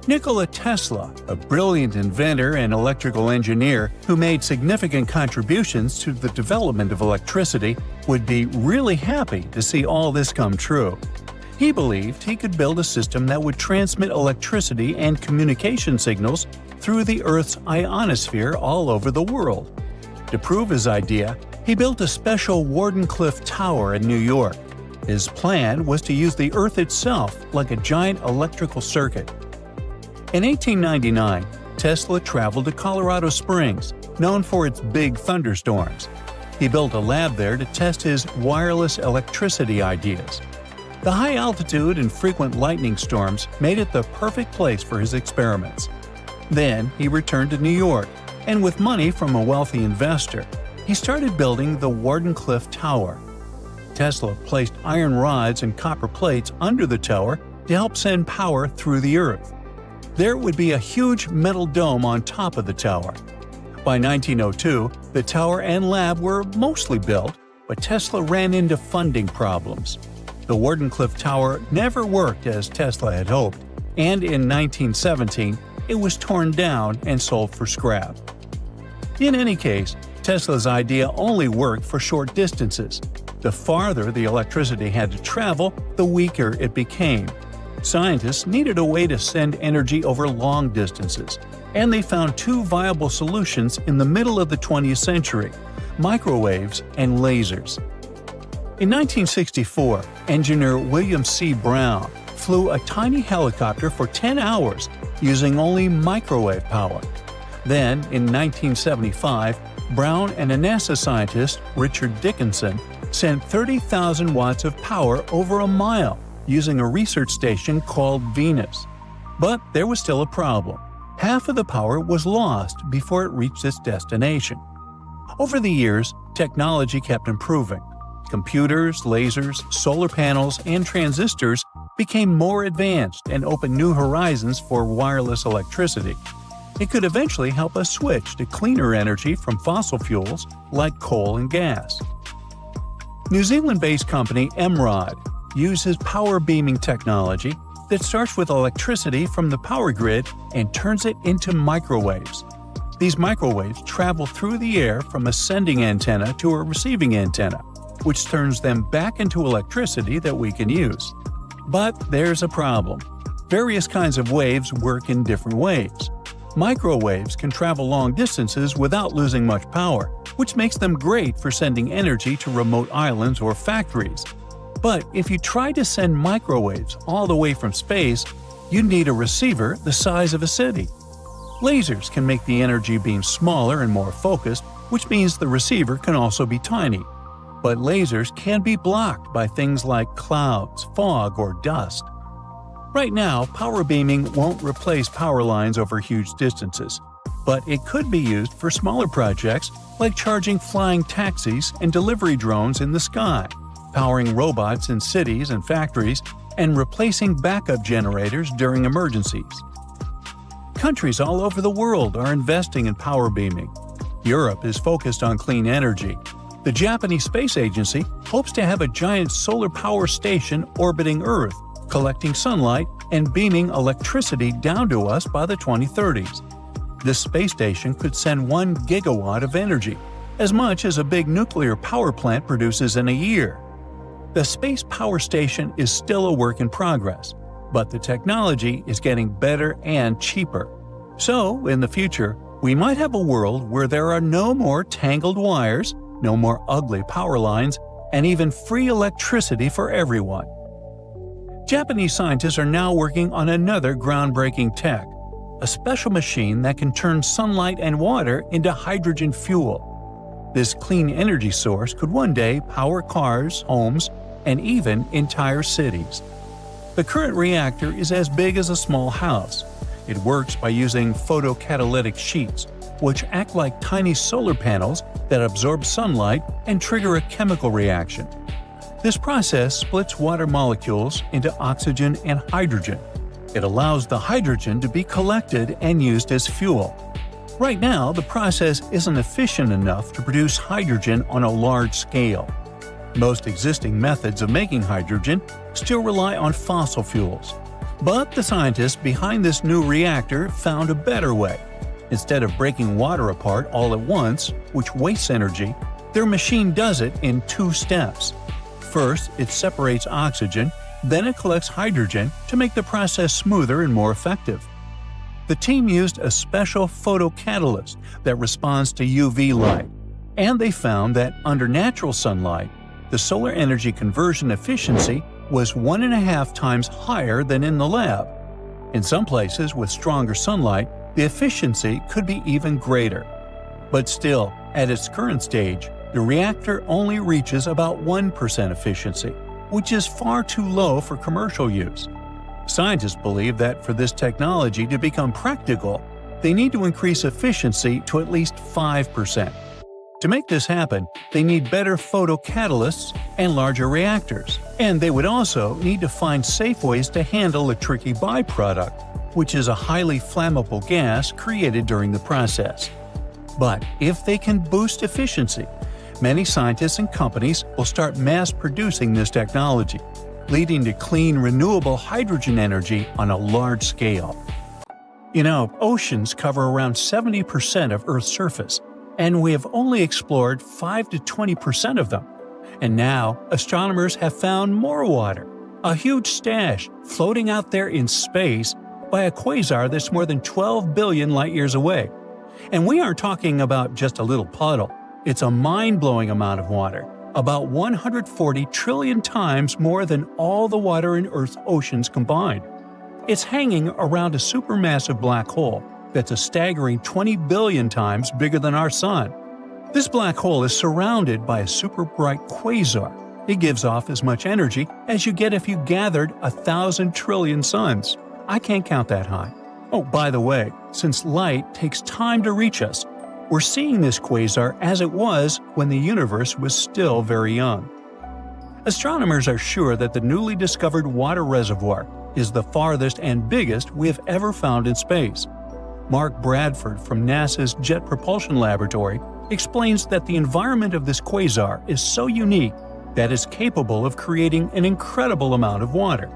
Nikola Tesla, a brilliant inventor and electrical engineer who made significant contributions to the development of electricity, would be really happy to see all this come true. He believed he could build a system that would transmit electricity and communication signals through the Earth's ionosphere all over the world. To prove his idea, he built a special Wardenclyffe Tower in New York. His plan was to use the Earth itself like a giant electrical circuit. In 1899, Tesla traveled to Colorado Springs, known for its big thunderstorms. He built a lab there to test his wireless electricity ideas. The high altitude and frequent lightning storms made it the perfect place for his experiments. Then he returned to New York, and with money from a wealthy investor, he started building the Wardenclyffe Tower. Tesla placed iron rods and copper plates under the tower to help send power through the Earth. there would be a huge metal dome on top of the tower. By 1902, the tower and lab were mostly built, but Tesla ran into funding problems. The Wardenclyffe Tower never worked as Tesla had hoped, and in 1917, it was torn down and sold for scrap. In any case, Tesla's idea only worked for short distances. The farther the electricity had to travel, the weaker it became. Scientists needed a way to send energy over long distances, and they found two viable solutions in the middle of the 20th century: microwaves and lasers. In 1964, engineer William C. Brown flew a tiny helicopter for 10 hours using only microwave power. Then, in 1975, Brown and a NASA scientist, Richard Dickinson, sent 30,000 watts of power over a mile using a research station called Venus. But there was still a problem. Half of the power was lost before it reached its destination. Over the years, technology kept improving. Computers, lasers, solar panels, and transistors became more advanced and opened new horizons for wireless electricity. It could eventually help us switch to cleaner energy from fossil fuels like coal and gas. New Zealand-based company Emrod uses power beaming technology that starts with electricity from the power grid and turns it into microwaves. These microwaves travel through the air from a sending antenna to a receiving antenna, which turns them back into electricity that we can use. But there's a problem. Various kinds of waves work in different ways. Microwaves can travel long distances without losing much power, which makes them great for sending energy to remote islands or factories. But if you try to send microwaves all the way from space, you'd need a receiver the size of a city. Lasers can make the energy beam smaller and more focused, which means the receiver can also be tiny. But lasers can be blocked by things like clouds, fog, or dust. Right now, power beaming won't replace power lines over huge distances, but it could be used for smaller projects like charging flying taxis and delivery drones in the sky, powering robots in cities and factories, and replacing backup generators during emergencies. Countries all over the world are investing in power beaming. Europe is focused on clean energy. The Japanese Space Agency hopes to have a giant solar power station orbiting Earth, collecting sunlight and beaming electricity down to us by the 2030s. This space station could send 1 gigawatt of energy, as much as a big nuclear power plant produces in a year. The space power station is still a work in progress, but the technology is getting better and cheaper. So, in the future, we might have a world where there are no more tangled wires, no more ugly power lines, and even free electricity for everyone. Japanese scientists are now working on another groundbreaking tech, a special machine that can turn sunlight and water into hydrogen fuel. This clean energy source could one day power cars, homes, and even entire cities. The current reactor is as big as a small house. It works by using photocatalytic sheets, which act like tiny solar panels that absorb sunlight and trigger a chemical reaction. This process splits water molecules into oxygen and hydrogen. It allows the hydrogen to be collected and used as fuel. Right now, the process isn't efficient enough to produce hydrogen on a large scale. Most existing methods of making hydrogen still rely on fossil fuels. But the scientists behind this new reactor found a better way. Instead of breaking water apart all at once, which wastes energy, their machine does it in 2 steps. First, it separates oxygen, then it collects hydrogen to make the process smoother and more effective. The team used a special photocatalyst that responds to UV light, and they found that under natural sunlight, the solar energy conversion efficiency was 1.5 times higher than in the lab. In some places with stronger sunlight, the efficiency could be even greater. But still, at its current stage, the reactor only reaches about 1% efficiency, which is far too low for commercial use. Scientists believe that for this technology to become practical, they need to increase efficiency to at least 5%. To make this happen, they need better photocatalysts and larger reactors, and they would also need to find safe ways to handle a tricky byproduct, which is a highly flammable gas created during the process. But if they can boost efficiency, many scientists and companies will start mass-producing this technology, leading to clean, renewable hydrogen energy on a large scale. You know, oceans cover around 70% of Earth's surface, and we have only explored 5 to 20% of them. And now, astronomers have found more water, a huge stash floating out there in space by a quasar that's more than 12 billion light-years away. And we aren't talking about just a little puddle. It's a mind-blowing amount of water, about 140 trillion times more than all the water in Earth's oceans combined. It's hanging around a supermassive black hole that's a staggering 20 billion times bigger than our Sun. This black hole is surrounded by a super bright quasar. It gives off as much energy as you get if you gathered 1,000 trillion suns. I can't count that high. Oh, by the way, since light takes time to reach us, we're seeing this quasar as it was when the universe was still very young. Astronomers are sure that the newly discovered water reservoir is the farthest and biggest we have ever found in space. Mark Bradford from NASA's Jet Propulsion Laboratory explains that the environment of this quasar is so unique that it's capable of creating an incredible amount of water.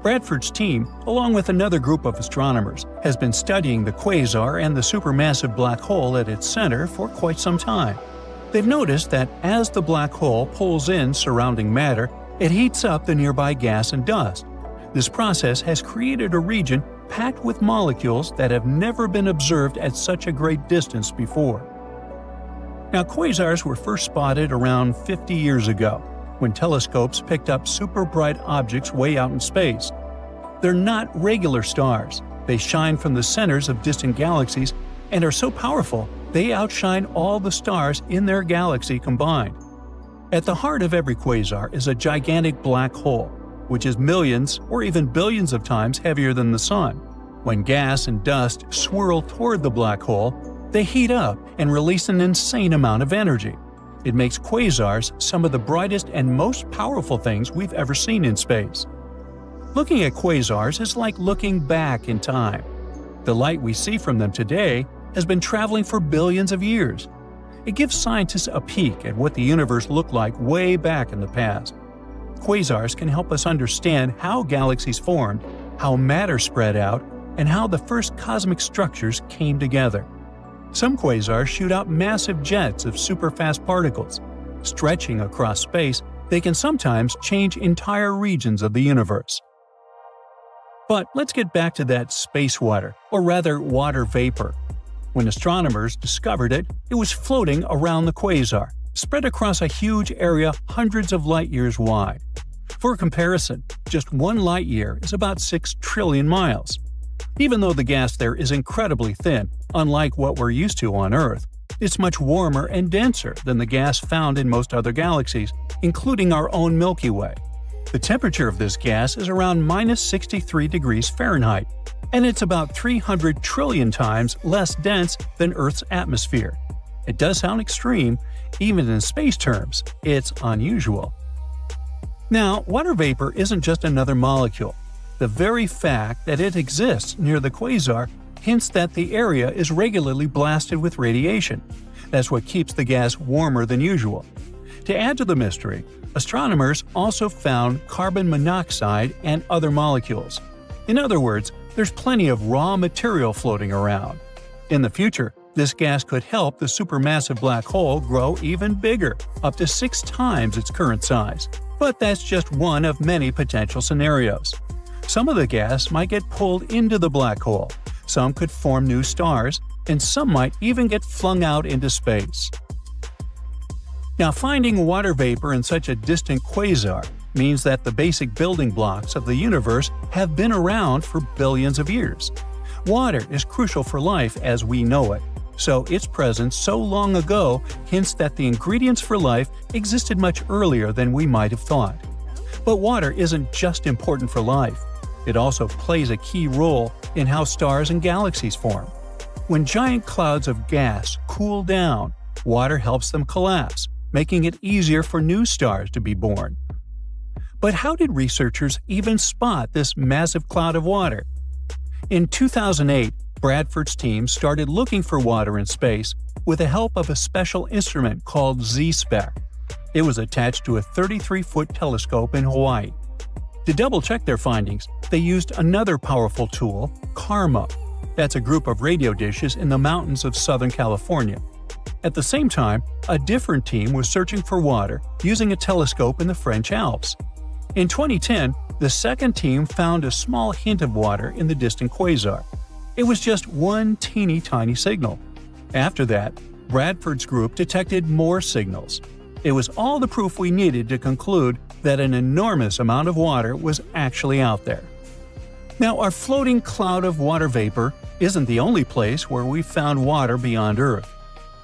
Bradford's team, along with another group of astronomers, has been studying the quasar and the supermassive black hole at its center for quite some time. They've noticed that as the black hole pulls in surrounding matter, it heats up the nearby gas and dust. This process has created a region packed with molecules that have never been observed at such a great distance before. Now, quasars were first spotted around 50 years ago, when telescopes picked up super bright objects way out in space. They're not regular stars. They shine from the centers of distant galaxies and are so powerful they outshine all the stars in their galaxy combined. At the heart of every quasar is a gigantic black hole, which is millions or even billions of times heavier than the Sun. When gas and dust swirl toward the black hole, they heat up and release an insane amount of energy. It makes quasars some of the brightest and most powerful things we've ever seen in space. Looking at quasars is like looking back in time. The light we see from them today has been traveling for billions of years. It gives scientists a peek at what the universe looked like way back in the past. Quasars can help us understand how galaxies formed, how matter spread out, and how the first cosmic structures came together. Some quasars shoot out massive jets of superfast particles. Stretching across space, they can sometimes change entire regions of the universe. But let's get back to that space water, or rather water vapor. When astronomers discovered it, it was floating around the quasar, spread across a huge area hundreds of light-years wide. For comparison, just 1 light-year is about 6 trillion miles. Even though the gas there is incredibly thin, unlike what we're used to on Earth, it's much warmer and denser than the gas found in most other galaxies, including our own Milky Way. The temperature of this gas is around -63 degrees Fahrenheit, and it's about 300 trillion times less dense than Earth's atmosphere. It does sound extreme, even in space terms, it's unusual. Now, water vapor isn't just another molecule. The very fact that it exists near the quasar hints that the area is regularly blasted with radiation. That's what keeps the gas warmer than usual. To add to the mystery, astronomers also found carbon monoxide and other molecules. In other words, there's plenty of raw material floating around. In the future, this gas could help the supermassive black hole grow even bigger, up to 6 times its current size. But that's just one of many potential scenarios. Some of the gas might get pulled into the black hole, some could form new stars, and some might even get flung out into space. Now, finding water vapor in such a distant quasar means that the basic building blocks of the universe have been around for billions of years. Water is crucial for life as we know it, so its presence so long ago hints that the ingredients for life existed much earlier than we might have thought. But water isn't just important for life. It also plays a key role in how stars and galaxies form. When giant clouds of gas cool down, water helps them collapse, making it easier for new stars to be born. But how did researchers even spot this massive cloud of water? In 2008, Bradford's team started looking for water in space with the help of a special instrument called Z-Spec. It was attached to a 33-foot telescope in Hawaii. To double-check their findings, they used another powerful tool, CARMA. That's a group of radio dishes in the mountains of Southern California. At the same time, a different team was searching for water using a telescope in the French Alps. In 2010, the second team found a small hint of water in the distant quasar. It was just one teeny-tiny signal. After that, Bradford's group detected more signals. It was all the proof we needed to conclude that an enormous amount of water was actually out there. Now, our floating cloud of water vapor isn't the only place where we've found water beyond Earth.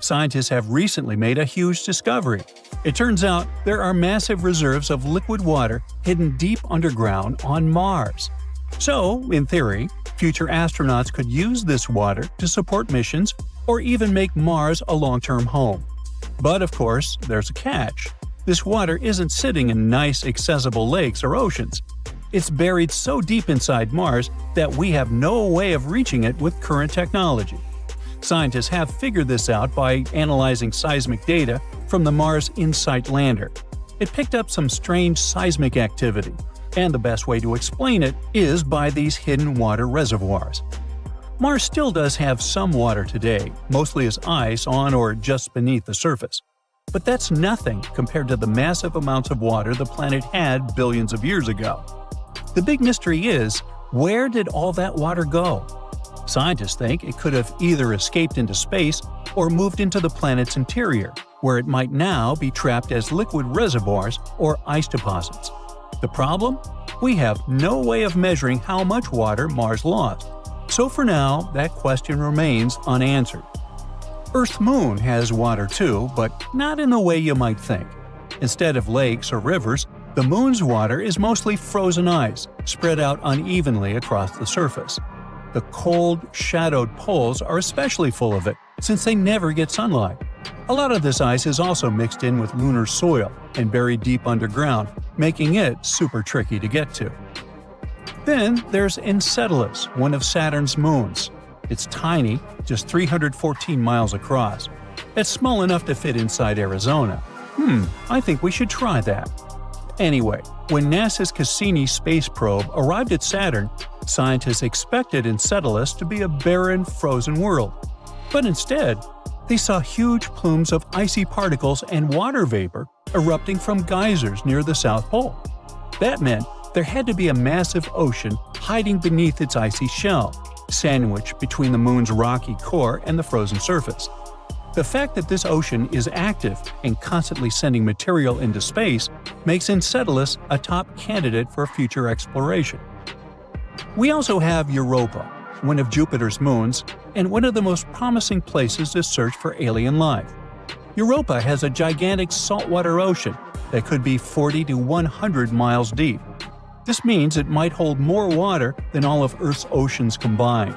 Scientists have recently made a huge discovery. It turns out there are massive reserves of liquid water hidden deep underground on Mars. So, in theory, future astronauts could use this water to support missions or even make Mars a long-term home. But of course, there's a catch. This water isn't sitting in nice, accessible lakes or oceans. It's buried so deep inside Mars that we have no way of reaching it with current technology. Scientists have figured this out by analyzing seismic data from the Mars InSight lander. It picked up some strange seismic activity, and the best way to explain it is by these hidden water reservoirs. Mars still does have some water today, mostly as ice on or just beneath the surface. But that's nothing compared to the massive amounts of water the planet had billions of years ago. The big mystery is, where did all that water go? Scientists think it could have either escaped into space or moved into the planet's interior, where it might now be trapped as liquid reservoirs or ice deposits. The problem? We have no way of measuring how much water Mars lost. So for now, that question remains unanswered. Earth's moon has water too, but not in the way you might think. Instead of lakes or rivers, the moon's water is mostly frozen ice, spread out unevenly across the surface. The cold, shadowed poles are especially full of it, since they never get sunlight. A lot of this ice is also mixed in with lunar soil and buried deep underground, making it super tricky to get to. Then there's Enceladus, one of Saturn's moons. It's tiny, just 314 miles across. It's small enough to fit inside Arizona. I think we should try that. Anyway, when NASA's Cassini space probe arrived at Saturn, scientists expected Enceladus to be a barren, frozen world. But instead, they saw huge plumes of icy particles and water vapor erupting from geysers near the South Pole. That meant there had to be a massive ocean hiding beneath its icy shell, sandwiched between the moon's rocky core and the frozen surface. The fact that this ocean is active and constantly sending material into space makes Enceladus a top candidate for future exploration. We also have Europa, one of Jupiter's moons, and one of the most promising places to search for alien life. Europa has a gigantic saltwater ocean that could be 40 to 100 miles deep. This means it might hold more water than all of Earth's oceans combined.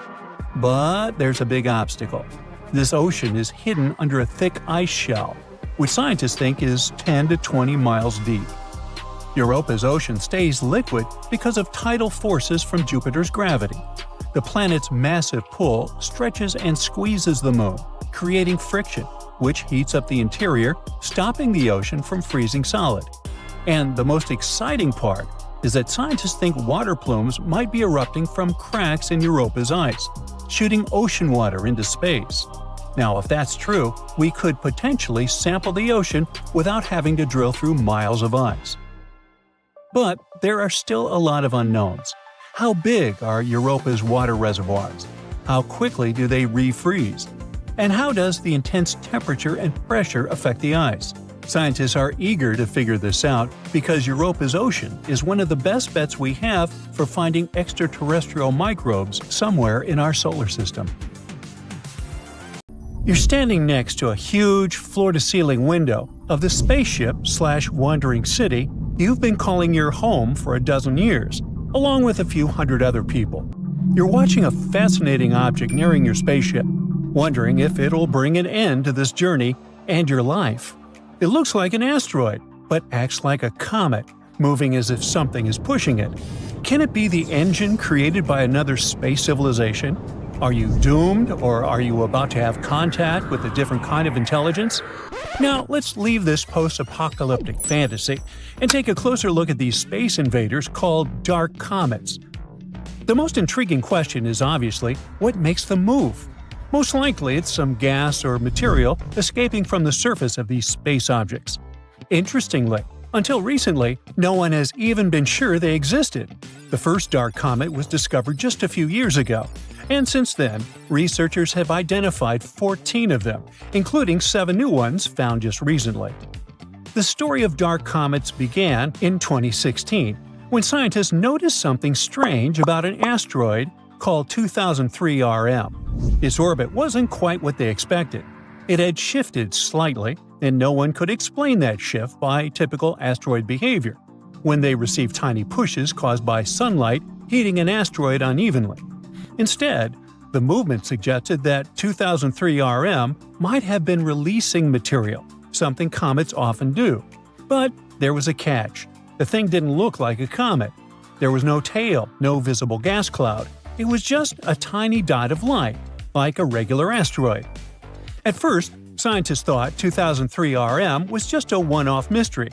But there's a big obstacle. This ocean is hidden under a thick ice shell, which scientists think is 10 to 20 miles deep. Europa's ocean stays liquid because of tidal forces from Jupiter's gravity. The planet's massive pull stretches and squeezes the moon, creating friction, which heats up the interior, stopping the ocean from freezing solid. And the most exciting part is that scientists think water plumes might be erupting from cracks in Europa's ice, shooting ocean water into space. Now, if that's true, we could potentially sample the ocean without having to drill through miles of ice. But there are still a lot of unknowns. How big are Europa's water reservoirs? How quickly do they refreeze? And how does the intense temperature and pressure affect the ice? Scientists are eager to figure this out because Europa's ocean is one of the best bets we have for finding extraterrestrial microbes somewhere in our solar system. You're standing next to a huge floor-to-ceiling window of the spaceship/wandering city you've been calling your home for a dozen years, along with a few hundred other people. You're watching a fascinating object nearing your spaceship, wondering if it'll bring an end to this journey and your life. It looks like an asteroid, but acts like a comet, moving as if something is pushing it. Can it be the engine created by another space civilization? Are you doomed, or are you about to have contact with a different kind of intelligence? Now, let's leave this post-apocalyptic fantasy and take a closer look at these space invaders called dark comets. The most intriguing question is obviously, what makes them move? Most likely it's some gas or material escaping from the surface of these space objects. Interestingly, until recently, no one has even been sure they existed. The first dark comet was discovered just a few years ago, and since then, researchers have identified 14 of them, including 7 new ones found just recently. The story of dark comets began in 2016, when scientists noticed something strange about an asteroid called 2003 RM. Its orbit wasn't quite what they expected. It had shifted slightly, and no one could explain that shift by typical asteroid behavior, when they received tiny pushes caused by sunlight heating an asteroid unevenly. Instead, the movement suggested that 2003 RM might have been releasing material, something comets often do. But there was a catch. The thing didn't look like a comet. There was no tail, no visible gas cloud. It was just a tiny dot of light, like a regular asteroid. At first, scientists thought 2003 RM was just a one-off mystery.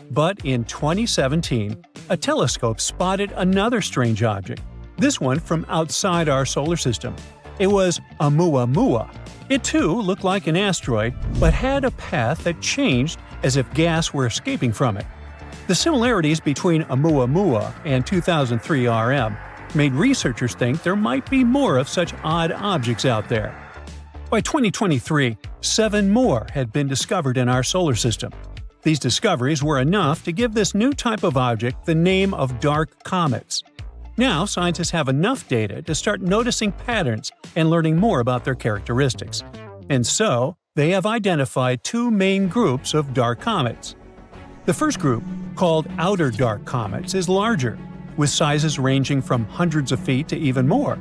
But in 2017, a telescope spotted another strange object, this one from outside our solar system. It was Oumuamua. It too looked like an asteroid, but had a path that changed as if gas were escaping from it. The similarities between Oumuamua and 2003 RM made researchers think there might be more of such odd objects out there. By 2023, 7 more had been discovered in our solar system. These discoveries were enough to give this new type of object the name of dark comets. Now, scientists have enough data to start noticing patterns and learning more about their characteristics. And so, they have identified 2 main groups of dark comets. The first group, called outer dark comets, is larger, with sizes ranging from hundreds of feet to even more.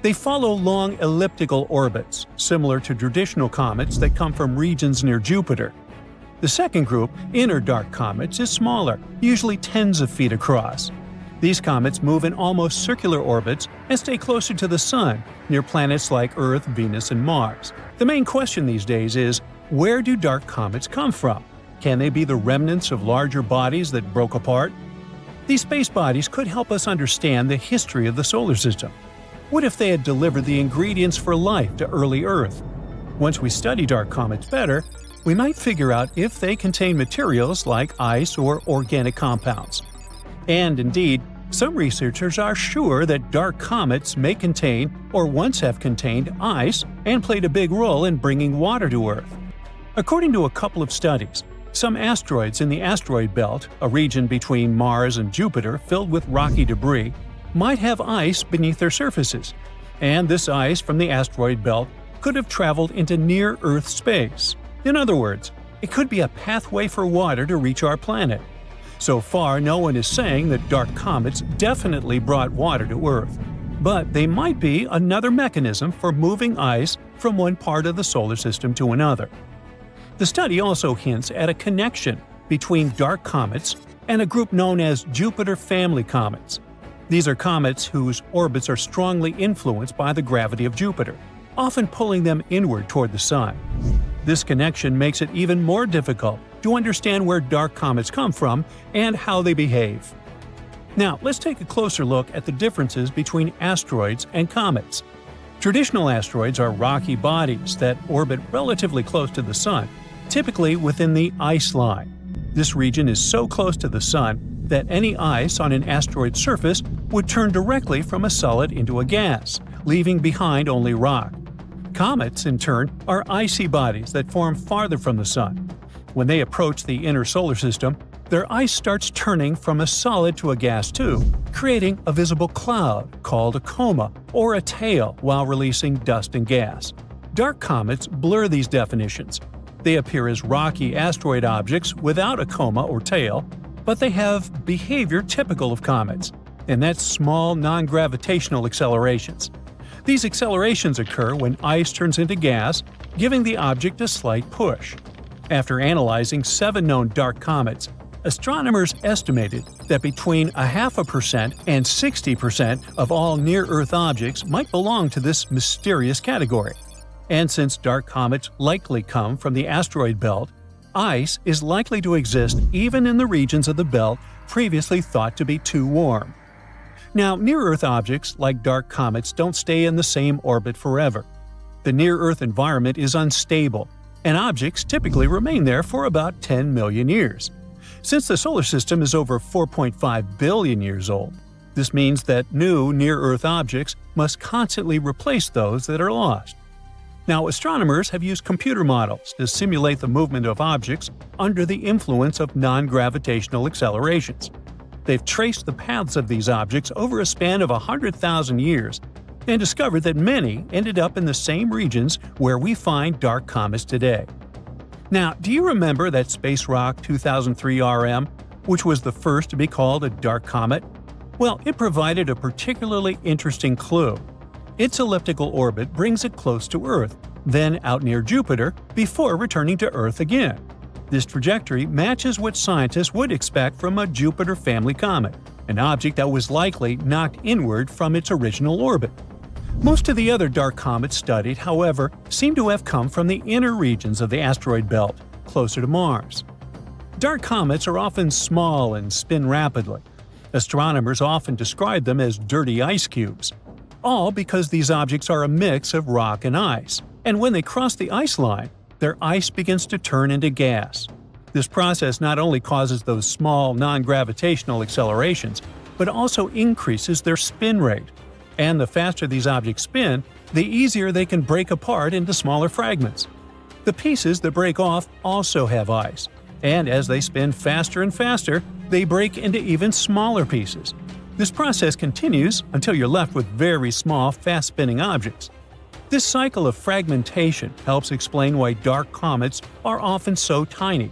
They follow long elliptical orbits, similar to traditional comets that come from regions near Jupiter. The second group, inner dark comets, is smaller, usually tens of feet across. These comets move in almost circular orbits and stay closer to the Sun, near planets like Earth, Venus, and Mars. The main question these days is, where do dark comets come from? Can they be the remnants of larger bodies that broke apart? These space bodies could help us understand the history of the solar system. What if they had delivered the ingredients for life to early Earth? Once we study dark comets better, we might figure out if they contain materials like ice or organic compounds. And indeed, some researchers are sure that dark comets may contain or once have contained ice and played a big role in bringing water to Earth. According to a couple of studies, some asteroids in the asteroid belt, a region between Mars and Jupiter filled with rocky debris, might have ice beneath their surfaces, and this ice from the asteroid belt could have traveled into near-Earth space. In other words, it could be a pathway for water to reach our planet. So far, no one is saying that dark comets definitely brought water to Earth, but they might be another mechanism for moving ice from one part of the solar system to another. The study also hints at a connection between dark comets and a group known as Jupiter family comets. These are comets whose orbits are strongly influenced by the gravity of Jupiter, often pulling them inward toward the Sun. This connection makes it even more difficult to understand where dark comets come from and how they behave. Now, let's take a closer look at the differences between asteroids and comets. Traditional asteroids are rocky bodies that orbit relatively close to the Sun, typically within the ice line. This region is so close to the Sun that any ice on an asteroid surface would turn directly from a solid into a gas, leaving behind only rock. Comets, in turn, are icy bodies that form farther from the Sun. When they approach the inner solar system, their ice starts turning from a solid to a gas tube, creating a visible cloud called a coma or a tail while releasing dust and gas. Dark comets blur these definitions. They appear as rocky asteroid objects without a coma or tail, but they have behavior typical of comets, and that's small non-gravitational accelerations. These accelerations occur when ice turns into gas, giving the object a slight push. After analyzing 7 known dark comets, astronomers estimated that between 0.5% and 60% of all near-Earth objects might belong to this mysterious category. And since dark comets likely come from the asteroid belt, ice is likely to exist even in the regions of the belt previously thought to be too warm. Now, near-Earth objects, like dark comets, don't stay in the same orbit forever. The near-Earth environment is unstable, and objects typically remain there for about 10 million years. Since the solar system is over 4.5 billion years old, this means that new near-Earth objects must constantly replace those that are lost. Now, astronomers have used computer models to simulate the movement of objects under the influence of non-gravitational accelerations. They've traced the paths of these objects over a span of 100,000 years and discovered that many ended up in the same regions where we find dark comets today. Now, do you remember that space rock 2003 RM, which was the first to be called a dark comet? Well, it provided a particularly interesting clue. Its elliptical orbit brings it close to Earth, then out near Jupiter, before returning to Earth again. This trajectory matches what scientists would expect from a Jupiter family comet, an object that was likely knocked inward from its original orbit. Most of the other dark comets studied, however, seem to have come from the inner regions of the asteroid belt, closer to Mars. Dark comets are often small and spin rapidly. Astronomers often describe them as dirty ice cubes, all because these objects are a mix of rock and ice, and when they cross the ice line, their ice begins to turn into gas. This process not only causes those small non-gravitational accelerations, but also increases their spin rate. And the faster these objects spin, the easier they can break apart into smaller fragments. The pieces that break off also have ice, and as they spin faster and faster, they break into even smaller pieces. This process continues until you're left with very small, fast-spinning objects. This cycle of fragmentation helps explain why dark comets are often so tiny.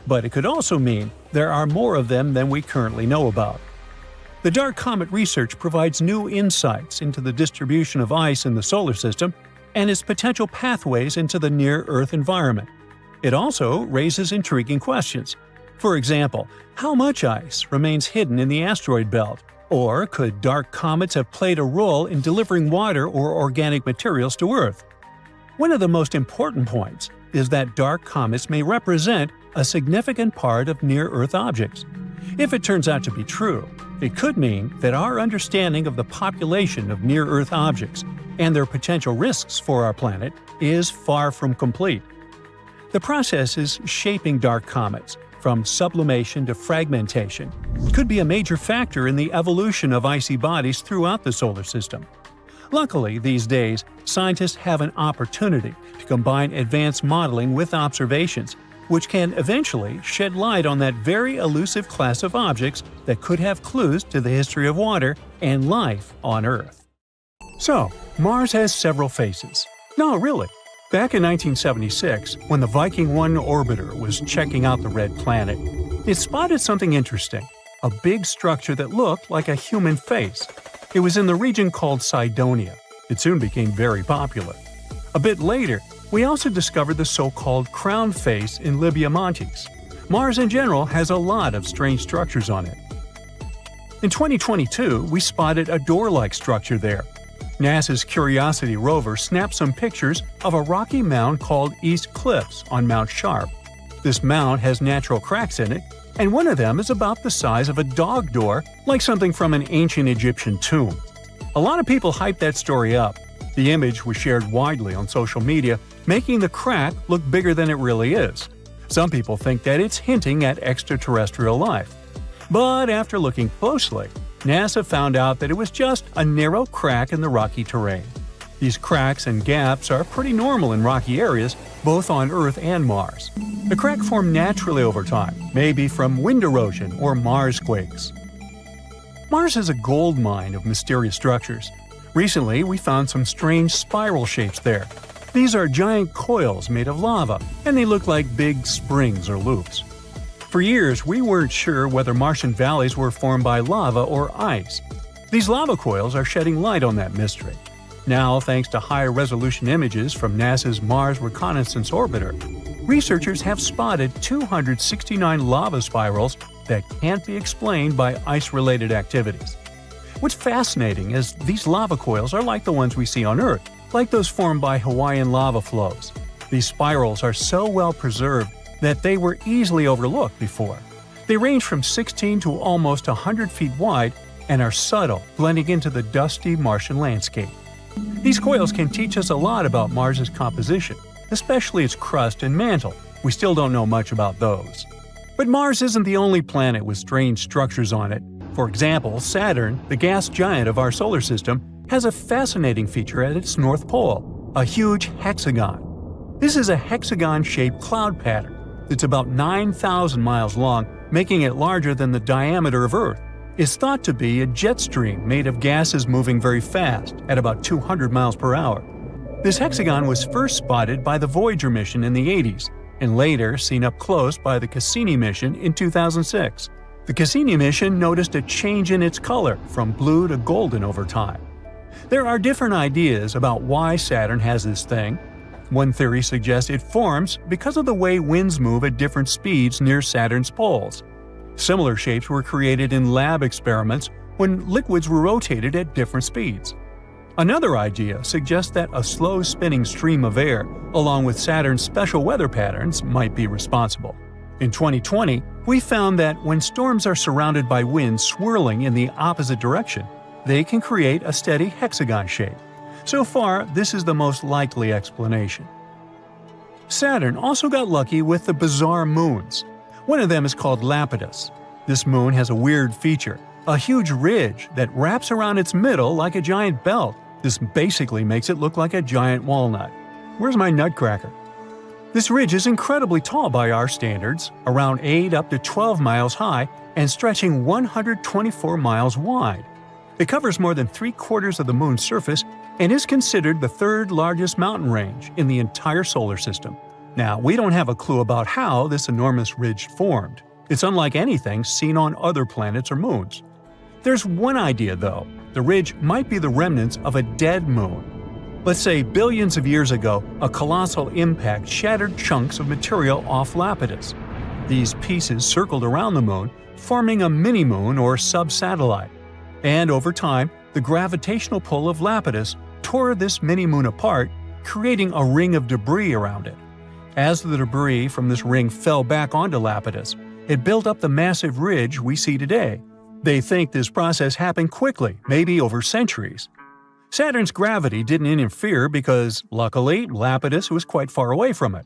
But it could also mean there are more of them than we currently know about. The dark comet research provides new insights into the distribution of ice in the solar system and its potential pathways into the near-Earth environment. It also raises intriguing questions. For example, how much ice remains hidden in the asteroid belt? Or could dark comets have played a role in delivering water or organic materials to Earth? One of the most important points is that dark comets may represent a significant part of near-Earth objects. If it turns out to be true, it could mean that our understanding of the population of near-Earth objects and their potential risks for our planet is far from complete. The processes shaping dark comets, from sublimation to fragmentation, could be a major factor in the evolution of icy bodies throughout the solar system. Luckily, these days, scientists have an opportunity to combine advanced modeling with observations, which can eventually shed light on that very elusive class of objects that could have clues to the history of water and life on Earth. So, Mars has several faces. No, really. Back in 1976, when the Viking 1 orbiter was checking out the red planet, it spotted something interesting, a big structure that looked like a human face. It was in the region called Cydonia. It soon became very popular. A bit later, we also discovered the so-called crown face in Libya Montes. Mars in general has a lot of strange structures on it. In 2022, we spotted a door-like structure there. NASA's Curiosity rover snapped some pictures of a rocky mound called East Cliffs on Mount Sharp. This mound has natural cracks in it, and one of them is about the size of a dog door, like something from an ancient Egyptian tomb. A lot of people hyped that story up. The image was shared widely on social media, making the crack look bigger than it really is. Some people think that it's hinting at extraterrestrial life. But after looking closely, NASA found out that it was just a narrow crack in the rocky terrain. These cracks and gaps are pretty normal in rocky areas, both on Earth and Mars. The crack formed naturally over time, maybe from wind erosion or Mars quakes. Mars is a gold mine of mysterious structures. Recently, we found some strange spiral shapes there. These are giant coils made of lava, and they look like big springs or loops. For years, we weren't sure whether Martian valleys were formed by lava or ice. These lava coils are shedding light on that mystery. Now, thanks to high-resolution images from NASA's Mars Reconnaissance Orbiter, researchers have spotted 269 lava spirals that can't be explained by ice-related activities. What's fascinating is these lava coils are like the ones we see on Earth, like those formed by Hawaiian lava flows. These spirals are so well preserved that they were easily overlooked before. They range from 16 to almost 100 feet wide and are subtle, blending into the dusty Martian landscape. These coils can teach us a lot about Mars's composition, especially its crust and mantle. We still don't know much about those. But Mars isn't the only planet with strange structures on it. For example, Saturn, the gas giant of our solar system, has a fascinating feature at its north pole, a huge hexagon. This is a hexagon-shaped cloud pattern. It's about 9,000 miles long, making it larger than the diameter of Earth. It's thought to be a jet stream made of gases moving very fast, at about 200 miles per hour. This hexagon was first spotted by the Voyager mission in the 80s, and later seen up close by the Cassini mission in 2006. The Cassini mission noticed a change in its color from blue to golden over time. There are different ideas about why Saturn has this thing. One theory suggests it forms because of the way winds move at different speeds near Saturn's poles. Similar shapes were created in lab experiments when liquids were rotated at different speeds. Another idea suggests that a slow-spinning stream of air, along with Saturn's special weather patterns, might be responsible. In 2020, we found that when storms are surrounded by winds swirling in the opposite direction, they can create a steady hexagon shape. So far, this is the most likely explanation. Saturn also got lucky with the bizarre moons. One of them is called Lapidus. This moon has a weird feature, a huge ridge that wraps around its middle like a giant belt. This basically makes it look like a giant walnut. Where's my nutcracker? This ridge is incredibly tall by our standards, around 8 up to 12 miles high and stretching 124 miles wide. It covers more than 3/4 of the moon's surface and is considered the third largest mountain range in the entire solar system. Now, we don't have a clue about how this enormous ridge formed. It's unlike anything seen on other planets or moons. There's one idea, though. The ridge might be the remnants of a dead moon. Let's say billions of years ago, a colossal impact shattered chunks of material off Lapidus. These pieces circled around the moon, forming a mini-moon or sub-satellite. And over time, the gravitational pull of Lapidus tore this mini-moon apart, creating a ring of debris around it. As the debris from this ring fell back onto Lapidus, it built up the massive ridge we see today. They think this process happened quickly, maybe over centuries. Saturn's gravity didn't interfere because, luckily, Lapidus was quite far away from it.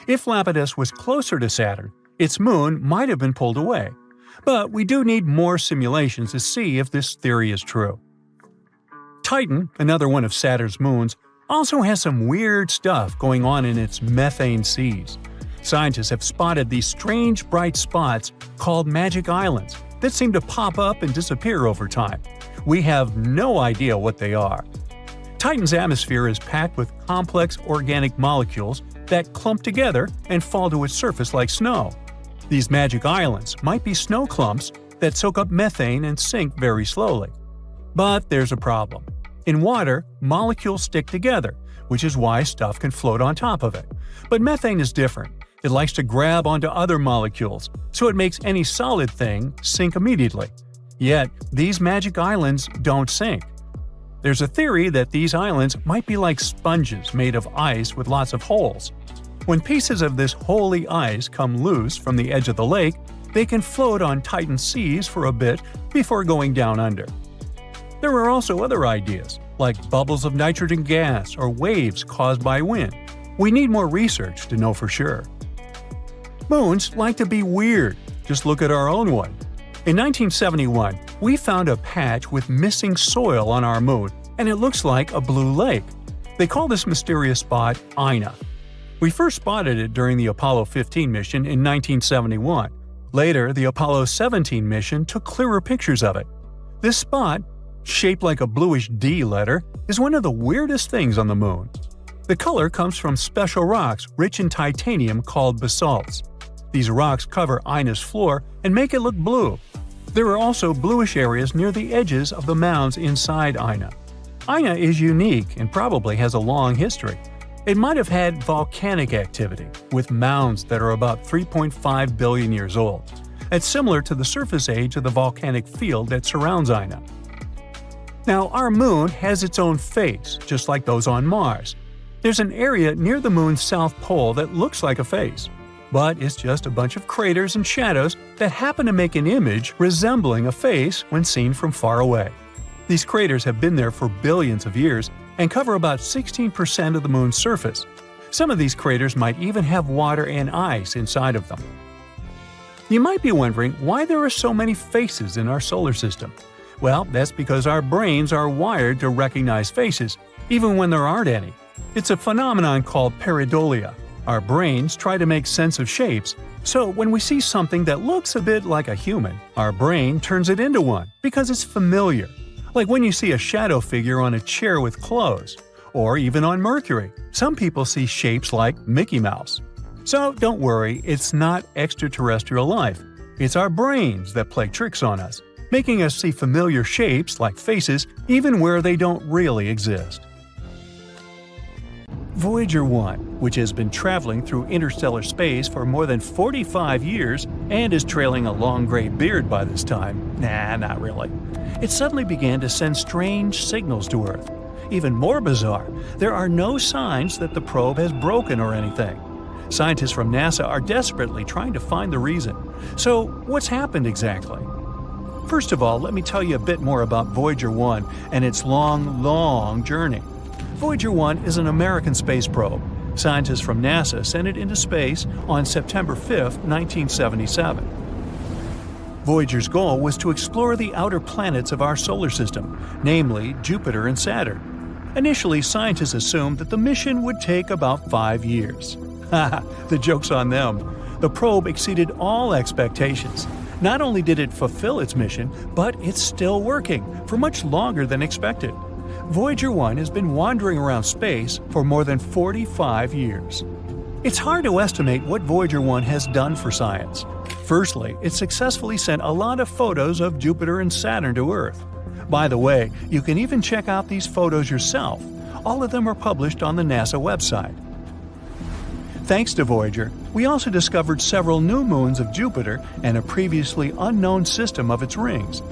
If Lapidus was closer to Saturn, its moon might have been pulled away. But we do need more simulations to see if this theory is true. Titan, another one of Saturn's moons, also has some weird stuff going on in its methane seas. Scientists have spotted these strange bright spots called magic islands that seem to pop up and disappear over time. We have no idea what they are. Titan's atmosphere is packed with complex organic molecules that clump together and fall to its surface like snow. These magic islands might be snow clumps that soak up methane and sink very slowly. But there's a problem. In water, molecules stick together, which is why stuff can float on top of it. But methane is different. It likes to grab onto other molecules, so it makes any solid thing sink immediately. Yet, these magic islands don't sink. There's a theory that these islands might be like sponges made of ice with lots of holes. When pieces of this holy ice come loose from the edge of the lake, they can float on Titan's seas for a bit before going down under. There are also other ideas, like bubbles of nitrogen gas or waves caused by wind. We need more research to know for sure. Moons like to be weird. Just look at our own one. In 1971, we found a patch with missing soil on our moon, and it looks like a blue lake. They call this mysterious spot Ina. We first spotted it during the Apollo 15 mission in 1971. Later, the Apollo 17 mission took clearer pictures of it. This spot, shaped like a bluish D letter, is one of the weirdest things on the moon. The color comes from special rocks rich in titanium called basalts. These rocks cover Ina's floor and make it look blue. There are also bluish areas near the edges of the mounds inside Ina. Ina is unique and probably has a long history. It might have had volcanic activity, with mounds that are about 3.5 billion years old. that's similar to the surface age of the volcanic field that surrounds Ina. Now, our moon has its own face, just like those on Mars. There's an area near the moon's south pole that looks like a face, but it's just a bunch of craters and shadows that happen to make an image resembling a face when seen from far away. These craters have been there for billions of years and cover about 16% of the moon's surface. Some of these craters might even have water and ice inside of them. You might be wondering why there are so many faces in our solar system. Well, that's because our brains are wired to recognize faces, even when there aren't any. It's a phenomenon called pareidolia. Our brains try to make sense of shapes, so when we see something that looks a bit like a human, our brain turns it into one because it's familiar. Like when you see a shadow figure on a chair with clothes, or even on Mercury. Some people see shapes like Mickey Mouse. So don't worry, it's not extraterrestrial life. It's our brains that play tricks on us, making us see familiar shapes like faces even where they don't really exist. Voyager 1, which has been traveling through interstellar space for more than 45 years and is trailing a long gray beard by this time, not really, it suddenly began to send strange signals to Earth. Even more bizarre, there are no signs that the probe has broken or anything. Scientists from NASA are desperately trying to find the reason. So, what's happened exactly? First of all, let me tell you a bit more about Voyager 1 and its long journey. Voyager 1 is an American space probe. Scientists from NASA sent it into space on September 5, 1977. Voyager's goal was to explore the outer planets of our solar system, namely Jupiter and Saturn. Initially, scientists assumed that the mission would take about 5 years. Haha, the joke's on them. The probe exceeded all expectations. Not only did it fulfill its mission, but it's still working for much longer than expected. Voyager 1 has been wandering around space for more than 45 years. It's hard to estimate what Voyager 1 has done for science. Firstly, it successfully sent a lot of photos of Jupiter and Saturn to Earth. By the way, you can even check out these photos yourself. All of them are published on the NASA website. Thanks to Voyager, we also discovered several new moons of Jupiter and a previously unknown system of its rings.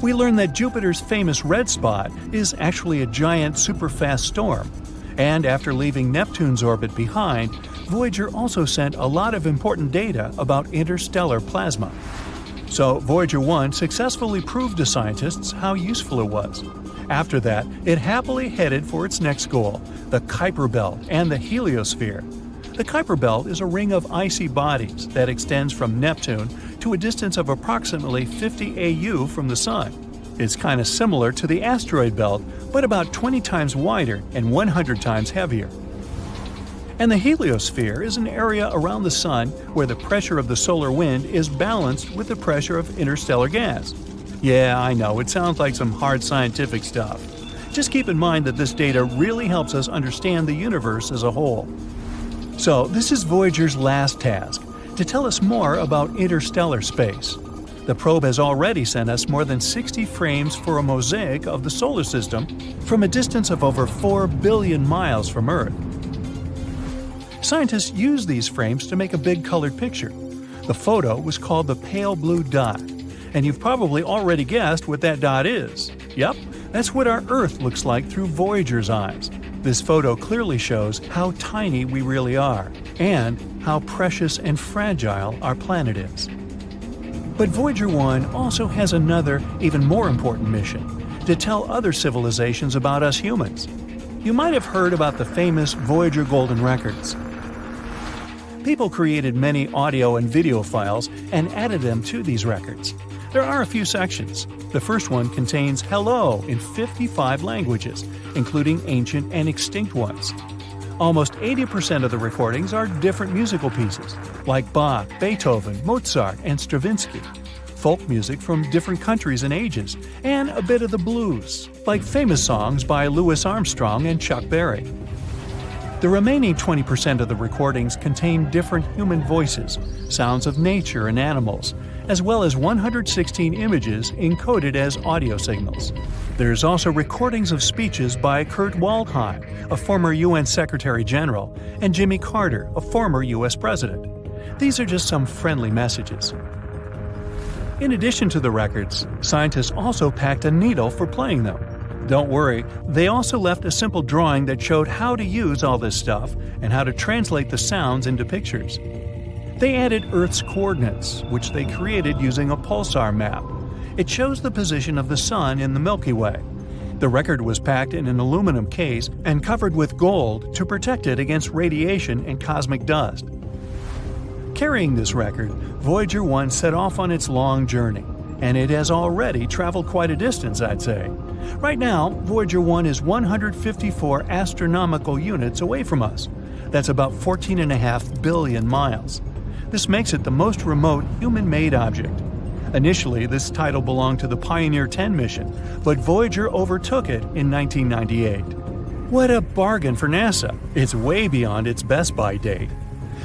We learned that Jupiter's famous red spot is actually a giant superfast storm. And after leaving Neptune's orbit behind, Voyager also sent a lot of important data about interstellar plasma. So Voyager 1 successfully proved to scientists how useful it was. After that, it happily headed for its next goal, the Kuiper Belt and the heliosphere. The Kuiper Belt is a ring of icy bodies that extends from Neptune to a distance of approximately 50 AU from the Sun. It's kind of similar to the asteroid belt, but about 20 times wider and 100 times heavier. And the heliosphere is an area around the Sun where the pressure of the solar wind is balanced with the pressure of interstellar gas. Yeah, I know, it sounds like some hard scientific stuff. Just keep in mind that this data really helps us understand the universe as a whole. So, this is Voyager's last task, to tell us more about interstellar space. The probe has already sent us more than 60 frames for a mosaic of the solar system from a distance of over 4 billion miles from Earth. Scientists used these frames to make a big colored picture. The photo was called the pale blue dot, and you've probably already guessed what that dot is. Yep, that's what our Earth looks like through Voyager's eyes. This photo clearly shows how tiny we really are, and how precious and fragile our planet is. But Voyager 1 also has another, even more important mission, to tell other civilizations about us humans. You might have heard about the famous Voyager Golden Records. People created many audio and video files and added them to these records. There are a few sections. The first one contains hello in 55 languages, including ancient and extinct ones. Almost 80% of the recordings are different musical pieces, like Bach, Beethoven, Mozart, and Stravinsky, folk music from different countries and ages, and a bit of the blues, like famous songs by Louis Armstrong and Chuck Berry. The remaining 20% of the recordings contain different human voices, sounds of nature and animals, as well as 116 images encoded as audio signals. There's also recordings of speeches by Kurt Waldheim, a former UN Secretary General, and Jimmy Carter, a former US President. These are just some friendly messages. In addition to the records, scientists also packed a needle for playing them. Don't worry, they also left a simple drawing that showed how to use all this stuff and how to translate the sounds into pictures. They added Earth's coordinates, which they created using a pulsar map. It shows the position of the Sun in the Milky Way. The record was packed in an aluminum case and covered with gold to protect it against radiation and cosmic dust. Carrying this record, Voyager 1 set off on its long journey, and it has already traveled quite a distance, I'd say. Right now, Voyager 1 is 154 astronomical units away from us. That's about 14.5 billion miles. This makes it the most remote human-made object. Initially, this title belonged to the Pioneer 10 mission, but Voyager overtook it in 1998. What a bargain for NASA! It's way beyond its best-by date.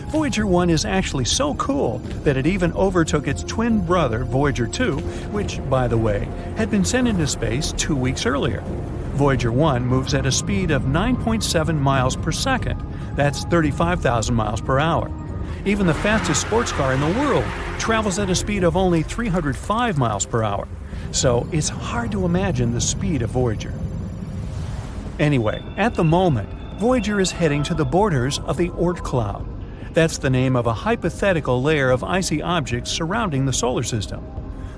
Voyager 1 is actually so cool that it even overtook its twin brother, Voyager 2, which, by the way, had been sent into space 2 weeks earlier. Voyager 1 moves at a speed of 9.7 miles per second. That's 35,000 miles per hour. Even the fastest sports car in the world travels at a speed of only 305 miles per hour. So it's hard to imagine the speed of Voyager. Anyway, at the moment, Voyager is heading to the borders of the Oort cloud. That's the name of a hypothetical layer of icy objects surrounding the solar system.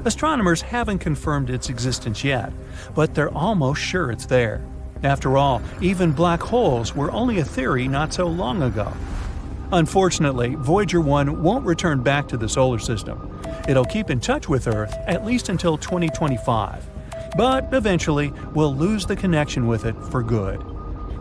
Astronomers haven't confirmed its existence yet, but they're almost sure it's there. After all, even black holes were only a theory not so long ago. Unfortunately, Voyager 1 won't return back to the solar system. It'll keep in touch with Earth at least until 2025. But eventually, we'll lose the connection with it for good.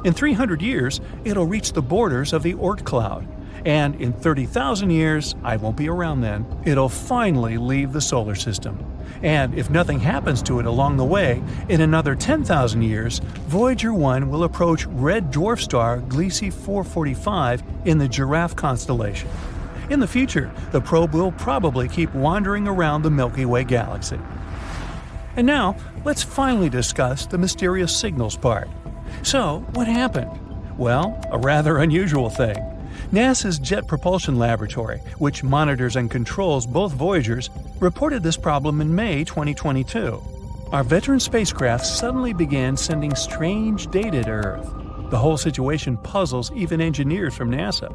In 300 years, it'll reach the borders of the Oort cloud. And in 30,000 years, I won't be around then, it'll finally leave the solar system. And if nothing happens to it along the way, in another 10,000 years, Voyager 1 will approach red dwarf star Gliese 445 in the Giraffe constellation. In the future, the probe will probably keep wandering around the Milky Way galaxy. And now, let's finally discuss the mysterious signals part. So, what happened? Well, a rather unusual thing. NASA's Jet Propulsion Laboratory, which monitors and controls both Voyagers, reported this problem in May 2022. Our veteran spacecraft suddenly began sending strange data to Earth. The whole situation puzzles even engineers from NASA.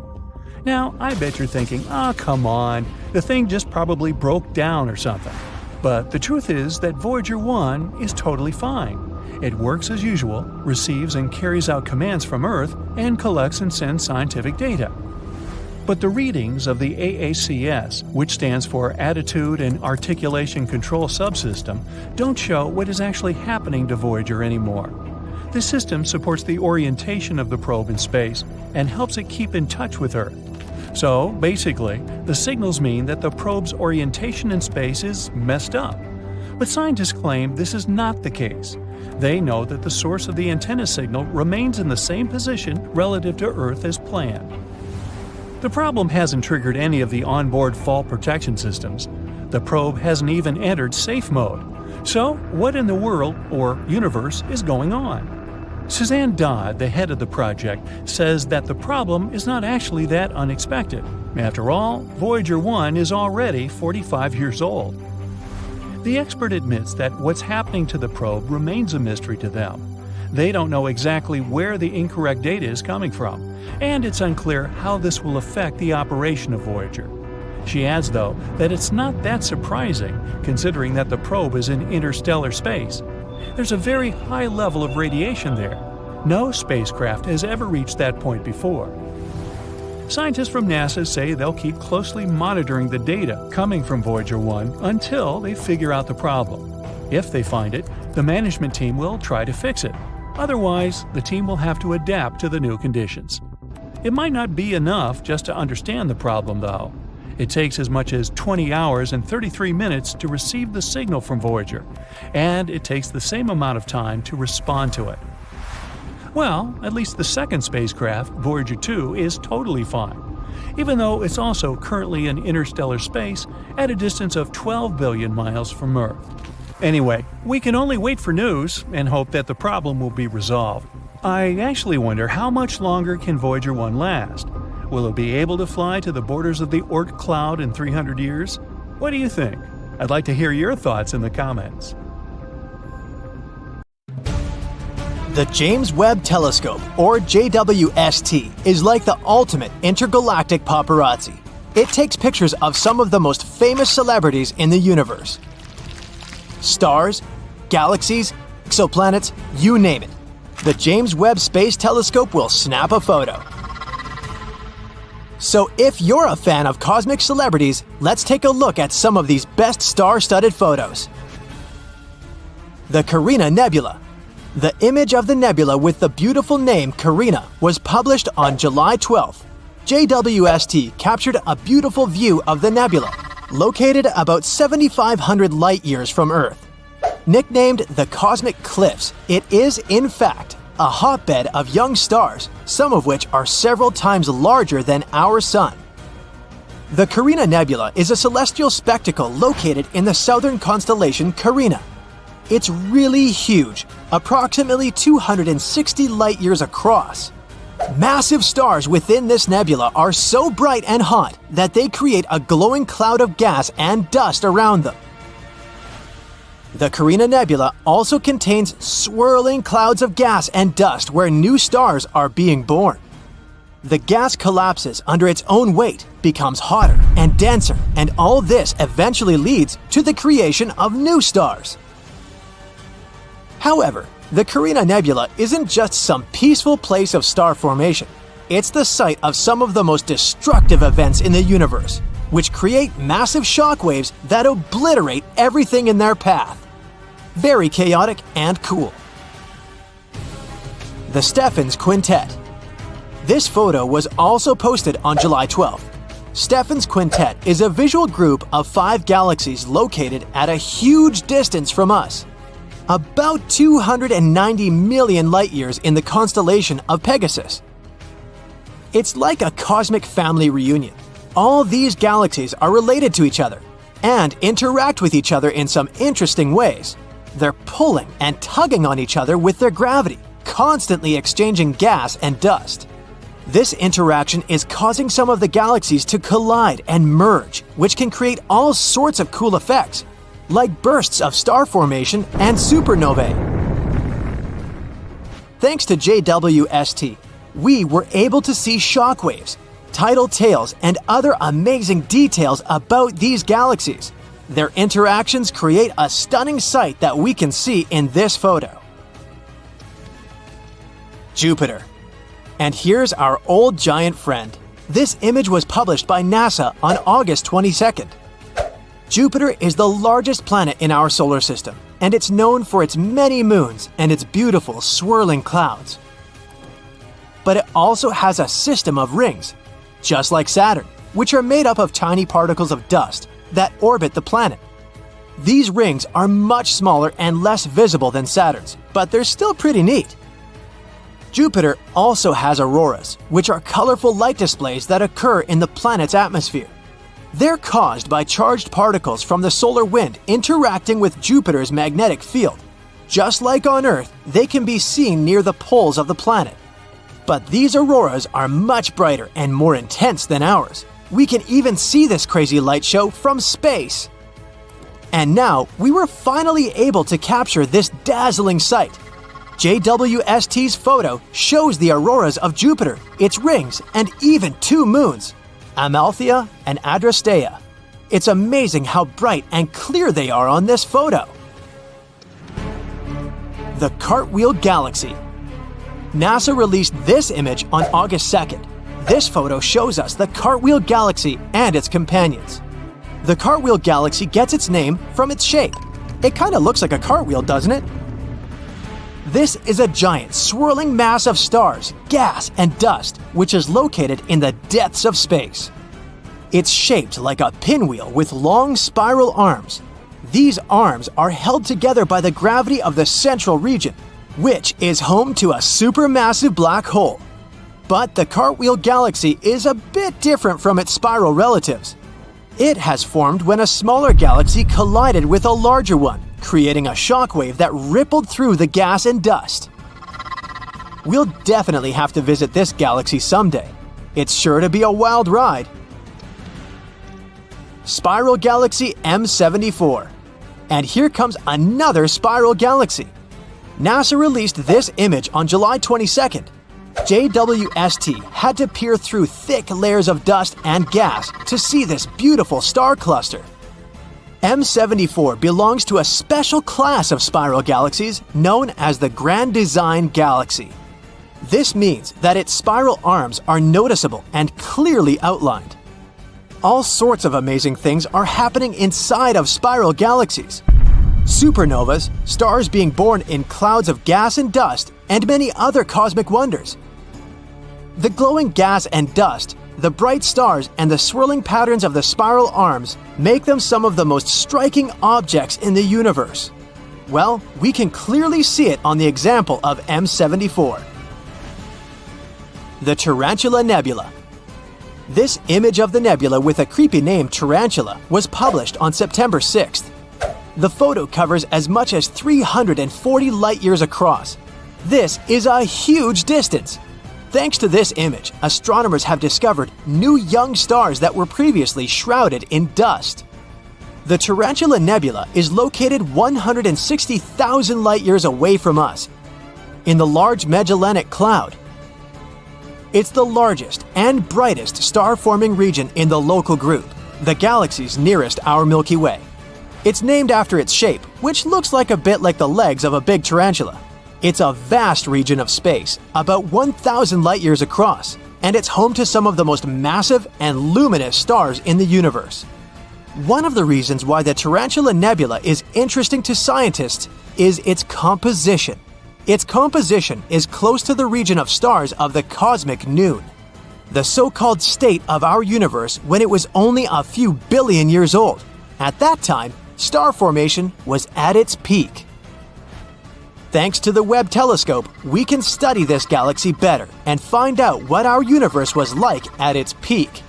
Now, I bet you're thinking, come on, the thing just probably broke down or something. But the truth is that Voyager 1 is totally fine. It works as usual, receives and carries out commands from Earth, and collects and sends scientific data. But the readings of the AACS, which stands for Attitude and Articulation Control Subsystem, don't show what is actually happening to Voyager anymore. This system supports the orientation of the probe in space and helps it keep in touch with Earth. So, basically, the signals mean that the probe's orientation in space is messed up. But scientists claim this is not the case. They know that the source of the antenna signal remains in the same position relative to Earth as planned. The problem hasn't triggered any of the onboard fall protection systems. The probe hasn't even entered safe mode. So, what in the world, or universe, is going on? Suzanne Dodd, the head of the project, says that the problem is not actually that unexpected. After all, Voyager 1 is already 45 years old. The expert admits that what's happening to the probe remains a mystery to them. They don't know exactly where the incorrect data is coming from, and it's unclear how this will affect the operation of Voyager. She adds, though, that it's not that surprising, considering that the probe is in interstellar space. There's a very high level of radiation there. No spacecraft has ever reached that point before. Scientists from NASA say they'll keep closely monitoring the data coming from Voyager 1 until they figure out the problem. If they find it, the management team will try to fix it. Otherwise, the team will have to adapt to the new conditions. It might not be enough just to understand the problem, though. It takes as much as 20 hours and 33 minutes to receive the signal from Voyager, and it takes the same amount of time to respond to it. Well, at least the second spacecraft, Voyager 2, is totally fine, even though it's also currently in interstellar space at a distance of 12 billion miles from Earth. Anyway, we can only wait for news and hope that the problem will be resolved. I actually wonder how much longer can Voyager 1 last? Will it be able to fly to the borders of the Oort cloud in 300 years? What do you think? I'd like to hear your thoughts in the comments. The James Webb Telescope, or JWST, is like the ultimate intergalactic paparazzi. It takes pictures of some of the most famous celebrities in the universe. Stars, galaxies, exoplanets, you name it. The James Webb Space Telescope will snap a photo. So if you're a fan of cosmic celebrities, let's take a look at some of these best star-studded photos. The Carina Nebula. The image of the nebula with the beautiful name Carina was published on July 12th. JWST captured a beautiful view of the nebula, located about 7,500 light-years from Earth. Nicknamed the Cosmic Cliffs, it is, in fact, a hotbed of young stars, some of which are several times larger than our Sun. The Carina Nebula is a celestial spectacle located in the southern constellation Carina. It's really huge, approximately 260 light-years across. Massive stars within this nebula are so bright and hot that they create a glowing cloud of gas and dust around them. The Carina Nebula also contains swirling clouds of gas and dust where new stars are being born. The gas collapses under its own weight, becomes hotter and denser, and all this eventually leads to the creation of new stars. However, the Carina Nebula isn't just some peaceful place of star formation. It's the site of some of the most destructive events in the universe, which create massive shockwaves that obliterate everything in their path. Very chaotic and cool. The Stefan's Quintet. This photo was also posted on July 12th. Stefan's Quintet is a visual group of 5 galaxies located at a huge distance from us. About 290 million light-years in the constellation of Pegasus. It's like a cosmic family reunion. All these galaxies are related to each other and interact with each other in some interesting ways. They're pulling and tugging on each other with their gravity, constantly exchanging gas and dust. This interaction is causing some of the galaxies to collide and merge, which can create all sorts of cool effects, like bursts of star formation and supernovae. Thanks to JWST, we were able to see shockwaves, tidal tails, and other amazing details about these galaxies. Their interactions create a stunning sight that we can see in this photo. Jupiter. And here's our old giant friend. This image was published by NASA on August 22nd. Jupiter is the largest planet in our solar system, and it's known for its many moons and its beautiful swirling clouds. But it also has a system of rings, just like Saturn, which are made up of tiny particles of dust that orbit the planet. These rings are much smaller and less visible than Saturn's, but they're still pretty neat. Jupiter also has auroras, which are colorful light displays that occur in the planet's atmosphere. They're caused by charged particles from the solar wind interacting with Jupiter's magnetic field. Just like on Earth, they can be seen near the poles of the planet. But these auroras are much brighter and more intense than ours. We can even see this crazy light show from space. And now, we were finally able to capture this dazzling sight. JWST's photo shows the auroras of Jupiter, its rings, and even 2 moons, Amalthea and Adrastea. It's amazing how bright and clear they are on this photo. The Cartwheel Galaxy. NASA released this image on August 2nd. This photo shows us the Cartwheel Galaxy and its companions. The Cartwheel Galaxy gets its name from its shape. It kind of looks like a cartwheel, doesn't it? This is a giant swirling mass of stars, gas, and dust, which is located in the depths of space. It's shaped like a pinwheel with long spiral arms. These arms are held together by the gravity of the central region, which is home to a supermassive black hole. But the Cartwheel Galaxy is a bit different from its spiral relatives. It has formed when a smaller galaxy collided with a larger one, creating a shockwave that rippled through the gas and dust. We'll definitely have to visit this galaxy someday. It's sure to be a wild ride. spiral galaxy M74. And here comes another spiral galaxy. NASA released this image on July 22nd. JWST had to peer through thick layers of dust and gas to see this beautiful star cluster. M74 belongs to a special class of spiral galaxies known as the Grand Design Galaxy. This means that its spiral arms are noticeable and clearly outlined. All sorts of amazing things are happening inside of spiral galaxies. Supernovas, stars being born in clouds of gas and dust, and many other cosmic wonders. The glowing gas and dust, the bright stars, and the swirling patterns of the spiral arms make them some of the most striking objects in the universe. Well, we can clearly see it on the example of M74. The Tarantula Nebula. This image of the nebula with a creepy name Tarantula was published on September 6th. The photo covers as much as 340 light-years across. This is a huge distance. Thanks to this image, astronomers have discovered new young stars that were previously shrouded in dust. The Tarantula Nebula is located 160,000 light-years away from us, in the Large Magellanic Cloud. It's the largest and brightest star-forming region in the local group, the galaxy's nearest our Milky Way. It's named after its shape, which looks like a bit like the legs of a big tarantula. It's a vast region of space, about 1,000 light-years across, and it's home to some of the most massive and luminous stars in the universe. One of the reasons why the Tarantula Nebula is interesting to scientists is its composition. Its composition is close to the region of stars of the cosmic noon, the so-called state of our universe when it was only a few billion years old. At that time, star formation was at its peak. Thanks to the Webb telescope, we can study this galaxy better and find out what our universe was like at its peak.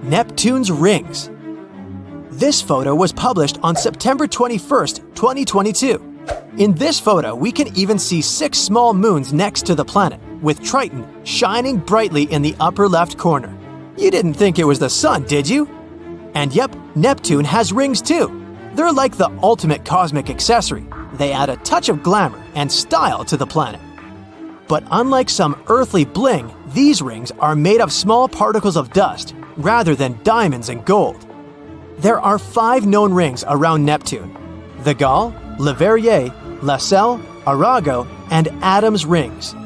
Neptune's rings. This photo was published on September 21st, 2022. In this photo, we can even see 6 small moons next to the planet, with Triton shining brightly in the upper left corner. You didn't think it was the sun, did you? And yep, Neptune has rings too. They're like the ultimate cosmic accessory. They add a touch of glamour and style to the planet. But unlike some earthly bling, these rings are made of small particles of dust, rather than diamonds and gold. There are 5 known rings around Neptune: the Gall, Leverrier, Lassell, Arago, and Adam's rings.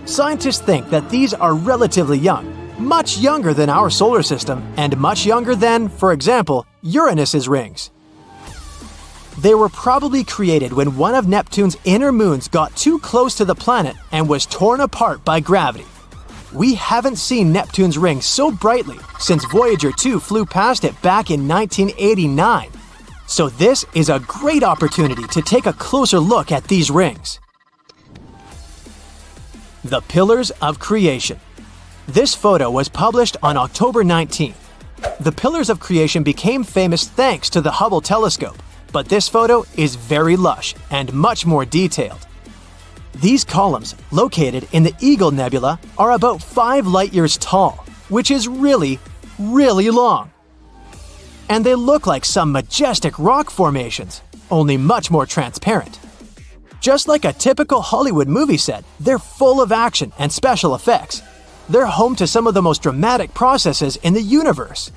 Scientists think that these are relatively young, much younger than our solar system, and much younger than, for example, Uranus's rings. They were probably created when one of Neptune's inner moons got too close to the planet and was torn apart by gravity. We haven't seen Neptune's rings so brightly since Voyager 2 flew past it back in 1989. So this is a great opportunity to take a closer look at these rings. The Pillars of Creation. This photo was published on October 19th. The Pillars of Creation became famous thanks to the Hubble telescope, but this photo is very lush and much more detailed. These columns, located in the Eagle Nebula, are about 5 light-years tall, which is really, really long. And they look like some majestic rock formations, only much more transparent. Just like a typical Hollywood movie set, they're full of action and special effects. They're home to some of the most dramatic processes in the universe.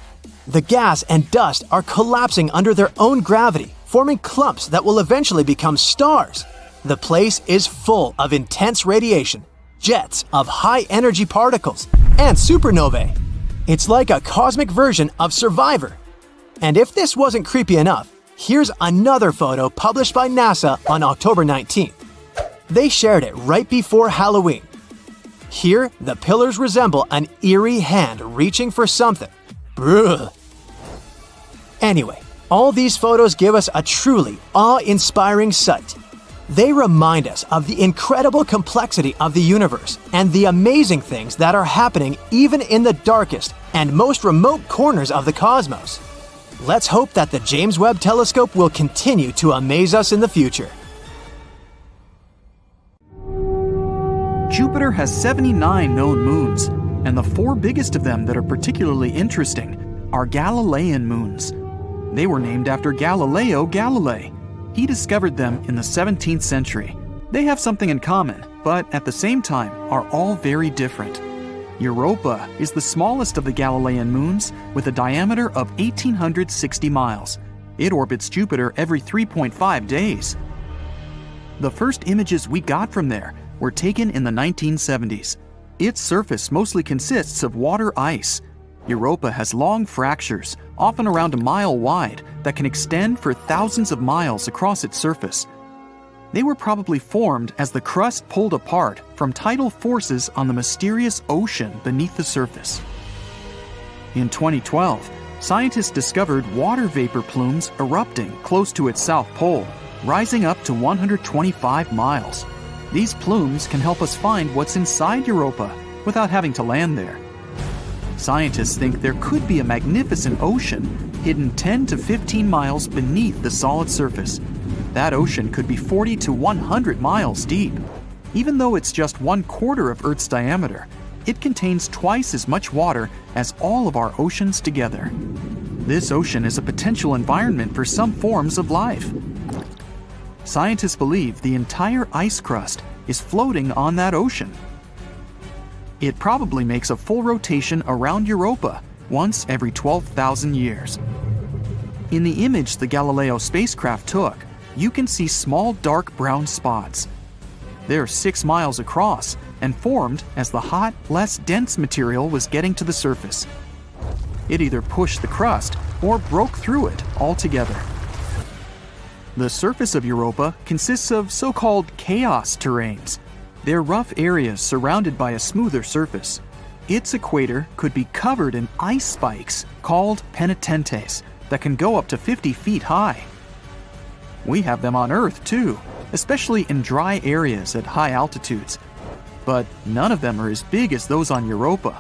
The gas and dust are collapsing under their own gravity, forming clumps that will eventually become stars. The place is full of intense radiation, jets of high-energy particles, and supernovae. It's like a cosmic version of Survivor. And if this wasn't creepy enough, here's another photo published by NASA on October 19th. They shared it right before Halloween. Here, the pillars resemble an eerie hand reaching for something. Brrr. Anyway, all these photos give us a truly awe-inspiring sight. They remind us of the incredible complexity of the universe and the amazing things that are happening even in the darkest and most remote corners of the cosmos. Let's hope that the James Webb Telescope will continue to amaze us in the future. Jupiter has 79 known moons, and the 4 biggest of them that are particularly interesting are Galilean moons. They were named after Galileo Galilei. He discovered them in the 17th century. They have something in common, but at the same time are all very different. Europa is the smallest of the Galilean moons with a diameter of 1,860 miles. It orbits Jupiter every 3.5 days. The first images we got from there were taken in the 1970s. Its surface mostly consists of water ice. Europa has long fractures, often around a mile wide, that can extend for thousands of miles across its surface. They were probably formed as the crust pulled apart from tidal forces on the mysterious ocean beneath the surface. In 2012, scientists discovered water vapor plumes erupting close to its south pole, rising up to 125 miles. These plumes can help us find what's inside Europa without having to land there. Scientists think there could be a magnificent ocean hidden 10 to 15 miles beneath the solid surface. That ocean could be 40 to 100 miles deep. Even though it's just 1/4 of Earth's diameter, it contains twice as much water as all of our oceans together. This ocean is a potential environment for some forms of life. Scientists believe the entire ice crust is floating on that ocean. It probably makes a full rotation around Europa once every 12,000 years. In the image the Galileo spacecraft took, you can see small dark brown spots. They're 6 miles across and formed as the hot, less dense material was getting to the surface. It either pushed the crust or broke through it altogether. The surface of Europa consists of so-called chaos terrains. They're rough areas surrounded by a smoother surface. Its equator could be covered in ice spikes called penitentes that can go up to 50 feet high. We have them on Earth too, especially in dry areas at high altitudes. But none of them are as big as those on Europa.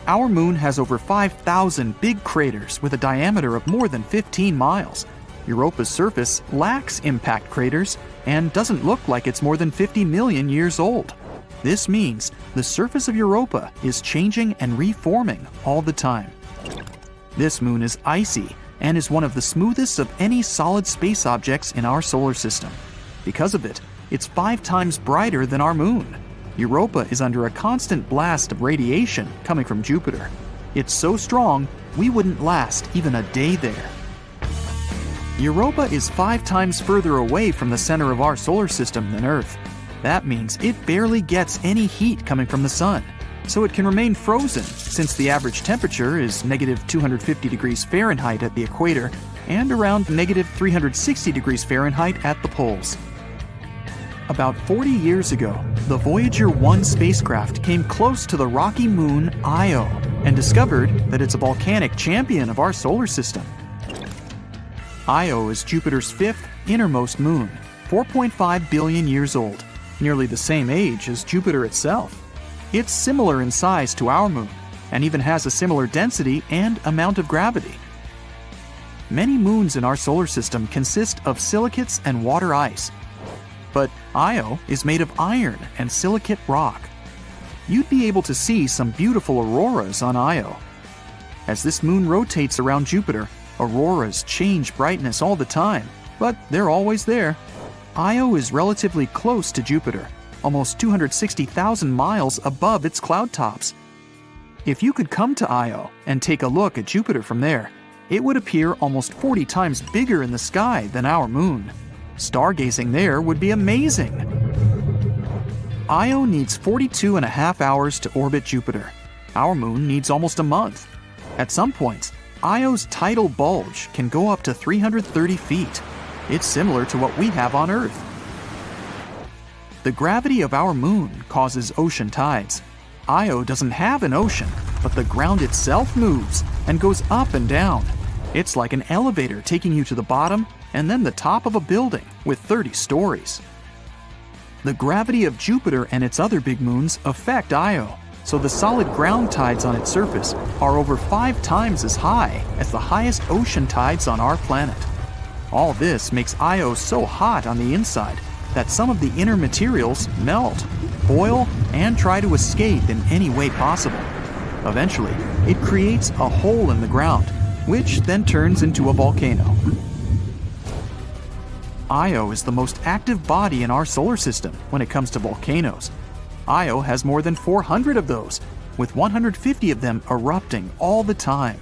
Our moon has over 5,000 big craters with a diameter of more than 15 miles. Europa's surface lacks impact craters and doesn't look like it's more than 50 million years old. This means the surface of Europa is changing and reforming all the time. This moon is icy and is one of the smoothest of any solid space objects in our solar system. Because of it, it's 5 times brighter than our moon. Europa is under a constant blast of radiation coming from Jupiter. It's so strong, we wouldn't last even a day there. Europa is 5 times further away from the center of our solar system than Earth. That means it barely gets any heat coming from the sun, so it can remain frozen since the average temperature is negative 250 degrees Fahrenheit at the equator and around negative 360 degrees Fahrenheit at the poles. About 40 years ago, the Voyager 1 spacecraft came close to the rocky moon Io and discovered that it's a volcanic champion of our solar system. Io is Jupiter's 5th innermost moon, 4.5 billion years old, nearly the same age as Jupiter itself. It's similar in size to our moon, and even has a similar density and amount of gravity. Many moons in our solar system consist of silicates and water ice, but Io is made of iron and silicate rock. You'd be able to see some beautiful auroras on Io. As this moon rotates around Jupiter, auroras change brightness all the time, but they're always there. Io is relatively close to Jupiter, almost 260,000 miles above its cloud tops. If you could come to Io and take a look at Jupiter from there, it would appear almost 40 times bigger in the sky than our moon. Stargazing there would be amazing. Io needs 42.5 hours to orbit Jupiter. Our moon needs almost a month. At some points, Io's tidal bulge can go up to 330 feet. It's similar to what we have on Earth. The gravity of our moon causes ocean tides. Io doesn't have an ocean, but the ground itself moves and goes up and down. It's like an elevator taking you to the bottom and then the top of a building with 30 stories. The gravity of Jupiter and its other big moons affect Io, so the solid ground tides on its surface are over 5 times as high as the highest ocean tides on our planet. All this makes Io so hot on the inside that some of the inner materials melt, boil, and try to escape in any way possible. Eventually, it creates a hole in the ground, which then turns into a volcano. Io is the most active body in our solar system when it comes to volcanoes. Io has more than 400 of those, with 150 of them erupting all the time.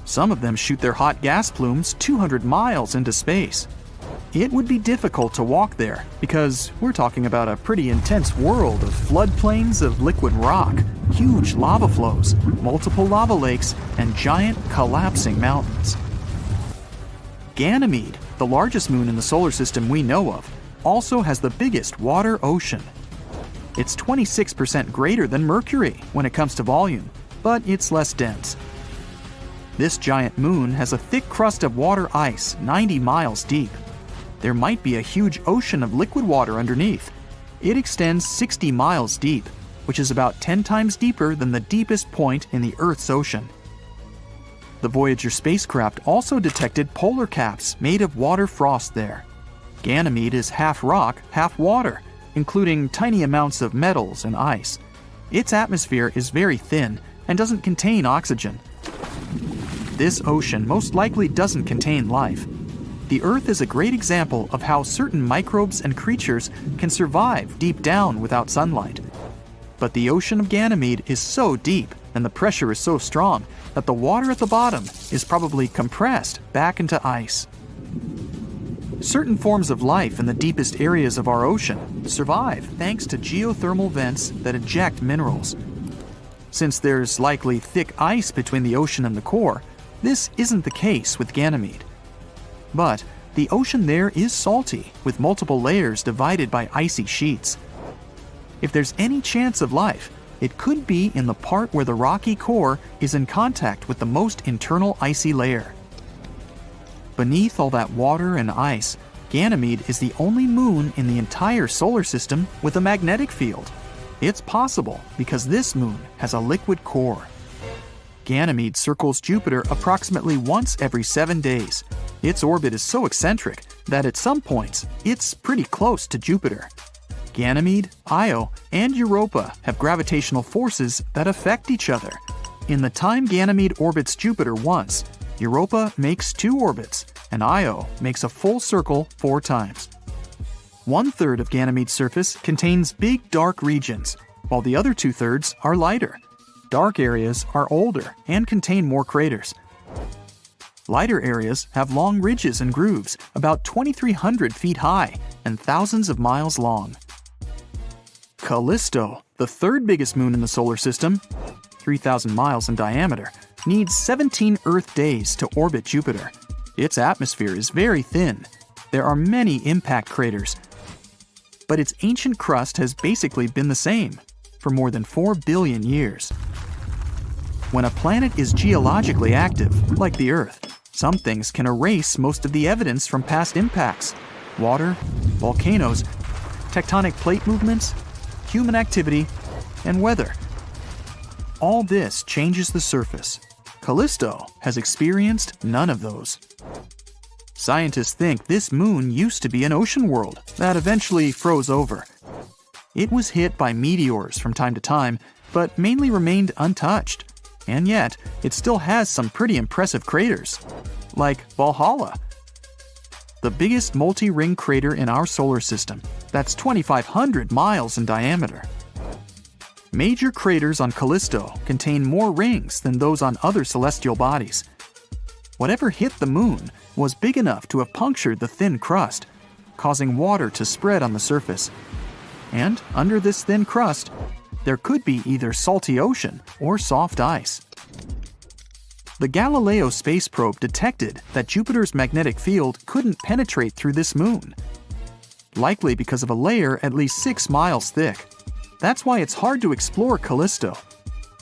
Some of them shoot their hot gas plumes 200 miles into space. It would be difficult to walk there because we're talking about a pretty intense world of floodplains of liquid rock, huge lava flows, multiple lava lakes, and giant collapsing mountains. Ganymede, the largest moon in the solar system we know of, also has the biggest water ocean. It's 26% greater than Mercury when it comes to volume, but it's less dense. This giant moon has a thick crust of water ice 90 miles deep. There might be a huge ocean of liquid water underneath. It extends 60 miles deep, which is about 10 times deeper than the deepest point in the Earth's ocean. The Voyager spacecraft also detected polar caps made of water frost there. Ganymede is half rock, half water, including tiny amounts of metals and ice. Its atmosphere is very thin and doesn't contain oxygen. This ocean most likely doesn't contain life. The Earth is a great example of how certain microbes and creatures can survive deep down without sunlight. But the ocean of Ganymede is so deep and the pressure is so strong that the water at the bottom is probably compressed back into ice. Certain forms of life in the deepest areas of our ocean survive thanks to geothermal vents that eject minerals. Since there's likely thick ice between the ocean and the core, this isn't the case with Ganymede. But the ocean there is salty, with multiple layers divided by icy sheets. If there's any chance of life, it could be in the part where the rocky core is in contact with the most internal icy layer. Beneath all that water and ice, Ganymede is the only moon in the entire solar system with a magnetic field. It's possible because this moon has a liquid core. Ganymede circles Jupiter approximately once every 7 days. Its orbit is so eccentric that at some points, it's pretty close to Jupiter. Ganymede, Io, and Europa have gravitational forces that affect each other. In the time Ganymede orbits Jupiter once, Europa makes 2 orbits, and Io makes a full circle 4 times. 1/3 of Ganymede's surface contains big dark regions, while the other 2/3 are lighter. Dark areas are older and contain more craters. Lighter areas have long ridges and grooves, about 2,300 feet high and thousands of miles long. Callisto, the 3rd biggest moon in the solar system, 3,000 miles in diameter, needs 17 Earth days to orbit Jupiter. Its atmosphere is very thin. There are many impact craters, but its ancient crust has basically been the same for more than 4 billion years. When a planet is geologically active, like the Earth, some things can erase most of the evidence from past impacts. Water, volcanoes, tectonic plate movements, human activity, and weather. All this changes the surface. Callisto has experienced none of those. Scientists think this moon used to be an ocean world that eventually froze over. It was hit by meteors from time to time, but mainly remained untouched. And yet, it still has some pretty impressive craters, like Valhalla, the biggest multi-ring crater in our solar system. That's 2,500 miles in diameter. Major craters on Callisto contain more rings than those on other celestial bodies. Whatever hit the moon was big enough to have punctured the thin crust, causing water to spread on the surface. And under this thin crust, there could be either salty ocean or soft ice. The Galileo space probe detected that Jupiter's magnetic field couldn't penetrate through this moon, likely because of a layer at least 6 miles thick. That's why it's hard to explore Callisto.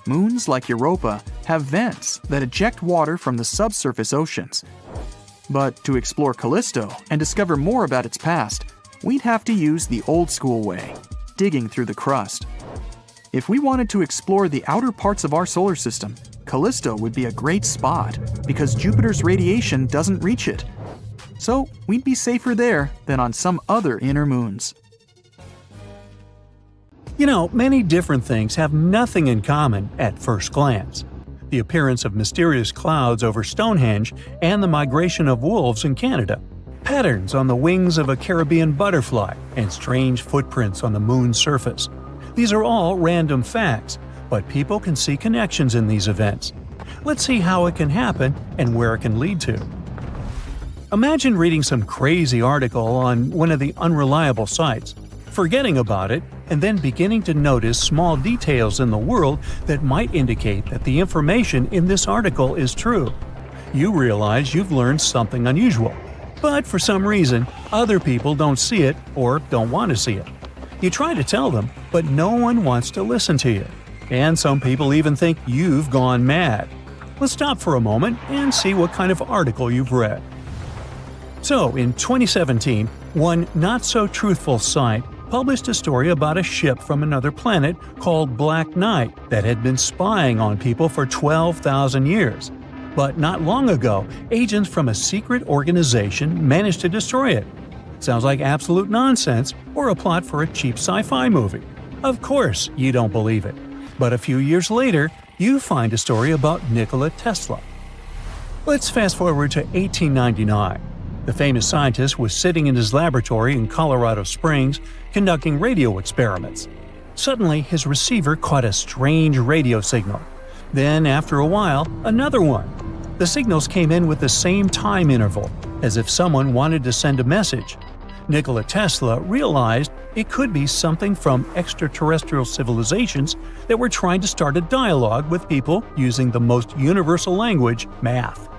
Moons like Europa have vents that eject water from the subsurface oceans. But to explore Callisto and discover more about its past, we'd have to use the old-school way, digging through the crust. If we wanted to explore the outer parts of our solar system, Callisto would be a great spot because Jupiter's radiation doesn't reach it. So we'd be safer there than on some other inner moons. You know, many different things have nothing in common at first glance. The appearance of mysterious clouds over Stonehenge and the migration of wolves in Canada, patterns on the wings of a Caribbean butterfly, and strange footprints on the moon's surface. These are all random facts, but people can see connections in these events. Let's see how it can happen and where it can lead to. Imagine reading some crazy article on one of the unreliable sites, forgetting about it, and then beginning to notice small details in the world that might indicate that the information in this article is true. You realize you've learned something unusual, but for some reason, other people don't see it or don't want to see it. You try to tell them, but no one wants to listen to you. And some people even think you've gone mad. Let's stop for a moment and see what kind of article you've read. So, in 2017, one not-so-truthful site published a story about a ship from another planet called Black Knight that had been spying on people for 12,000 years. But not long ago, agents from a secret organization managed to destroy it. Sounds like absolute nonsense or a plot for a cheap sci-fi movie. Of course, you don't believe it. But a few years later, you find a story about Nikola Tesla. Let's fast forward to 1899. The famous scientist was sitting in his laboratory in Colorado Springs conducting radio experiments. Suddenly, his receiver caught a strange radio signal. Then, after a while, another one. The signals came in with the same time interval, as if someone wanted to send a message. Nikola Tesla realized it could be something from extraterrestrial civilizations that were trying to start a dialogue with people using the most universal language, math.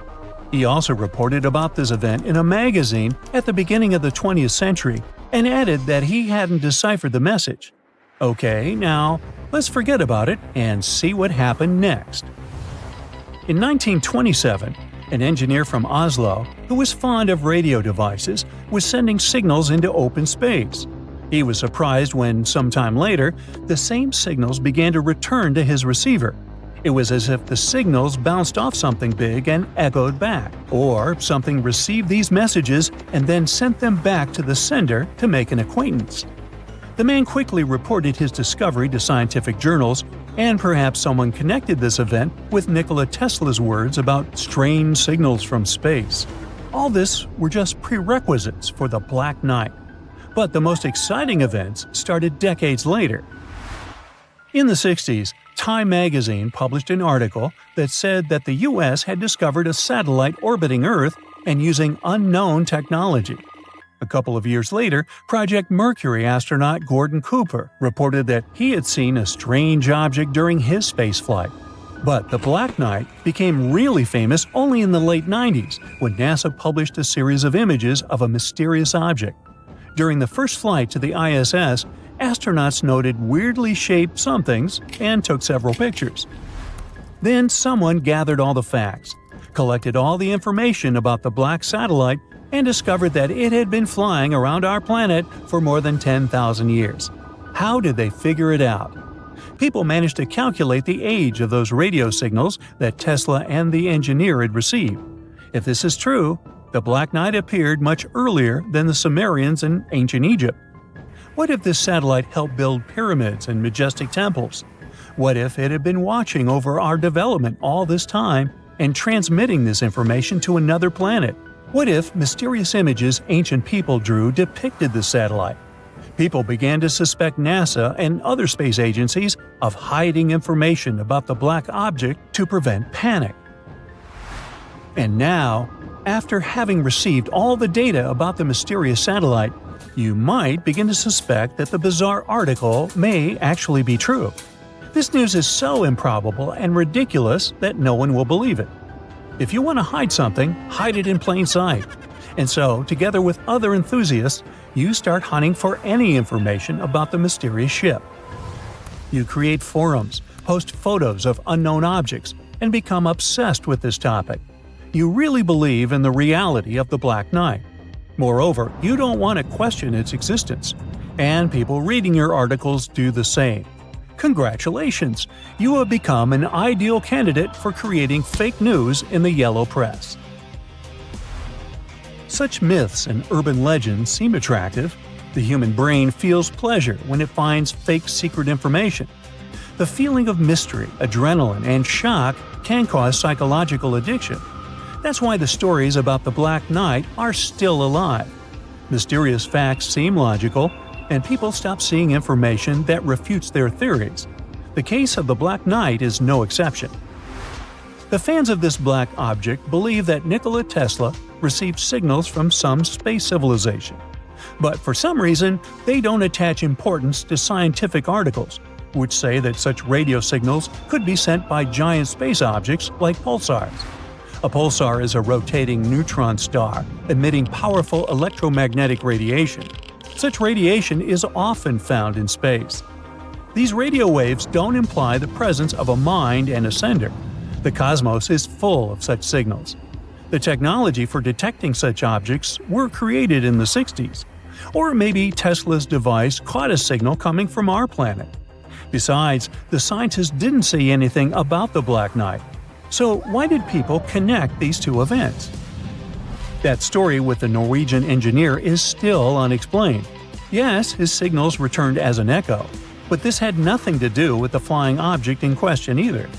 He also reported about this event in a magazine at the beginning of the 20th century and added that he hadn't deciphered the message. Okay, now let's forget about it and see what happened next. In 1927, an engineer from Oslo, who was fond of radio devices, was sending signals into open space. He was surprised when, sometime later, the same signals began to return to his receiver. It was as if the signals bounced off something big and echoed back, or something received these messages and then sent them back to the sender to make an acquaintance. The man quickly reported his discovery to scientific journals, and perhaps someone connected this event with Nikola Tesla's words about strange signals from space. All this were just prerequisites for the Black Knight. But the most exciting events started decades later. In the 60s, Time magazine published an article that said that the U.S. had discovered a satellite orbiting Earth and using unknown technology. A couple of years later, Project Mercury astronaut Gordon Cooper reported that he had seen a strange object during his spaceflight. But the Black Knight became really famous only in the late 90s, when NASA published a series of images of a mysterious object. During the first flight to the ISS, astronauts noted weirdly shaped somethings and took several pictures. Then someone gathered all the facts, collected all the information about the black satellite, and discovered that it had been flying around our planet for more than 10,000 years. How did they figure it out? People managed to calculate the age of those radio signals that Tesla and the engineer had received. If this is true, the Black Knight appeared much earlier than the Sumerians in ancient Egypt. What if this satellite helped build pyramids and majestic temples? What if it had been watching over our development all this time and transmitting this information to another planet? What if mysterious images ancient people drew depicted the satellite? People began to suspect NASA and other space agencies of hiding information about the black object to prevent panic. And now, after having received all the data about the mysterious satellite, you might begin to suspect that the bizarre article may actually be true. This news is so improbable and ridiculous that no one will believe it. If you want to hide something, hide it in plain sight. And so, together with other enthusiasts, you start hunting for any information about the mysterious ship. You create forums, post photos of unknown objects, and become obsessed with this topic. You really believe in the reality of the Black Knight. Moreover, you don't want to question its existence. And people reading your articles do the same. Congratulations! You have become an ideal candidate for creating fake news in the yellow press. Such myths and urban legends seem attractive, The human brain feels pleasure when it finds fake secret information. The feeling of mystery, adrenaline, and shock can cause psychological addiction. That's why the stories about the Black Knight are still alive. Mysterious facts seem logical, and people stop seeing information that refutes their theories. The case of the Black Knight is no exception. The fans of this black object believe that Nikola Tesla received signals from some space civilization. But for some reason, they don't attach importance to scientific articles, which say that such radio signals could be sent by giant space objects like pulsars. A pulsar is a rotating neutron star emitting powerful electromagnetic radiation. Such radiation is often found in space. These radio waves don't imply the presence of a mind and a sender. The cosmos is full of such signals. The technology for detecting such objects were created in the 60s. Or maybe Tesla's device caught a signal coming from our planet. Besides, the scientists didn't say anything about the Black Knight. So why did people connect these two events? That story with the Norwegian engineer is still unexplained. Yes, his signals returned as an echo, but this had nothing to do with the flying object in question either.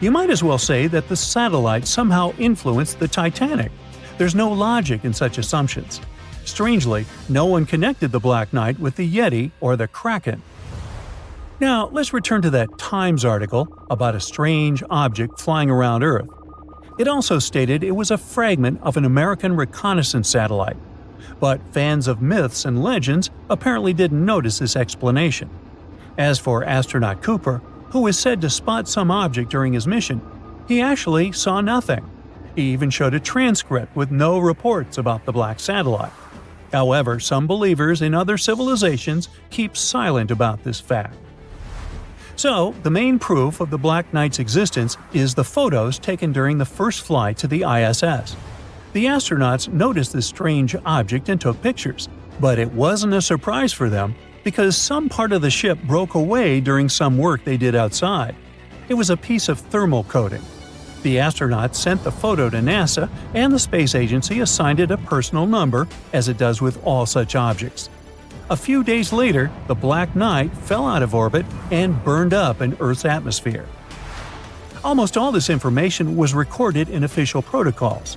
You might as well say that the satellite somehow influenced the Titanic. There's no logic in such assumptions. Strangely, no one connected the Black Knight with the Yeti or the Kraken. Now, let's return to that Times article about a strange object flying around Earth. It also stated it was a fragment of an American reconnaissance satellite. But fans of myths and legends apparently didn't notice this explanation. As for astronaut Cooper, who is said to spot some object during his mission, he actually saw nothing. He even showed a transcript with no reports about the black satellite. However, some believers in other civilizations keep silent about this fact. So, the main proof of the Black Knight's existence is the photos taken during the first flight to the ISS. The astronauts noticed this strange object and took pictures, but it wasn't a surprise for them because some part of the ship broke away during some work they did outside. It was a piece of thermal coating. The astronauts sent the photo to NASA, and the space agency assigned it a personal number, as it does with all such objects. A few days later, the Black Knight fell out of orbit and burned up in Earth's atmosphere. Almost all this information was recorded in official protocols.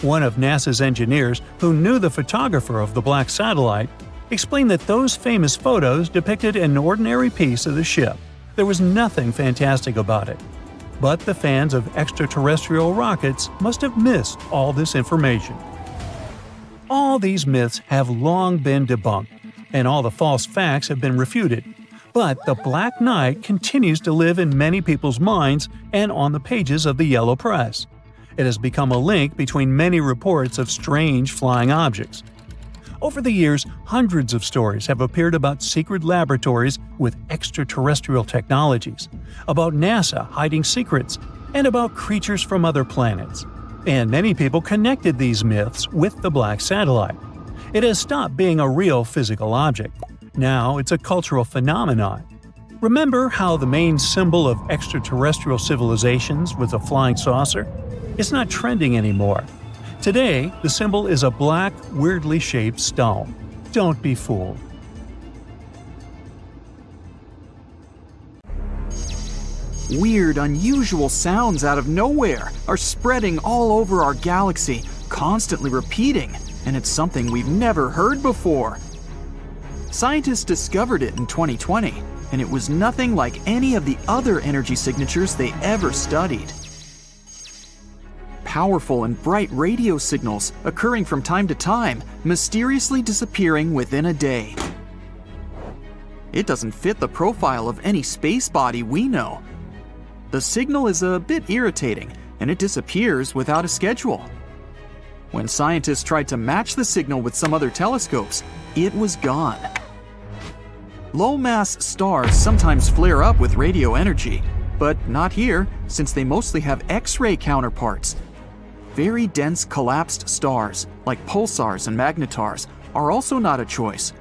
One of NASA's engineers, who knew the photographer of the black satellite, explained that those famous photos depicted an ordinary piece of the ship. There was nothing fantastic about it. But the fans of extraterrestrial rockets must have missed all this information. All these myths have long been debunked, and all the false facts have been refuted. But the Black Knight continues to live in many people's minds and on the pages of the Yellow Press. It has become a link between many reports of strange flying objects. Over the years, hundreds of stories have appeared about secret laboratories with extraterrestrial technologies, about NASA hiding secrets, and about creatures from other planets. And many people connected these myths with the black satellite. It has stopped being a real physical object. Now it's a cultural phenomenon. Remember how the main symbol of extraterrestrial civilizations was a flying saucer? It's not trending anymore. Today, the symbol is a black, weirdly shaped stone. Don't be fooled. Weird, unusual sounds out of nowhere are spreading all over our galaxy, constantly repeating, and it's something we've never heard before. Scientists discovered it in 2020, and it was nothing like any of the other energy signatures they ever studied. Powerful and bright radio signals occurring from time to time, mysteriously disappearing within a day. It doesn't fit the profile of any space body we know. The signal is a bit irritating, and it disappears without a schedule. When scientists tried to match the signal with some other telescopes, it was gone. Low-mass stars sometimes flare up with radio energy, but not here, since they mostly have X-ray counterparts. Very dense collapsed stars, like pulsars and magnetars, are also not a choice.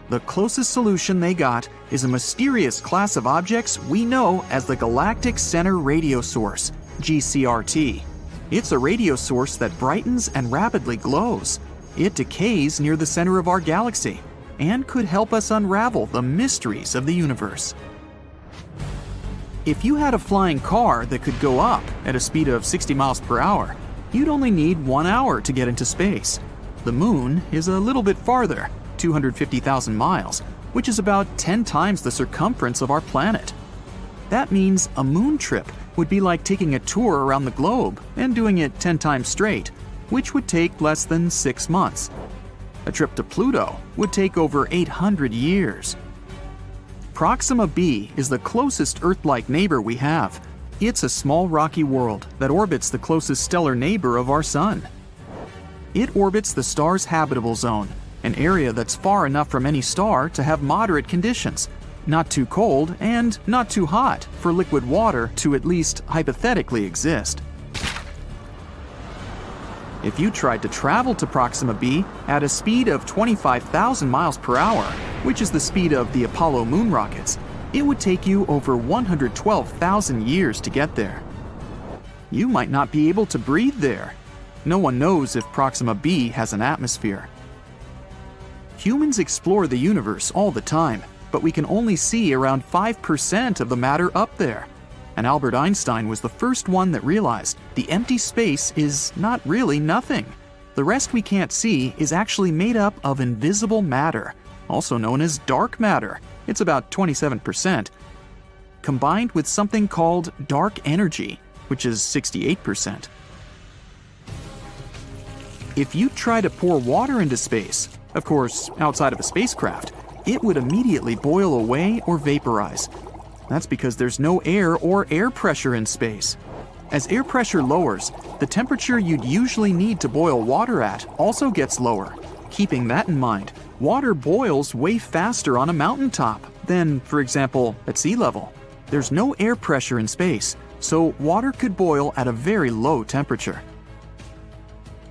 The closest solution they got is a mysterious class of objects we know as the Galactic Center Radio Source, GCRT. It's a radio source that brightens and rapidly glows. It decays near the center of our galaxy. and could help us unravel the mysteries of the universe. If you had a flying car that could go up at a speed of 60 miles per hour, you'd only need 1 hour to get into space. The moon is a little bit farther, 250,000 miles, which is about 10 times the circumference of our planet. That means a moon trip would be like taking a tour around the globe and doing it 10 times straight, which would take less than 6 months. A trip to Pluto would take over 800 years. Proxima b is the closest Earth-like neighbor we have. It's a small rocky world that orbits the closest stellar neighbor of our Sun. It orbits the star's habitable zone, an area that's far enough from any star to have moderate conditions, not too cold and not too hot for liquid water to at least hypothetically exist. If you tried to travel to Proxima b at a speed of 25,000 miles per hour, which is the speed of the Apollo moon rockets, it would take you over 112,000 years to get there. You might not be able to breathe there. No one knows if Proxima b has an atmosphere. Humans explore the universe all the time, but we can only see around 5% of the matter up there. And Albert Einstein was the first one that realized the empty space is not really nothing. The rest we can't see is actually made up of invisible matter, also known as dark matter. It's about 27%, combined with something called dark energy, which is 68%. If you try to pour water into space, of course, outside of a spacecraft, it would immediately boil away or vaporize. That's because there's no air or air pressure in space. As air pressure lowers, the temperature you'd usually need to boil water at also gets lower. Keeping that in mind, water boils way faster on a mountaintop than, for example, at sea level. There's no air pressure in space, so water could boil at a very low temperature.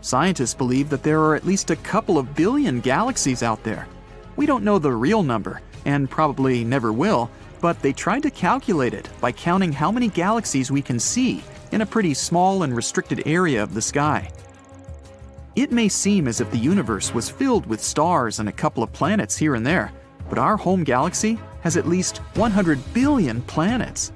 Scientists believe that there are at least a couple of billion galaxies out there. We don't know the real number, and probably never will, but they tried to calculate it by counting how many galaxies we can see in a pretty small and restricted area of the sky. It may seem as if the universe was filled with stars and a couple of planets here and there, but our home galaxy has at least 100 billion planets.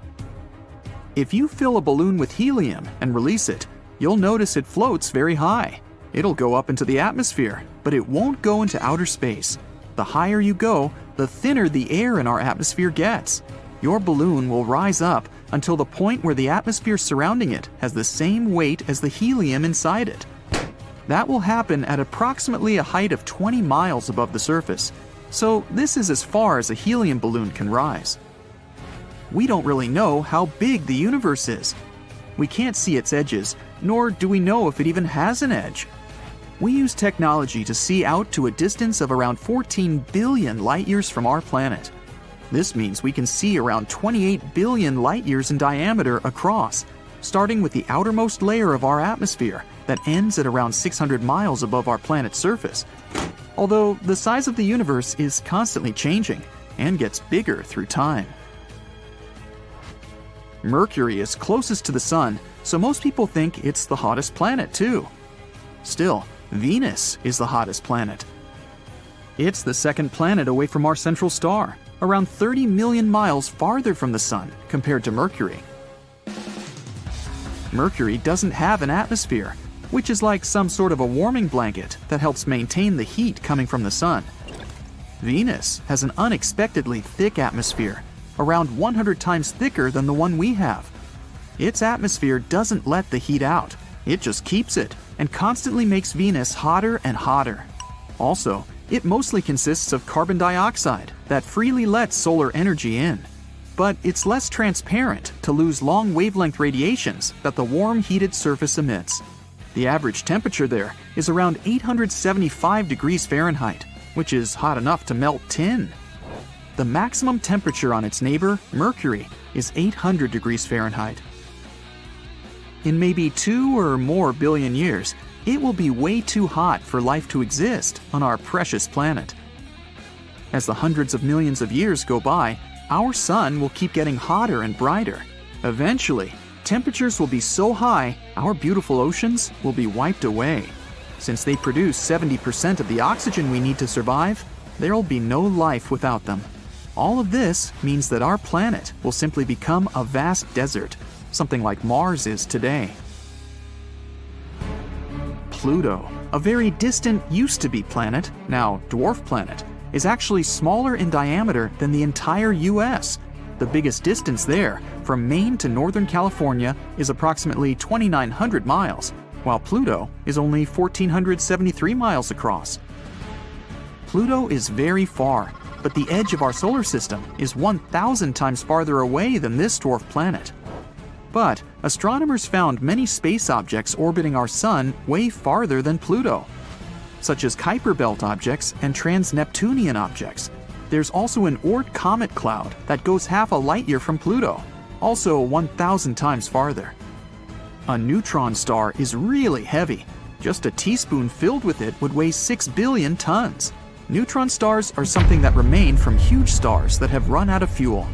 If you fill a balloon with helium and release it, you'll notice it floats very high. It'll go up into the atmosphere, but it won't go into outer space. The higher you go, the thinner the air in our atmosphere gets. Your balloon will rise up until the point where the atmosphere surrounding it has the same weight as the helium inside it. That will happen at approximately a height of 20 miles above the surface, so this is as far as a helium balloon can rise. We don't really know how big the universe is. We can't see its edges, nor do we know if it even has an edge. We use technology to see out to a distance of around 14 billion light-years from our planet. This means we can see around 28 billion light-years in diameter across, starting with the outermost layer of our atmosphere that ends at around 600 miles above our planet's surface. Although the size of the universe is constantly changing and gets bigger through time. Mercury is closest to the Sun, so most people think it's the hottest planet too. Still, Venus is the hottest planet. It's the second planet away from our central star, around 30 million miles farther from the Sun compared to Mercury. Mercury doesn't have an atmosphere, which is like some sort of a warming blanket that helps maintain the heat coming from the Sun. Venus has an unexpectedly thick atmosphere, around 100 times thicker than the one we have. Its atmosphere doesn't let the heat out, it just keeps it and constantly makes Venus hotter and hotter. Also, it mostly consists of carbon dioxide that freely lets solar energy in. But it's less transparent to lose long wavelength radiations that the warm, heated surface emits. The average temperature there is around 875 degrees Fahrenheit, which is hot enough to melt tin. The maximum temperature on its neighbor, Mercury, is 800 degrees Fahrenheit. In maybe 2 or more billion years, it will be way too hot for life to exist on our precious planet. As the hundreds of millions of years go by, our sun will keep getting hotter and brighter. Eventually, temperatures will be so high, our beautiful oceans will be wiped away. Since they produce 70% of the oxygen we need to survive, there'll be no life without them. All of this means that our planet will simply become a vast desert, something like Mars is today. Pluto, a very distant used-to-be planet, now dwarf planet, is actually smaller in diameter than the entire US. The biggest distance there, from Maine to Northern California, is approximately 2,900 miles, while Pluto is only 1,473 miles across. Pluto is very far, but the edge of our solar system is 1,000 times farther away than this dwarf planet. But astronomers found many space objects orbiting our Sun way farther than Pluto, such as Kuiper Belt objects and trans-Neptunian objects. There's also an Oort comet cloud that goes half a light year from Pluto, also 1,000 times farther. A neutron star is really heavy. Just a teaspoon filled with it would weigh 6 billion tons. Neutron stars are something that remain from huge stars that have run out of fuel.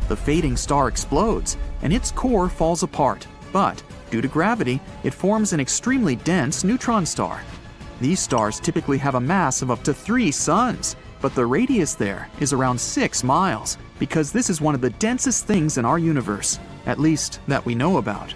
The fading star explodes, and its core falls apart, but due to gravity, it forms an extremely dense neutron star. These stars typically have a mass of up to 3 suns, but the radius there is around 6 miles, because this is one of the densest things in our universe, at least that we know about.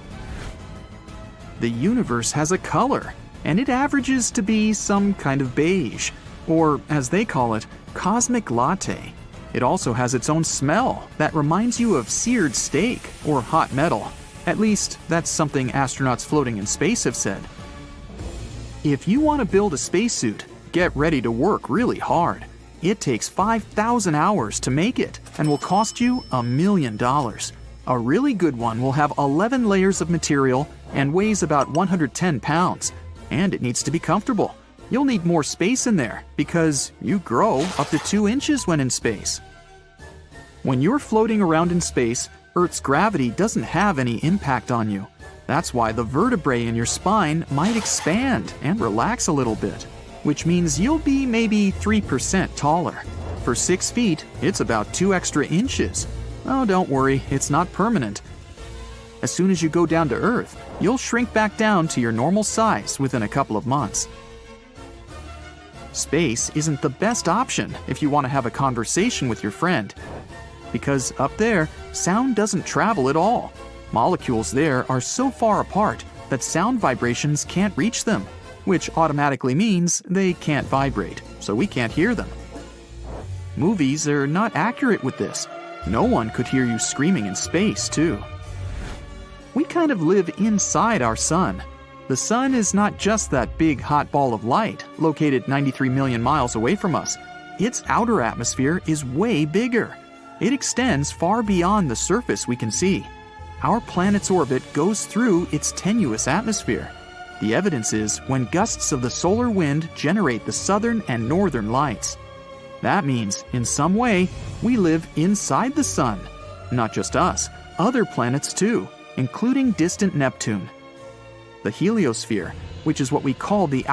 The universe has a color, and it averages to be some kind of beige, or as they call it, cosmic latte. It also has its own smell that reminds you of seared steak or hot metal. At least, that's something astronauts floating in space have said. If you want to build a spacesuit, get ready to work really hard. It takes 5,000 hours to make it and will cost you $1 million. A really good one will have 11 layers of material and weighs about 110 pounds, and it needs to be comfortable. You'll need more space in there because you grow up to 2 inches when in space. When you're floating around in space, Earth's gravity doesn't have any impact on you. That's why the vertebrae in your spine might expand and relax a little bit, which means you'll be maybe 3% taller. For 6 feet, it's about 2 extra inches. Oh, don't worry, it's not permanent. As soon as you go down to Earth, you'll shrink back down to your normal size within a couple of months. Space isn't the best option if you want to have a conversation with your friend, because up there, sound doesn't travel at all. Molecules there are so far apart that sound vibrations can't reach them, which automatically means they can't vibrate, so we can't hear them. Movies are not accurate with this. No one could hear you screaming in space, too. We kind of live inside our sun. The sun is not just that big hot ball of light located 93 million miles away from us. Its outer atmosphere is way bigger. It extends far beyond the surface we can see. Our planet's orbit goes through its tenuous atmosphere. The evidence is when gusts of the solar wind generate the southern and northern lights. That means, in some way, we live inside the sun. Not just us, other planets too, including distant Neptune. The heliosphere, which is what we call the